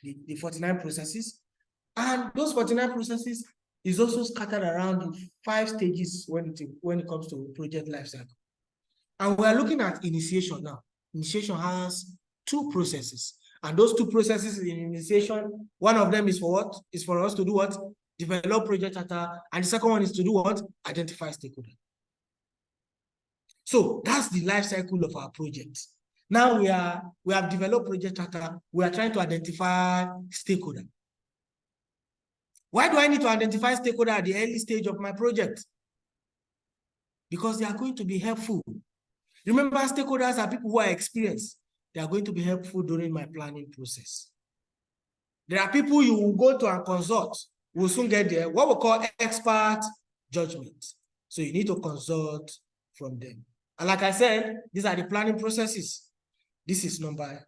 the 49 processes. And those 49 processes is also scattered around the 5 stages when it comes to project life cycle. And we are looking at initiation now. Initiation has 2 processes. And those 2 processes in initiation, one of them is for what? Is for us to do what? Develop project charter. And the second one is to do what? Identify stakeholders. So that's the life cycle of our project. Now we have developed project charter. We are trying to identify stakeholder. Why do I need to identify stakeholder at the early stage of my project? Because they are going to be helpful. Remember, stakeholders are people who are experienced. They are going to be helpful during my planning process. There are people you will go to and consult. We'll soon get there. What we call expert judgment. So you need to consult from them. And like I said, these are the planning processes. This is number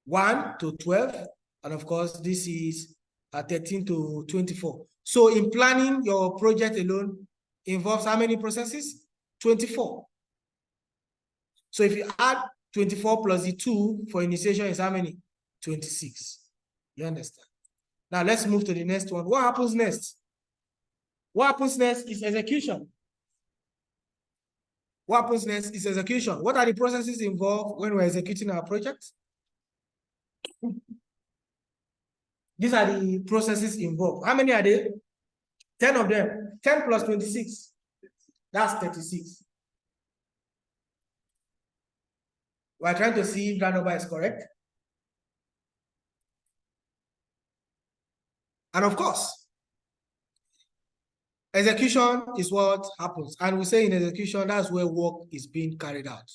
1 to 12. And of course, this is 13 to 24. So in planning, your project alone involves how many processes? 24. So if you add 24 plus the 2 for initiation is how many? 26. You understand? Now let's move to the next one. What happens next? What happens next is execution. What happens next is execution. What are the processes involved when we're executing our project? These are the processes involved. How many are there? 10 of them. 10 plus 26. That's 36. We're trying to see if that number is correct. And of course, execution is what happens. And we say in execution, that's where work is being carried out.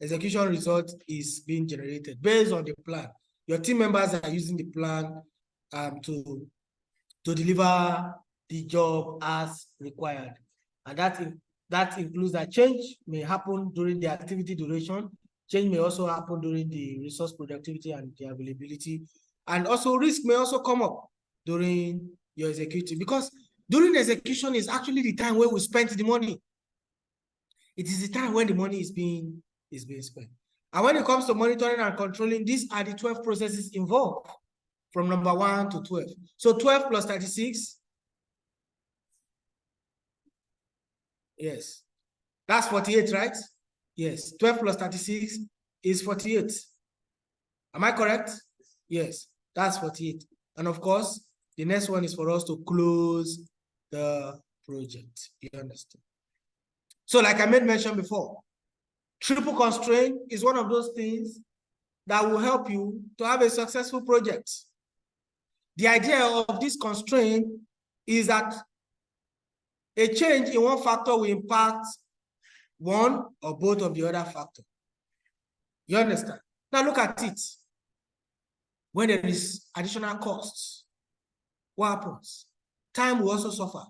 Execution result is being generated based on the plan. Your team members are using the plan to deliver the job as required. And that includes that change may happen during the activity duration. Change may also happen during the resource productivity and the availability. And also risk may also come up during your execution, because during execution is actually the time where we spend the money. It is the time when the money is being spent. And when it comes to monitoring and controlling, these are the 12 processes involved from number 1 to 12. So 12 plus 36. Yes. That's 48, right? Yes. 12 plus 36 is 48. Am I correct? Yes. That's 48. And of course, the next one is for us to close the project. You understand? So like I made mention before, triple constraint is one of those things that will help you to have a successful project. The idea of this constraint is that a change in one factor will impact one or both of the other factors. You understand? Now look at it. When there is additional costs, what happens? Time will also suffer.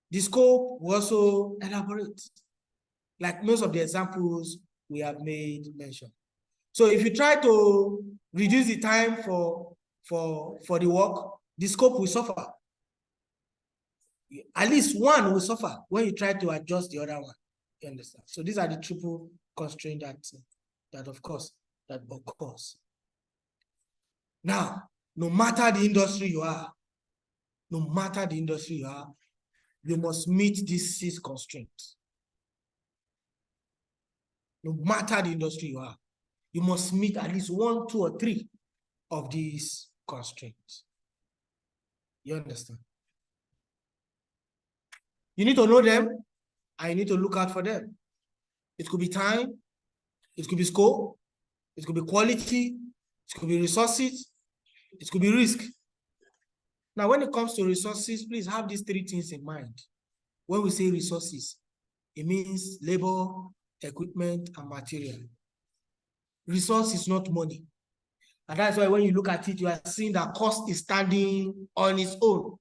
The scope will also elaborate, like most of the examples we have made mention. So if you try to reduce the time for the work, the scope will suffer. At least one will suffer when you try to adjust the other one. You understand? So these are the triple constraints that of course, that occurs. Now, no matter the industry you are, you must meet these 6 constraints. No matter the industry you are, you must meet at least 1, 2, or 3 of these constraints. You understand? You need to know them, and you need to look out for them. It could be time, it could be scope, it could be quality, it could be resources, it could be risk. Now, when it comes to resources, please have these 3 things in mind. When we say resources, it means labor, equipment, and material. Resource is not money. And that's why when you look at it, you are seeing that cost is standing on its own.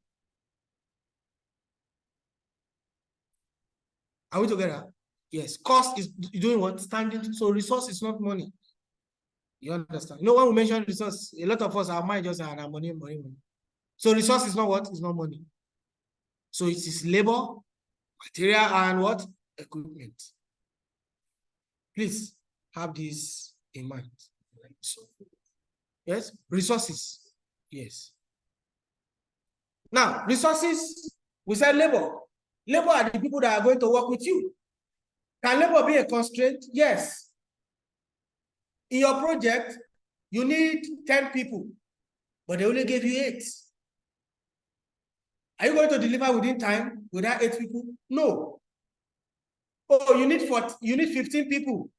Are we together? Yes, cost is doing what? Standing. So resource is not money. You understand? You know, when we mention resource, a lot of us, our mind just are money. So resource is not what? It's not money. So it is labor, material, and what? Equipment. Please have this in mind. So, yes, resources. Yes. Now, resources, we said labor. Labor are the people that are going to work with you. Can labor be a constraint? Yes. In your project, you need 10 people, but they only gave you 8. Are you going to deliver within time with that 8 people? No. Oh, you need 15 people,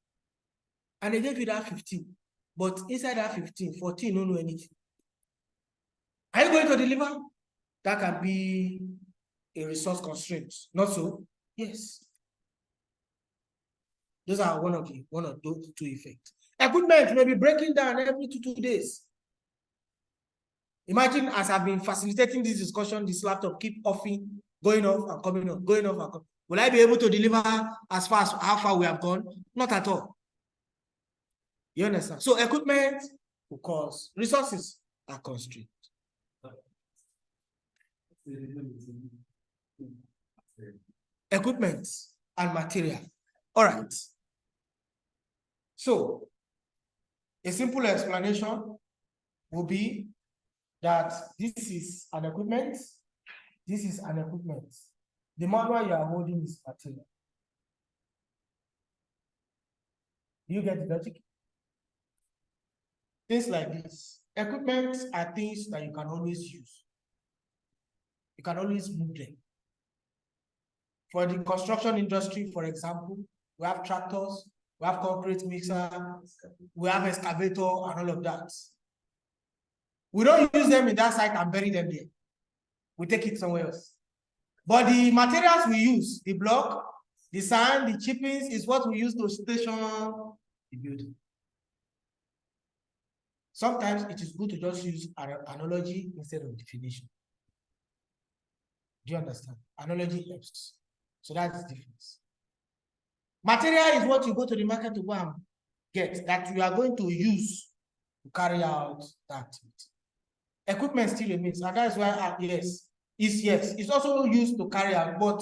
and they gave you that 15. But inside that 15, 14 don't know anything. Are you going to deliver? That can be a resource constraint. Not so? Yes. Those are one of those 2 effects. Equipment may be breaking down every 2 days. Imagine, as I've been facilitating this discussion, this laptop keep offing, going off and coming on, going off and coming. Will I be able to deliver as far as how far we have gone? Not at all. You understand? So equipment will cause, resources are constrained. Equipment and material. All right. So a simple explanation will be that this is an equipment, this is an equipment. The manual you are holding is material. Do you get the logic? Things like this. Equipment are things that you can always use. You can always move them. For the construction industry, for example, we have tractors, we have concrete mixer, we have excavator, and all of that. We don't use them in that site and bury them there. We take it somewhere else. But the materials we use, the block, the sand, the chippings, is what we use to station the building. Sometimes it is good to just use an analogy instead of definition. Do you understand? Analogy helps. So that's the difference. Material is what you go to the market to go and get, that you are going to use to carry out that activity. Equipment still remains, and that's why it's also used to carry out, but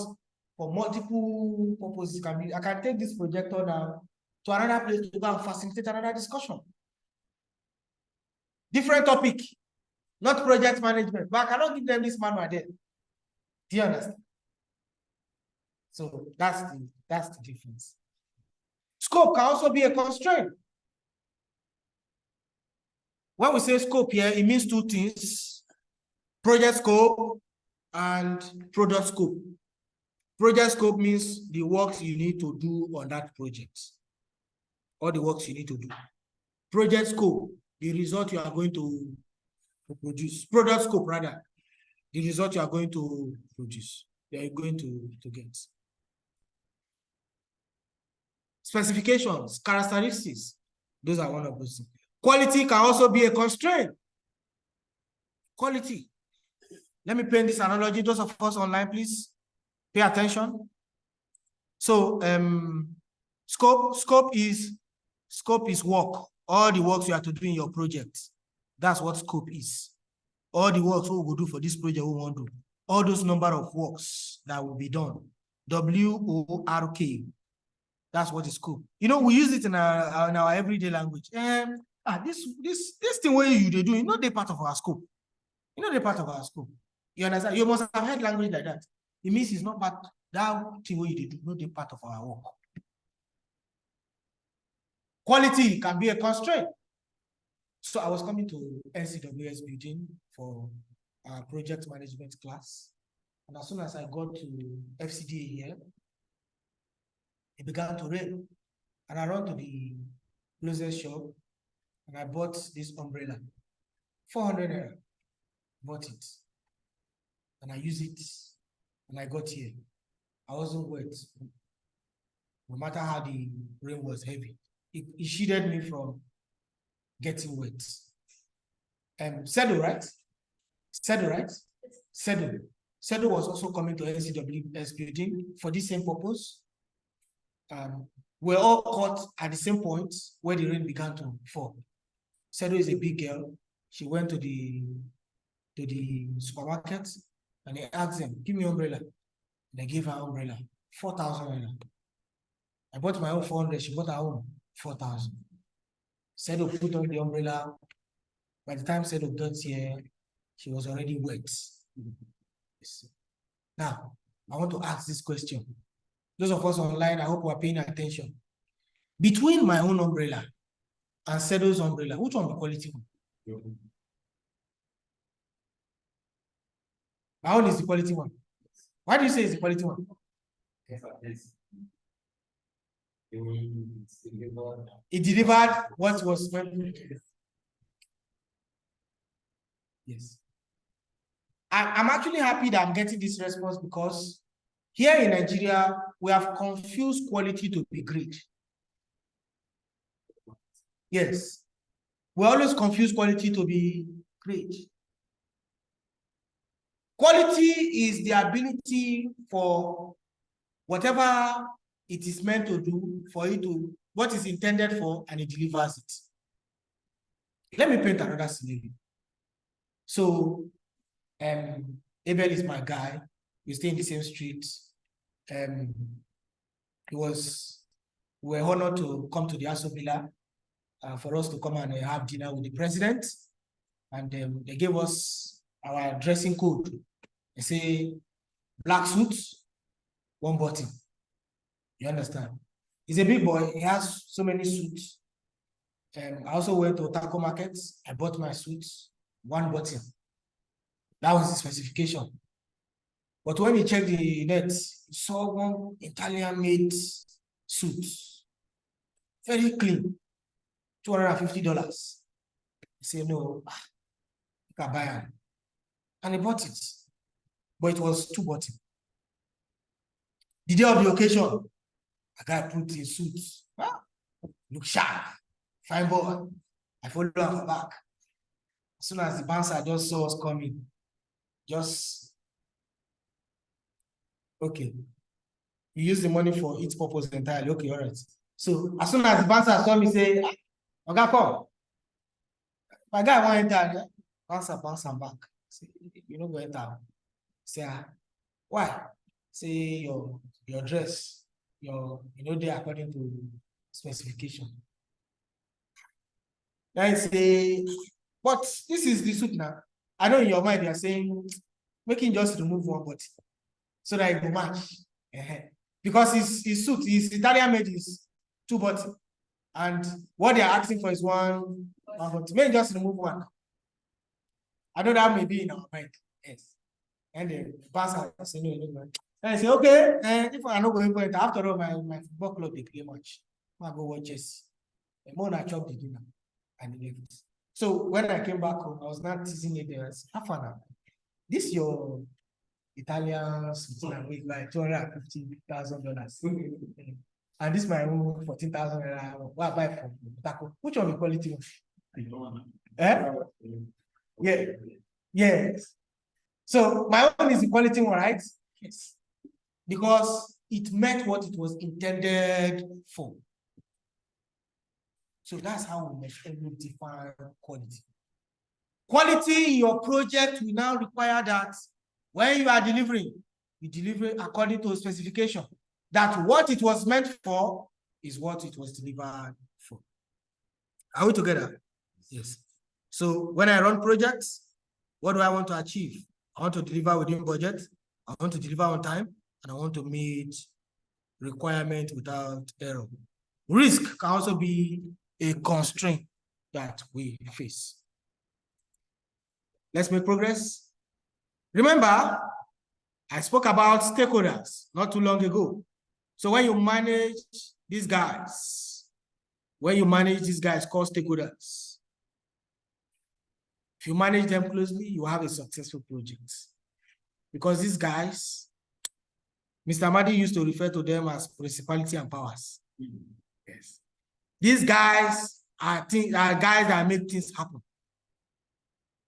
for multiple purposes. I can take this projector now to another place to go and facilitate another discussion. Different topic, not project management, but I cannot give them this manual there. Do you understand? So that's the difference. Scope can also be a constraint. When we say scope here, it means 2 things: project scope and product scope. Project scope means the works you need to do on that project, or the works you need to do. Project scope, the result you are going to produce. Product scope, rather, the result you are going to produce, you are going to get. Specifications, characteristics, those are one of those things. Quality can also be a constraint. Quality. Let me paint this analogy. Those of us online, please pay attention. So scope is work. All the works you have to do in your project. That's what scope is. All the works we will do for this project we want to do. All those number of works that will be done. WORK. That's what is scope. You know, we use it in our everyday language. This thing where you do, not the part of our scope. You know, the part of our scope. You understand? You must have heard language like that. It means it's not part, that thing where you do, not the part of our work. Quality can be a constraint. So I was coming to NCWS building for our project management class. And as soon as I got to FCDA here, it began to rain. And I ran to the closest shop and I bought this umbrella. 400 naira. Bought it. And I used it. And I got here. I wasn't wet. No matter how the rain was heavy. It shielded me from getting wet. Sedo, right? Sedo, right? Sedo. Sedo was also coming to NCWS building for this same purpose. We're all caught at the same point where the rain began to fall. Sedo is a big girl. She went to the supermarket and they asked them, give me umbrella. And they gave her umbrella, 4,000. I bought my own 400, she bought her own 4,000. Sedo put on the umbrella. By the time Sedo got here, she was already wet. Now, I want to ask this question. Those of us online, I hope we're paying attention. Between my own umbrella and Sedo's umbrella, which one the quality one? My own is the quality one. Why do you say it's the quality one? It delivered what was meant. Yes. I'm actually happy that I'm getting this response because here in Nigeria, we have confused quality to be great. Yes. We always confuse quality to be great. Quality is the ability for whatever it is meant to do, for it to, what is intended for, and it delivers it. Let me paint another scenario. So, Abel is my guy. We stay in the same street. We're honored to come to the Aso Villa for us to come and have dinner with the president. And they gave us our dressing code. They say, black suit, 1 button. You understand? He's a big boy. He has so many suits. I also went to taco markets. I bought my suits, 1 button. That was the specification. But when he checked the net, he saw one Italian-made suit. Very clean. $250. He said, no, I can buy it. And he bought it. But it was 2 buttons. The day of the occasion, a guy put his suit. Look sharp. Fine boy. I followed him from back. As soon as the bouncer just saw us coming, just, okay. You use the money for its purpose entirely. Okay, all right. So as soon as the bouncer saw me say, okay, come. My guy won't enter. Bounce and back. Say, you know, go enter. Say, why? Say your dress, they according to specification. Then say, but this is the suit now. I know in your mind you are saying, making just remove 1 button so that it will match. Because his suit, his Italian made is 2 buttons. And what they are asking for is 1 button. Maybe just remove 1. I know that may be in our mind. Yes. And the pastor say, no. And I say, okay, if I'm not going to enter, after all, my football club, they play much. I go watch Chelsea. The more I chop the dinner. and he left. So when I came back home, I was not teasing it. I said, Afana, this your Italian suit with like $250,000. And this my own 14,000. What I buy from Taco? Which one the quality one? Eh? Yeah. Yes. So my own is the quality one, right? Yes. Because it met what it was intended for. So that's how we define quality. Quality in your project will now require that when you are delivering, you deliver according to a specification. That what it was meant for is what it was delivered for. Are we together? Yes. So when I run projects, what do I want to achieve? I want to deliver within budget, I want to deliver on time, and I want to meet requirement without error. Risk can also be a constraint that we face. Let's make progress. Remember, I spoke about stakeholders not too long ago. So when you manage these guys, called stakeholders, if you manage them closely, you have a successful project. Because these guys, Mr. Madi used to refer to them as principality and powers. Yes. These guys are guys that make things happen.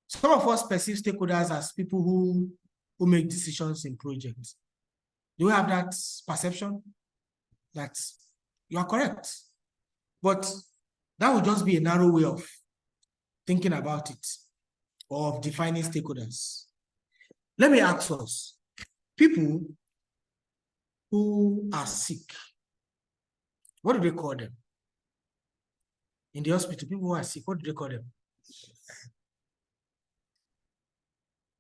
Some of us perceive stakeholders as people who make decisions in projects. Do you have that perception? That you are correct. But that would just be a narrow way of thinking about it, or of defining stakeholders. Let me ask us, people who are sick, what do they call them? In the hospital, people who are sick, what do they call them?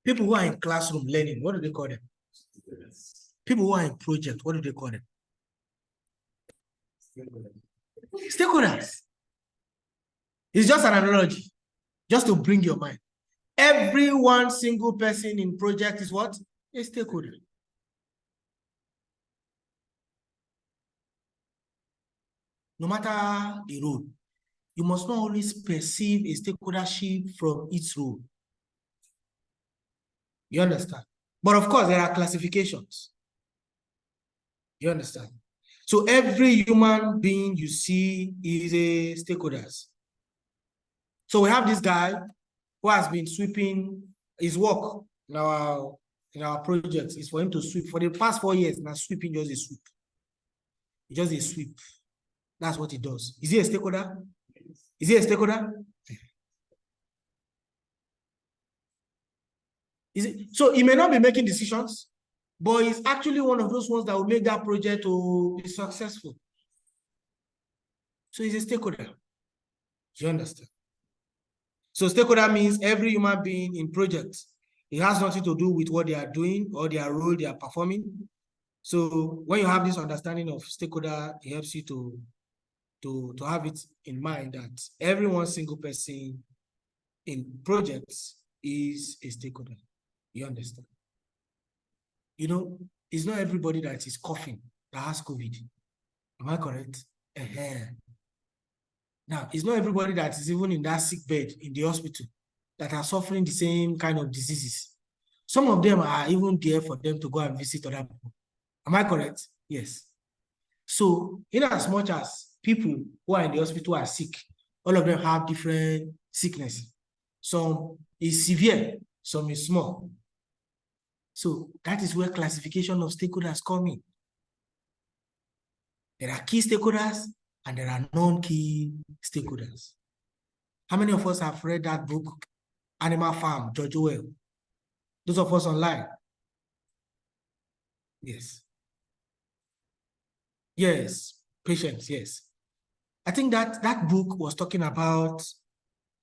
People who are in classroom learning, what do they call them? People who are in project, what do they call them? Stakeholders. It's just an analogy, just to bring your mind. Every one single person in project is what? A stakeholder. No matter the role, you must not always perceive a stakeholdership from its role. You understand? But of course, there are classifications. You understand? So every human being you see is a stakeholder. So we have this guy who has been sweeping his work in our project is for him to sweep for the past 4 years. Now sweeping just a sweep. It's just a sweep. That's what he does. Is he a stakeholder? Is he a stakeholder? So he may not be making decisions, but he's actually one of those ones that will make that project to be successful. So he's a stakeholder. Do you understand? So stakeholder means every human being in projects. It has nothing to do with what they are doing or their role they are performing. So when you have this understanding of stakeholder, it helps you to have it in mind that every one single person in projects is a stakeholder. You understand? You know, it's not everybody that is coughing that has COVID. Am I correct? Now, it's not everybody that is even in that sick bed in the hospital that are suffering the same kind of diseases. Some of them are even there for them to go and visit other people. Am I correct? Yes. So, in as much as people who are in the hospital are sick, all of them have different sicknesses. Some is severe, some is small. So that is where classification of stakeholders come in. There are key stakeholders and there are non-key stakeholders. How many of us have read that book, Animal Farm, George Orwell? Those of us online? Yes. Yes, Patience, yes. I think that book was talking about,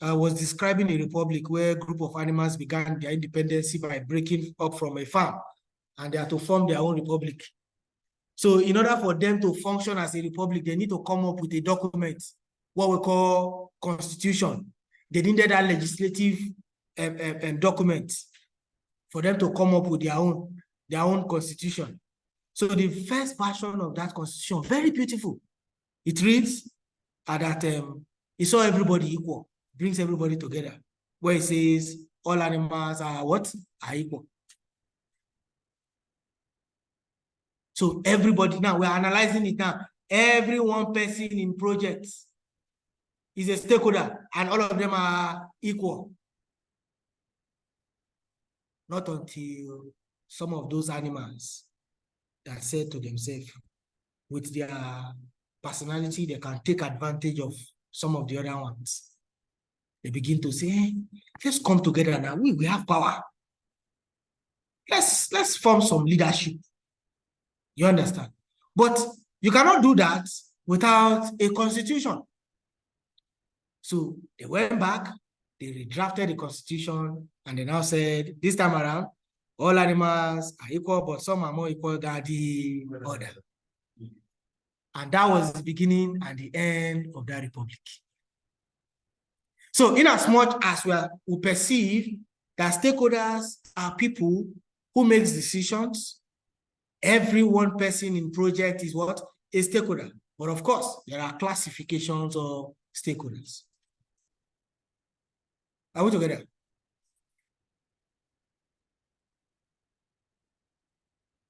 was describing a republic where a group of animals began their independence by breaking up from a farm, and they are to form their own republic. So in order for them to function as a republic, they need to come up with a document, what we call constitution. They needed that legislative document for them to come up with their own constitution. So the first version of that constitution, very beautiful. It reads that it saw everybody equal. brings everybody together, where it says all animals are what? Are equal. So everybody, now we're analyzing it now. Every one person in projects is a stakeholder, and all of them are equal. Not until some of those animals that said to themselves, with their personality, they can take advantage of some of the other ones. They begin to say, hey, let's come together now. We have power. Let's form some leadership. You understand? But you cannot do that without a constitution. So they went back, they redrafted the constitution, and they now said, this time around, all animals are equal, but some are more equal than the other. And that was the beginning and the end of that republic. So in as much as we perceive that stakeholders are people who makes decisions, every one person in project is what? A stakeholder. But of course, there are classifications of stakeholders. Are we together?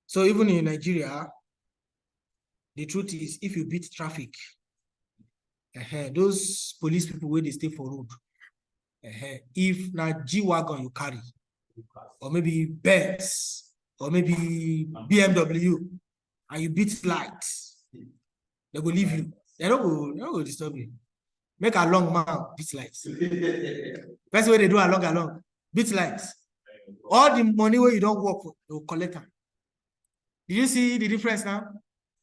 So even in Nigeria, the truth is, if you beat traffic, those police people where they stay for road, if now G-Wagon you carry, or maybe Benz, or maybe BMW, and you beat lights, they will leave you. They don't go disturb you. Make a long man beat lights. First way they do along, beat lights. All the money where you don't work for, they will collect them. Did you see the difference now?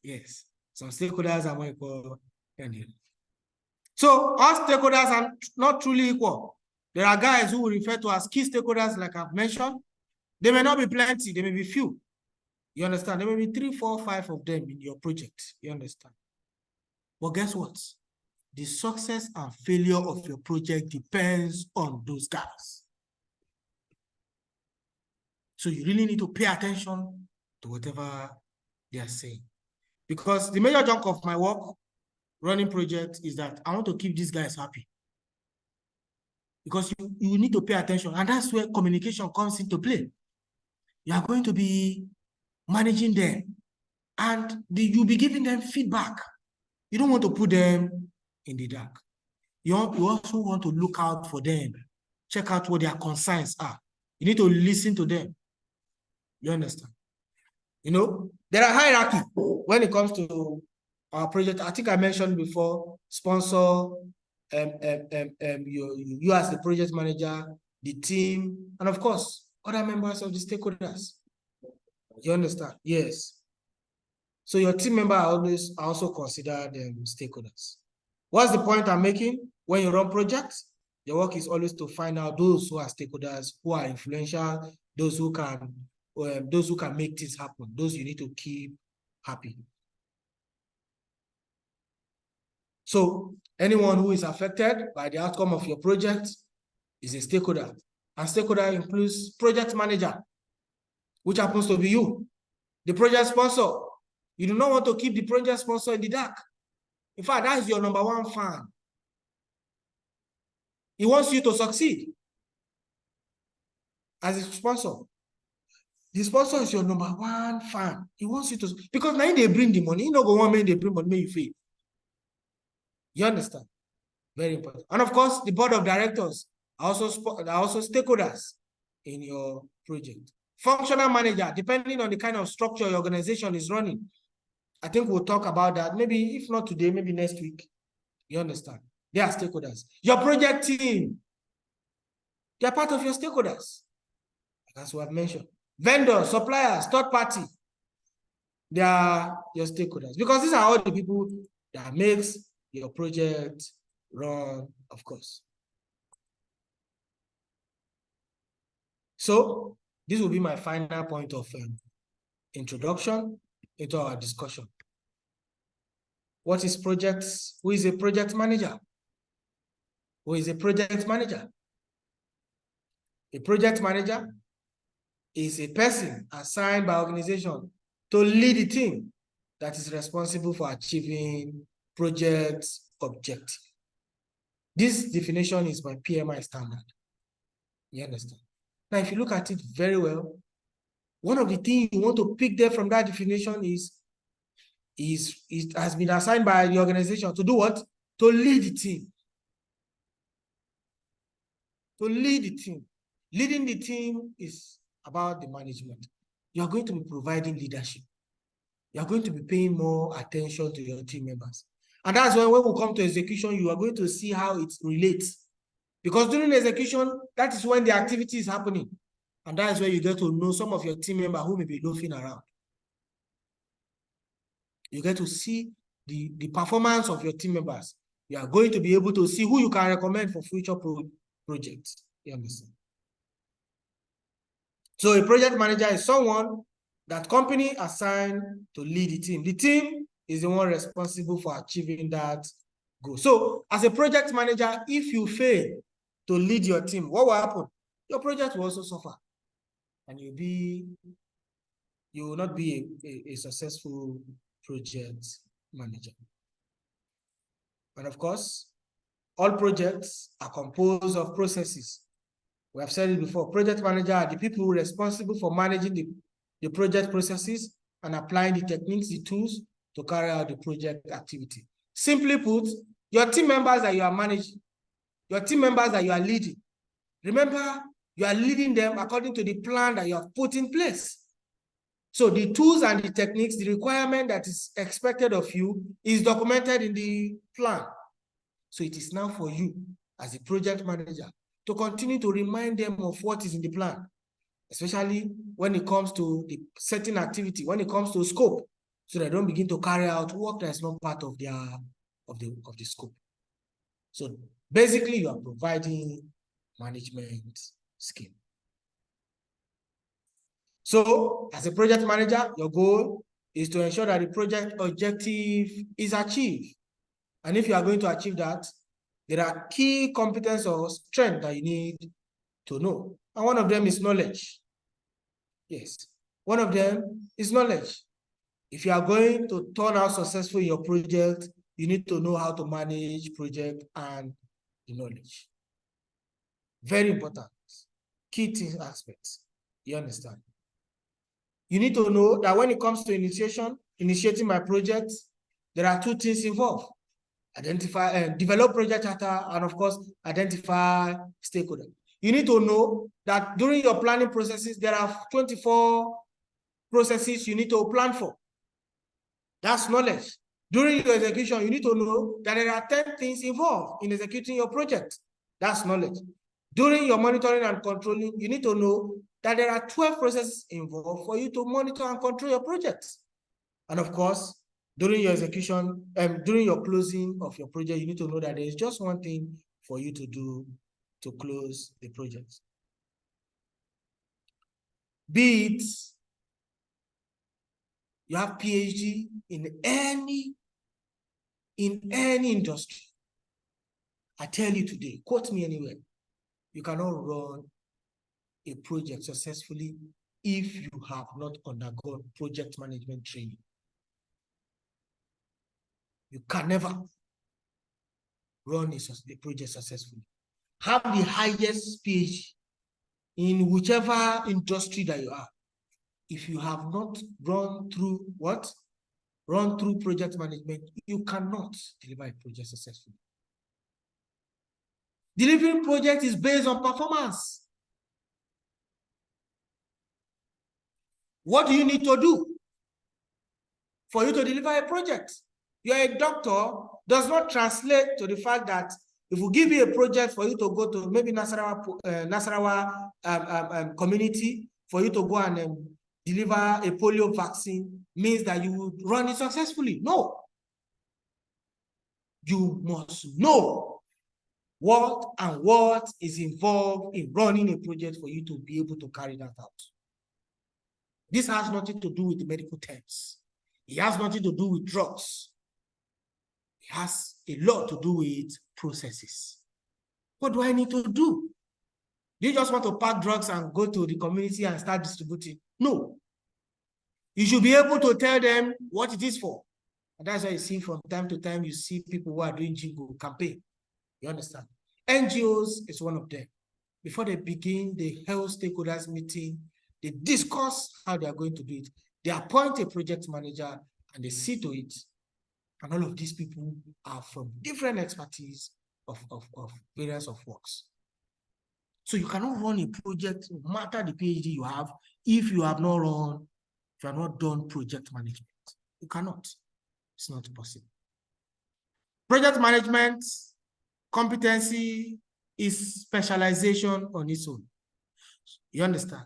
Yes. Some stakeholders are more equal than the other. So all stakeholders are not truly equal. There are guys who will refer to as key stakeholders, like I've mentioned. They may not be plenty, they may be few. You understand? There may be 3, 4, 5 of them in your project. You understand? But guess what? The success and failure of your project depends on those guys. So you really need to pay attention to whatever they are saying. Because the major chunk of my work running project is that I want to keep these guys happy. Because you need to pay attention, and that's where communication comes into play. You are going to be managing them, and you'll be giving them feedback. You don't want to put them in the dark. You also want to look out for them, check out what their concerns are. You need to listen to them. You understand? You know, there are hierarchy when it comes to our project. I think I mentioned before, sponsor, you as the project manager, the team, and of course, other members of the stakeholders. You understand? Yes. So your team member are also considered stakeholders. What's the point I'm making? When you run projects, your work is always to find out those who are stakeholders, who are influential, those who can make things happen, those you need to keep happy. So anyone who is affected by the outcome of your project is a stakeholder. And stakeholder includes project manager, which happens to be you, the project sponsor. You do not want to keep the project sponsor in the dark. In fact, that is your #1 fan. He wants you to succeed as a sponsor. The sponsor is your #1 fan. He wants you to, because now they bring the money. You know, go one man they bring money, may you fail. You understand? Very important. And of course, the board of directors are also stakeholders in your project. Functional manager, depending on the kind of structure your organization is running. I think we'll talk about that. Maybe if not today, maybe next week. You understand? They are stakeholders. Your project team, they are part of your stakeholders. That's what I've mentioned. Vendors, suppliers, third party, they are your stakeholders. Because these are all the people that makes your project run, of course. So this will be my final point of introduction into our discussion. What is projects? Who is a project manager? Who is a project manager? A project manager is a person assigned by organization to lead the team that is responsible for achieving project objective. This definition is by PMI standard. You understand? Now, if you look at it very well, one of the things you want to pick there from that definition is it has been assigned by the organization to do what? To lead the team. To lead the team. Leading the team is about the management. You are going to be providing leadership. You are going to be paying more attention to your team members. And that's when we come to execution, you are going to see how it relates. Because during execution, that is when the activity is happening. And that is where you get to know some of your team members who may be loafing around. You get to see the performance of your team members. You are going to be able to see who you can recommend for future projects. You understand? So a project manager is someone that company assigned to lead the team. The team is the one responsible for achieving that goal. So as a project manager, if you fail to lead your team, what will happen? Your project will also suffer. And you will not be a successful project manager. And of course, all projects are composed of processes. We have said it before, project manager are the people responsible for managing the project processes and applying the techniques, the tools to carry out the project activity. Simply put, your team members that you are managing, your team members that you are leading, remember, you are leading them according to the plan that you have put in place. So the tools and the techniques, the requirement that is expected of you is documented in the plan. So it is now for you as a project manager to continue to remind them of what is in the plan, especially when it comes to the certain activity, when it comes to scope, so they don't begin to carry out work that is not part of the scope. So basically, you are providing management skill. So as a project manager, your goal is to ensure that the project objective is achieved. And if you are going to achieve that, there are key competencies or strengths that you need to know. And one of them is knowledge. Yes, one of them is knowledge. If you are going to turn out successful in your project, you need to know how to manage project and the knowledge. Very important. Key things aspects. You understand? You need to know that when it comes to initiating my project, there are two things involved. Develop project charter, and of course, identify stakeholders. You need to know that during your planning processes, there are 24 processes you need to plan for. That's knowledge. During your execution, you need to know that there are 10 things involved in executing your project. That's knowledge. During your monitoring and controlling, you need to know that there are 12 processes involved for you to monitor and control your projects. And of course, during your execution, during your closing of your project, you need to know that there is just one thing for you to do to close the project. Be it you have PhD in any industry. I tell you today, quote me anywhere, you cannot run a project successfully if you have not undergone project management training. You can never run a project successfully. Have the highest PhD in whichever industry that you are. If you have not run through what? Run through project management, you cannot deliver a project successfully. Delivering project is based on performance. What do you need to do for you to deliver a project? You're a doctor, does not translate to the fact that if we give you a project for you to go to maybe Nasarawa community, for you to go and deliver a polio vaccine, means that you would run it successfully. No. You must know what is involved in running a project for you to be able to carry that out. This has nothing to do with the medical terms. It has nothing to do with drugs. It has a lot to do with processes. What do I need to do? Do you just want to pack drugs and go to the community and start distributing? No. You should be able to tell them what it is for. And that's why you see from time to time, you see people who are doing jingle campaign. You understand? NGOs is one of them. Before they begin the health stakeholders meeting, they discuss how they are going to do it. They appoint a project manager and they see to it. And all of these people are from different expertise of various of works. So you cannot run a project, no matter the PhD you have, if you have not done project management. You cannot. It's not possible. Project management competency is specialization on its own. You understand?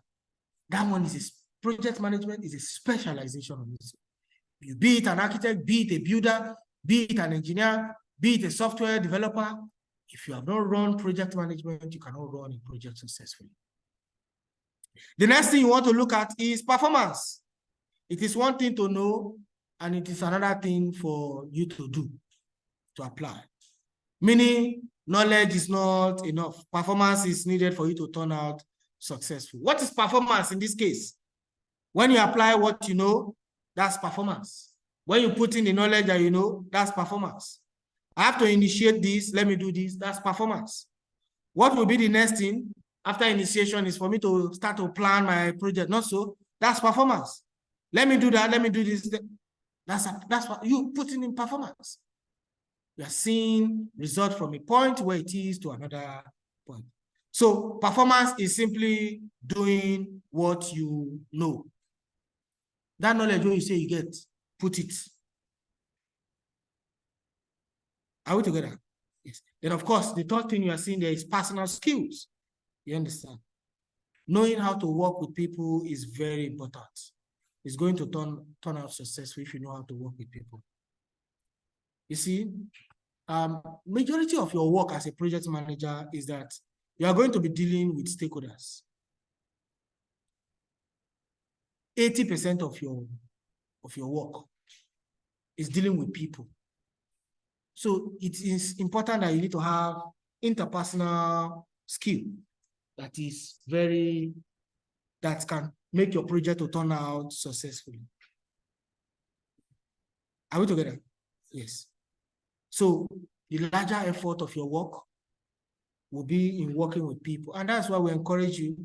That one is project management is a specialization on its own. You be it an architect, be it a builder, be it an engineer, be it a software developer. If you have not run project management, you cannot run a project successfully. The next thing you want to look at is performance. It is one thing to know, and it is another thing for you to do, to apply. Meaning, knowledge is not enough. Performance is needed for you to turn out successful. What is performance in this case? When you apply what you know, that's performance. When you put in the knowledge that you know, that's performance. I have to initiate this, let me do this, that's performance. What will be the next thing after initiation is for me to start to plan my project. Not so, that's performance. Let me do that, let me do this. That's what you put in performance. You are seeing result from a point where it is to another point. So performance is simply doing what you know. That knowledge when you say you get, put it. Are we together? Yes. Then of course, the third thing you are seeing there is personal skills. You understand? Knowing how to work with people is very important. It's going to turn out successful if you know how to work with people. You see, majority of your work as a project manager is that you are going to be dealing with stakeholders. 80% of your work is dealing with people. So it is important that you need to have interpersonal skill that can make your project to turn out successfully. Are we together? Yes. So the larger effort of your work will be in working with people. And that's why we encourage you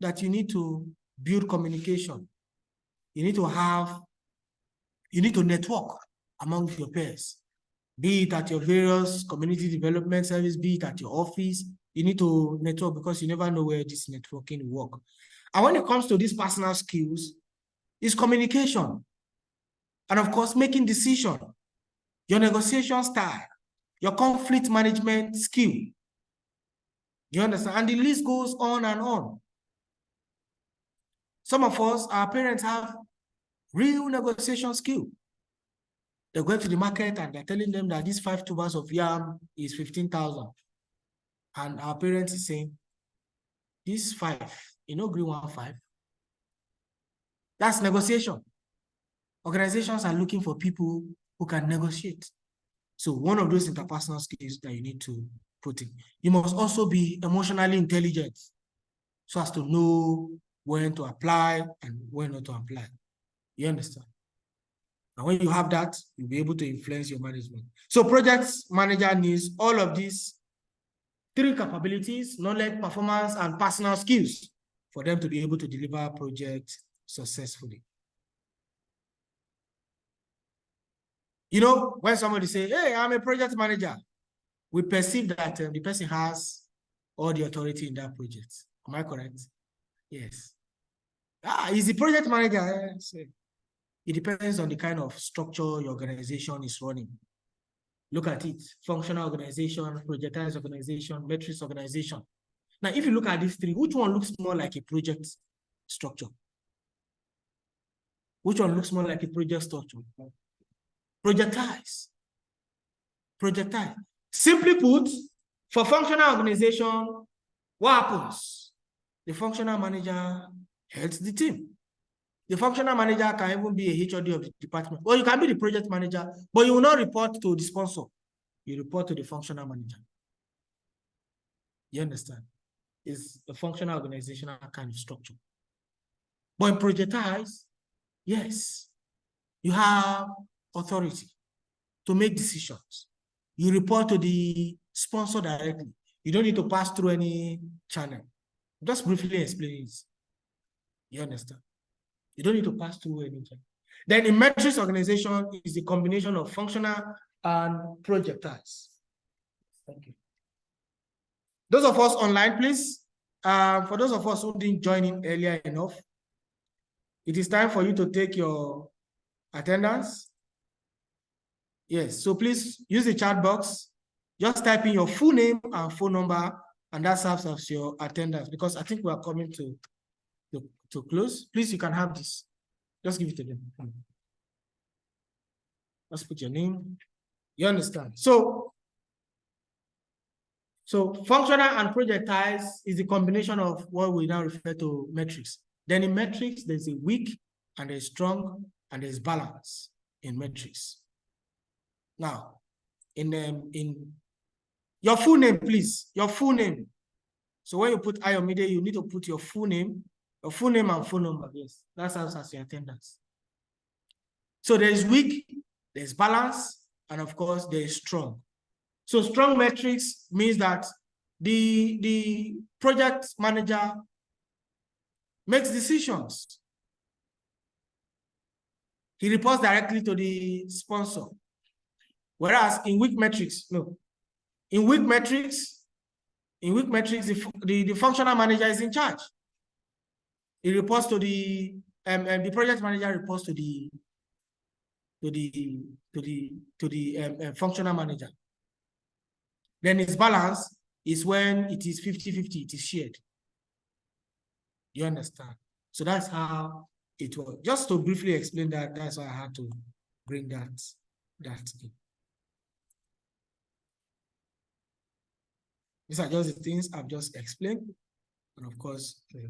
that you need to build communication. You need to network among your peers, be it at your various community development service, be it at your office. You need to network because you never know where this networking will work. And when it comes to these personal skills, it's communication. And of course, making decisions, your negotiation style, your conflict management skill. You understand? And the list goes on and on. Some of us, our parents have real negotiation skill. They're going to the market and they're telling them that these 5 tubers of yam is 15,000. And our parents is saying, this 5, you know, agree 1.5. That's negotiation. Organizations are looking for people who can negotiate. So one of those interpersonal skills that you need to put in. You must also be emotionally intelligent so as to know when to apply and when not to apply. You understand? And when you have that, you'll be able to influence your management. So project manager needs all of these 3 capabilities: knowledge, performance, and personal skills for them to be able to deliver projects successfully. You know, when somebody say, hey, I'm a project manager, we perceive that the person has all the authority in that project. Am I correct? Yes. Is the project manager? It depends on the kind of structure your organization is running. Look at it: functional organization, projectized organization, matrix organization. Now, if you look at these 3, which one looks more like a project structure? Which one looks more like a project structure? Projectized. Projectized. Simply put, for functional organization, what happens? The functional manager heads the team. The functional manager can even be a HOD of the department. Or you can be the project manager, but you will not report to the sponsor. You report to the functional manager. You understand? It's a functional organizational kind of structure. But in projectized, yes, you have authority to make decisions. You report to the sponsor directly. You don't need to pass through any channel. Just briefly explain it. You understand? You don't need to pass through any channel. Then in metrics organization is the combination of functional and projectiles. Thank you. Those of us online, please. For those of us who didn't join in earlier enough, it is time for you to take your attendance. Yes, so please use the chat box. Just type in your full name and phone number, and that serves as your attendance, because I think we are coming to close. Please, you can have this. Just give it to them. Just put your name. You understand? So functional and projectiles is the combination of what we now refer to metrics. Then in metrics, there's a weak and there's strong and there's balance in metrics. Now, in your full name, please, your full name. So when you put Ayomide, you need to put your full name and phone number. Yes, that serves as your attendance. So there's weak, there's balance, and of course, there's strong. So strong metrics means that the project manager makes decisions. He reports directly to the sponsor. Whereas in weak metrics, no. In weak metrics, the functional manager is in charge. He reports to the project manager reports to the functional manager. Then its balance is when it is 50-50, it is shared. You understand? So that's how it works. Just to briefly explain that, that's why I had to bring that in. These are just the things I've just explained. And of course, the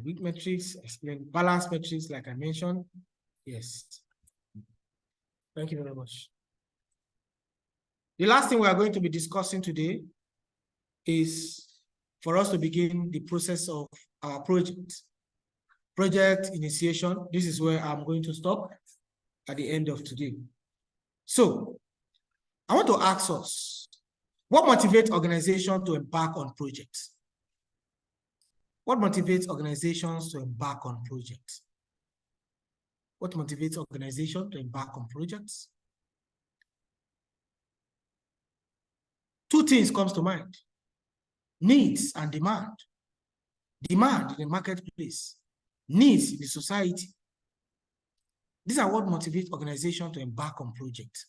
weak metrics, explain balance metrics, like I mentioned. Yes. Thank you very much. The last thing we are going to be discussing today is for us to begin the process of our project initiation. This is where I'm going to stop at the end of today. So I want to ask us, what motivates organizations to embark on projects? What motivates organizations to embark on projects? What motivates organizations to embark on projects? Two things comes to mind: needs and demand. Demand in the marketplace, needs in the society. These are what motivates organizations to embark on projects.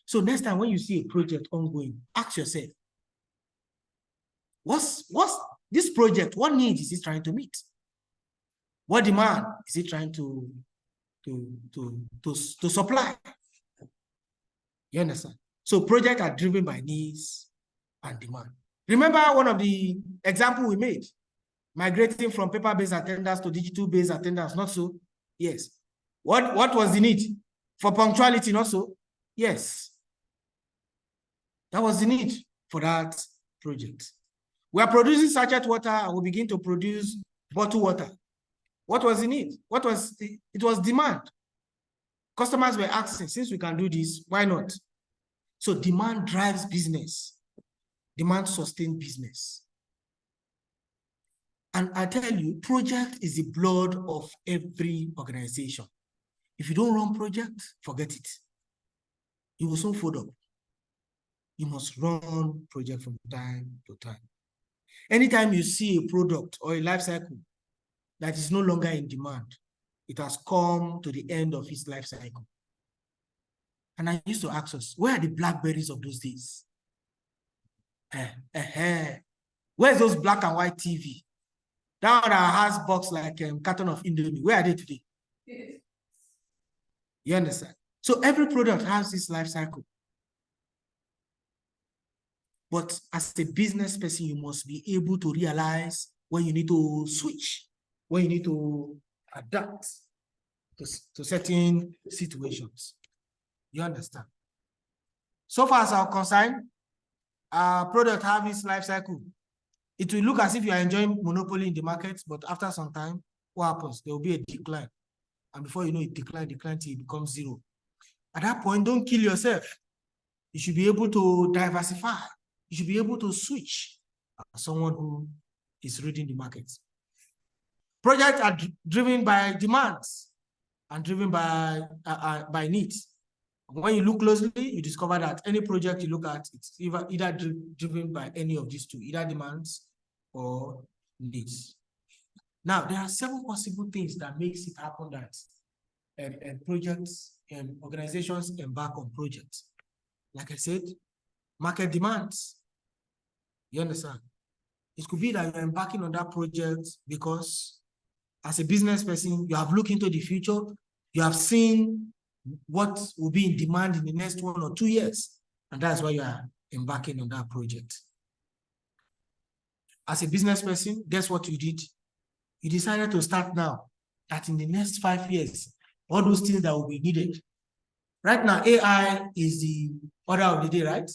So next time when you see a project ongoing, ask yourself, what's this project, what needs is it trying to meet? What demand is it trying to supply? You understand? So projects are driven by needs and demand. Remember one of the examples we made, migrating from paper-based attendance to digital-based attendance, not so? Yes. What was the need? For punctuality, not so? Yes. That was the need for that project. We are producing sachet water and we begin to produce bottled water. What was the need? It was demand. Customers were asking, since we can do this, why not? So demand drives business. Demand sustains business. And I tell you, project is the blood of every organization. If you don't run project, forget it. You will soon fold up. You must run project from time to time. Anytime you see a product or a life cycle that is no longer in demand, it has come to the end of its life cycle. And I used to ask us, where are the BlackBerries of those days? Where's those black and white TV? That one that has box like a carton of Indomie. Where are they today? Yes. You understand? So every product has this life cycle. But as a business person, you must be able to realize when you need to switch, when you need to adapt to certain situations. You understand? So far as I'm concerned, our product have its life cycle. It will look as if you are enjoying monopoly in the market, but after some time, what happens? There will be a decline. And before you know it, decline till it becomes zero. At that point, don't kill yourself. You should be able to diversify. You should be able to switch as someone who is reading the market. Projects are driven by demands and driven by needs. When you look closely, you discover that any project you look at, it's either driven by any of these two, either demands or needs. Now, there are several possible things that makes it happen that projects and organizations embark on projects. Like I said, market demands. You understand? It could be that you're embarking on that project because as a business person, you have looked into the future, you have seen what will be in demand in the next 1 or 2 years, and that's why you are embarking on that project. As a business person, guess what you did? You decided to start now, that in the next 5 years, all those things that will be needed. Right now, AI is the order of the day, right?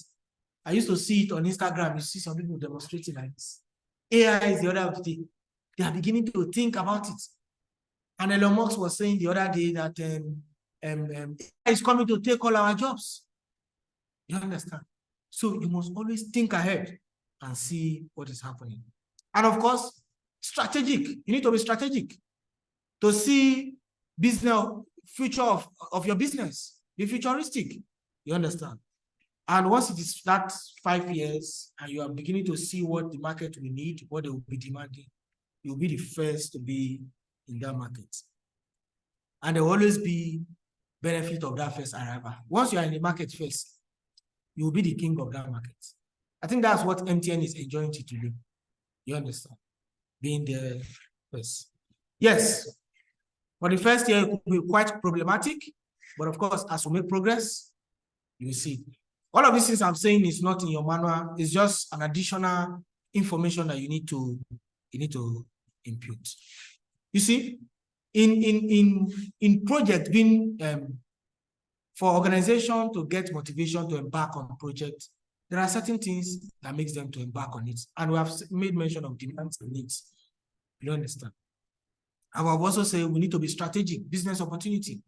I used to see it on Instagram. You see some people demonstrating like this. AI is the order of the day. They are beginning to think about it. And Elon Musk was saying the other day that AI is coming to take all our jobs. You understand? So you must always think ahead and see what is happening. And of course, strategic. You need to be strategic to see business future of your business. Be futuristic. You understand? And once it is that 5 years and you are beginning to see what the market will need, what they will be demanding, you'll be the first to be in that market. And there will always be benefit of that first arrival. Once you are in the market first, you will be the king of that market. I think that's what MTN is enjoying to do. You understand? Being there first. Yes, for the first year, it could be quite problematic, but of course, as we make progress, you will see. All of these things I'm saying is not in your manual. It's just an additional information that you need to impute. You see, in project being for organization to get motivation to embark on a project, there are certain things that makes them to embark on it. And we have made mention of demands and needs. You understand? And we have also said we need to be strategic, business opportunity.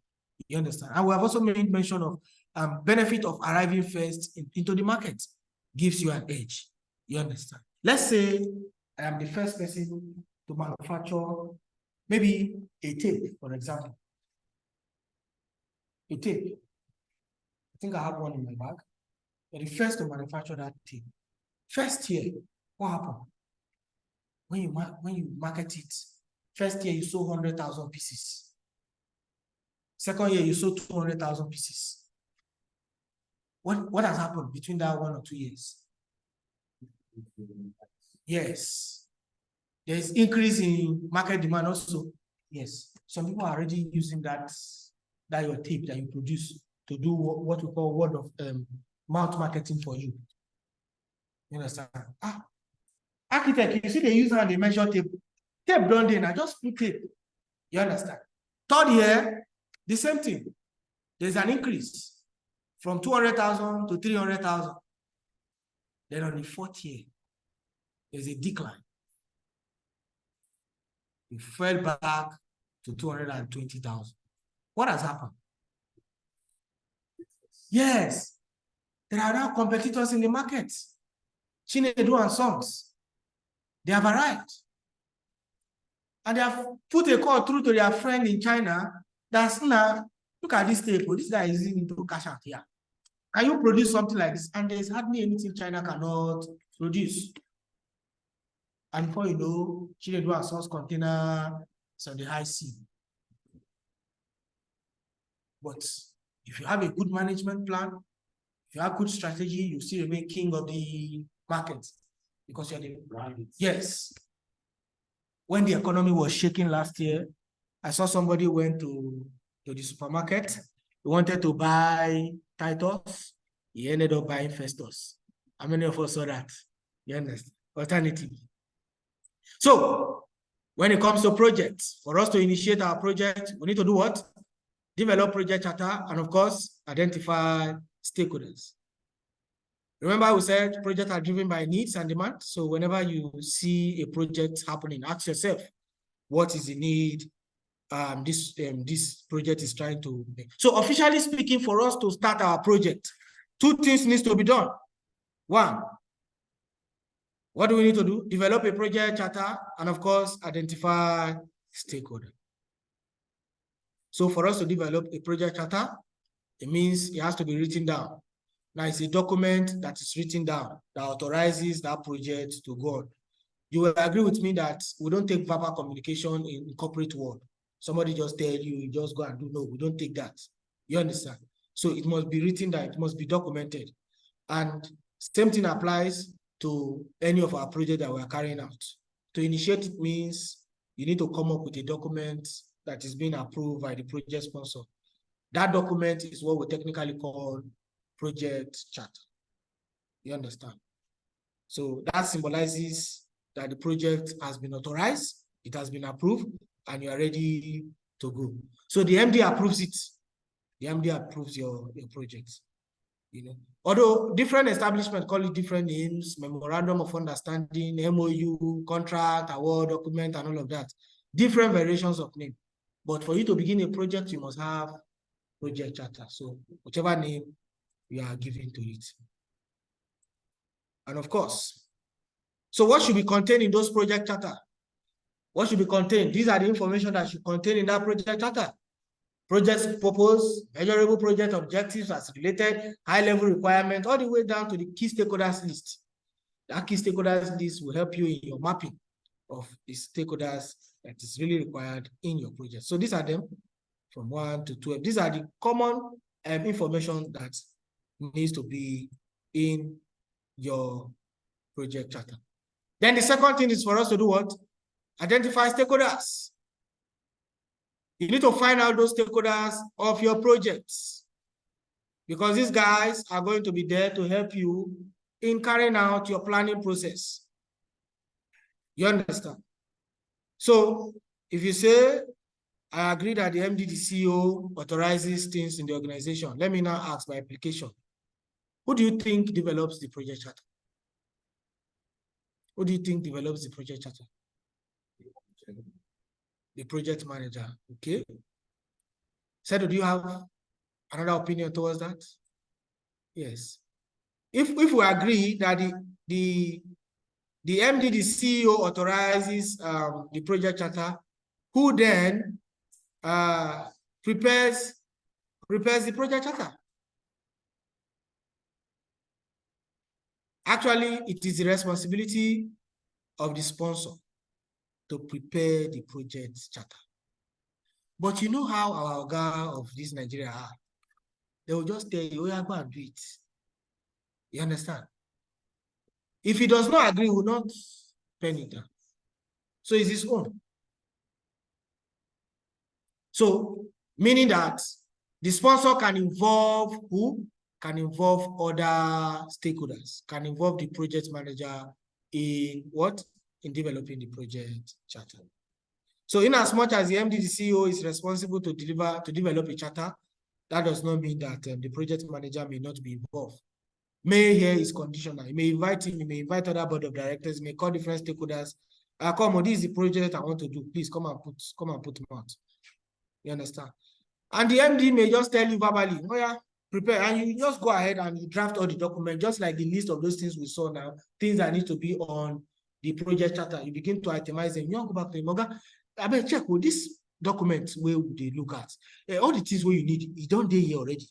You understand? And we have also made mention of benefit of arriving first into the market gives you an edge. You understand? Let's say I am the first person to manufacture maybe a tape, for example. A tape. I think I have one in my bag. You're the first to manufacture that tape. First year, what happened? When you market it, first year you sold 100,000 pieces. Second year you sold 200,000 pieces. What has happened between that 1 or 2 years? Yes. There's increase in market demand also. Yes. Some people are already using that your tape that you produce to do what we call word of mouth marketing for you. You understand? Architect, you see they use how they measure tape. Tape done there, now just put tape. You understand? Third year, the same thing. There's an increase from 200,000 to 300,000. Then on the fourth year, there's a decline. It fell back to 220,000. What has happened? Yes, there are now competitors in the market. Chinedu and Sons, they have arrived. And they have put a call through to their friend in China that's now, look at this tape. This guy is into cash out here. Can you produce something like this? And there's hardly anything China cannot produce. And before you know, Chinedu and Sons container is on the high sea. But if you have a good management plan, if you have good strategy, you still remain king of the market because you're the brand. Yes. When the economy was shaking last year, I saw somebody went to the supermarket. He wanted to buy Titus. He ended up buying Festus. How many of us saw that? You understand? Alternative. So, when it comes to projects, for us to initiate our project, we need to do what? Develop project charter and, of course, identify stakeholders. Remember we said projects are driven by needs and demand. So whenever you see a project happening, ask yourself, what is the need this project is trying to make? So officially speaking, for us to start our project, 2 things needs to be done. 1, what do we need to do? Develop a project charter and of course, identify stakeholders. So for us to develop a project charter, it means it has to be written down. Now it's a document that is written down that authorizes that project to go on. You will agree with me that we don't take verbal communication in corporate world. Somebody just tell you, you just go and do. No, we don't take that. You understand? So it must be written down, it must be documented. And same thing applies to any of our projects that we are carrying out. To initiate it means you need to come up with a document that is being approved by the project sponsor. That document is what we technically call project charter. You understand? So that symbolizes that the project has been authorized, it has been approved, and you are ready to go. So the MD approves it. The MD approves your project. You know, although different establishments call it different names, memorandum of understanding, MOU, contract, award, document, and all of that. Different variations of name. But for you to begin a project, you must have project charter. So whichever name you are giving to it. And of course, so what should be contained in those project charter? What should be contained? These are the information that should contain in that project charter. Project purpose, measurable project objectives as related, high-level requirements, all the way down to the key stakeholders list. That key stakeholders list will help you in your mapping of the stakeholders that is really required in your project. So these are them from 1 to 12. These are the common information that needs to be in your project charter. Then the second thing is for us to do what? Identify stakeholders. You need to find out those stakeholders of your projects, because these guys are going to be there to help you in carrying out your planning process. You understand? So if you say, I agree that the MD, the CEO authorizes things in the organization, let me now ask by application, who do you think develops the project charter? Who do you think develops the project charter? The project manager, okay? So do you have another opinion towards that? Yes. If we agree that the MD, the CEO authorizes the project charter, who then prepares the project charter? Actually, it is the responsibility of the sponsor to prepare the project charter. But you know how our guy of this Nigeria are. They will just tell you, oh, yeah, go and do it. You understand? If he does not agree, he will not pen it down. So it's his own. So, meaning that the sponsor can involve who? Can involve other stakeholders, can involve the project manager in what? In developing the project charter. So in as much as the MD, the CEO is responsible to develop a charter, that does not mean that the project manager may not be involved. May here is conditional. You may invite him, you may invite other board of directors, you may call different stakeholders. Come on, this is the project I want to do. Please come and put them out. You understand? And the MD may just tell you verbally, oh yeah, prepare, and you just go ahead and you draft all the documents, just like the list of those things we saw now, things that need to be on the project charter. You begin to itemize them. You go back to the Moga. I better check with this document where they look at. All the things where you need, you don't do here already.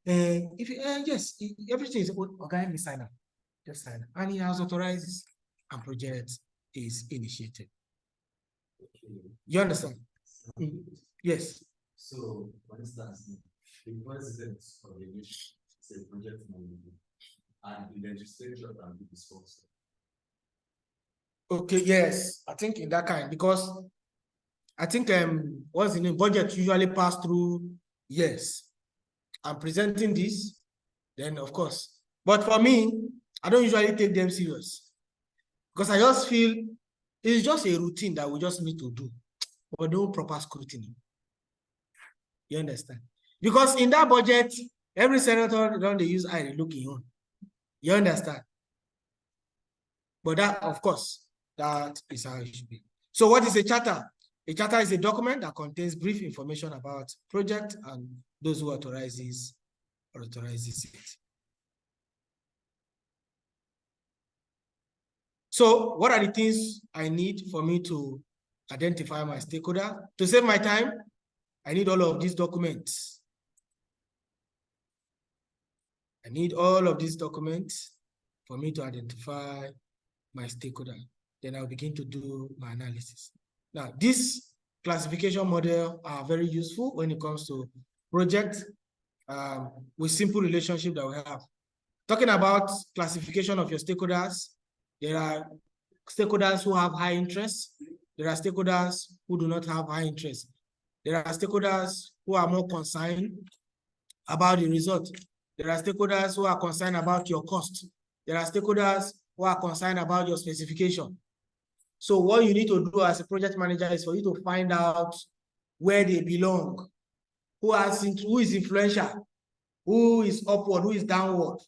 If yes, everything is okay, me sign up. Just sign up. And he has authorized and project is initiated. You understand? Yes. So, for instance, the president of the nation is a project manager, and the legislature can be the sponsor. Okay, yes, I think in that kind, because I think what's the name? Budget usually pass through, yes. I'm presenting this, then of course. But for me, I don't usually take them serious, because I just feel it's just a routine that we just need to do, but no proper scrutiny. You understand? Because in that budget, every senator don't they use eye looking on. You understand? But that, of course, that is how it should be. So what is a charter? A charter is a document that contains brief information about project and those who authorizes it. So what are the things I need for me to identify my stakeholder? To save my time, I need all of these documents. I need all of these documents for me to identify my stakeholder. Then I'll begin to do my analysis. Now, this classification model are very useful when it comes to projects with simple relationship that we have. Talking about classification of your stakeholders, there are stakeholders who have high interest. There are stakeholders who do not have high interest. There are stakeholders who are more concerned about the result. There are stakeholders who are concerned about your cost. There are stakeholders who are concerned about your specification. So what you need to do as a project manager is for you to find out where they belong, who is influential, who is upward, who is downward.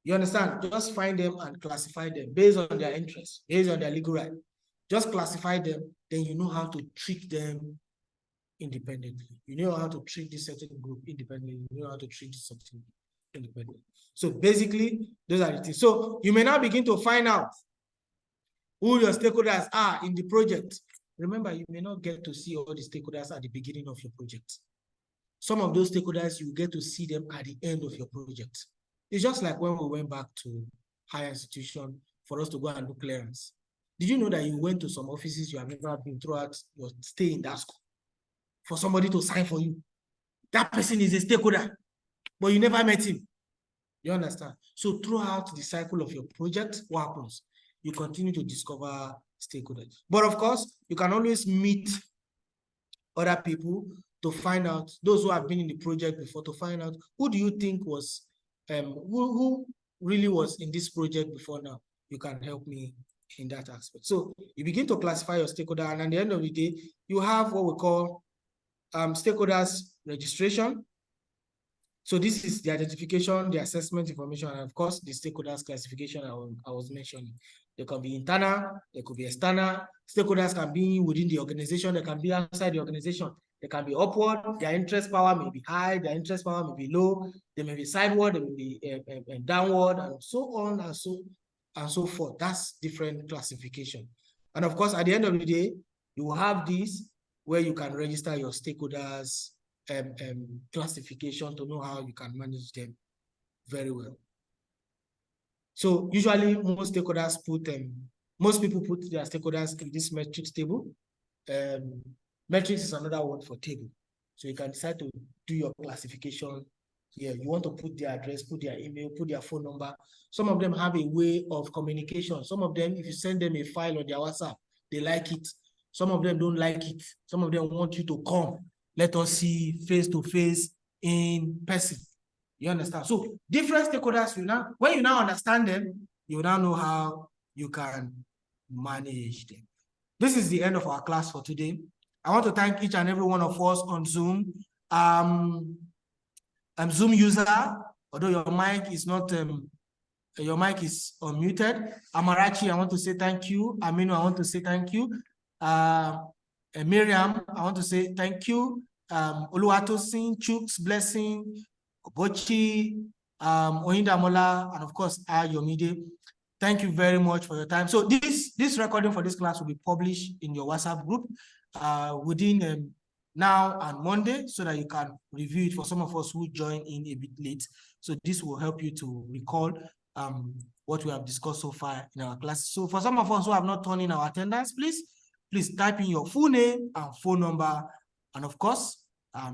You understand? Just find them and classify them based on their interests, based on their legal right. Just classify them, then you know how to treat them independently. You know how to treat this certain group independently. You know how to treat this certain independently. So basically, those are the things. So you may now begin to find out who your stakeholders are in the project. Remember, you may not get to see all the stakeholders at the beginning of your project. Some of those stakeholders, you get to see them at the end of your project. It's just like when we went back to higher institution for us to go and do clearance. Did you know that you went to some offices you have never been throughout your stay in that school for somebody to sign for you? That person is a stakeholder, but you never met him. You understand? So throughout the cycle of your project, what happens? You continue to discover stakeholders. But of course, you can always meet other people to find out, those who have been in the project before, to find out who do you think was, who really was in this project before now. You can help me in that aspect. So you begin to classify your stakeholder, and at the end of the day, you have what we call stakeholders registration. So this is the identification, the assessment information, and of course, the stakeholders classification I was mentioning. They can be internal, they could be external. Stakeholders can be within the organization, they can be outside the organization. They can be upward, their interest power may be high, their interest power may be low, they may be sideward, they may be downward, and so on and so forth. That's different classification. And of course, at the end of the day, you will have this where you can register your stakeholders classification to know how you can manage them very well. So usually most stakeholders most people put their stakeholders in this metrics table. Metrics is another word for table. So you can decide to do your classification here. You want to put their address, put their email, put their phone number. Some of them have a way of communication. Some of them, if you send them a file on their WhatsApp, they like it. Some of them don't like it. Some of them want you to come. Let us see face to face in person. You understand? So different stakeholders, when you now understand them, you now know how you can manage them. This is the end of our class for today. I want to thank each and every one of us on Zoom. Zoom user, although your mic is not, your mic is unmuted. Amarachi, I want to say thank you. Aminu, I want to say thank you. Miriam, I want to say thank you. Oluwatosin, Chooks, Blessing, Ogochi, Oyindamola, and of course, Ayomide. Thank you very much for your time. So this recording for this class will be published in your WhatsApp group within now and Monday, so that you can review it for some of us who join in a bit late. So this will help you to recall what we have discussed so far in our class. So for some of us who have not turned in our attendance, please type in your full name and phone number, and of course,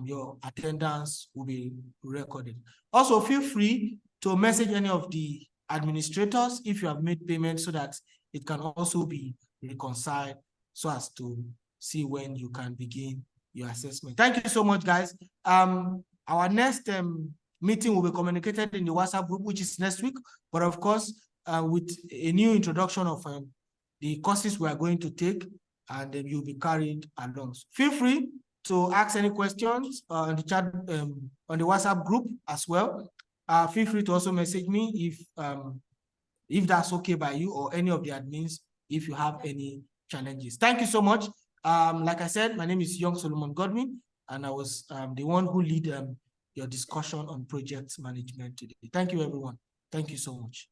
your attendance will be recorded. Also, feel free to message any of the administrators if you have made payments, so that it can also be reconciled, so as to see when you can begin your assessment. Thank you so much, guys. Our next meeting will be communicated in the WhatsApp group, which is next week, but of course, with a new introduction of the courses we are going to take, and then you'll be carried along. Feel free to ask any questions on the chat, on the WhatsApp group as well. Feel free to also message me if if that's okay by you, or any of the admins if you have any challenges. Thank you so much. Like I said, my name is Young Solomon Godwin, and I was the one who lead your discussion on project management today. Thank you, everyone. Thank you so much.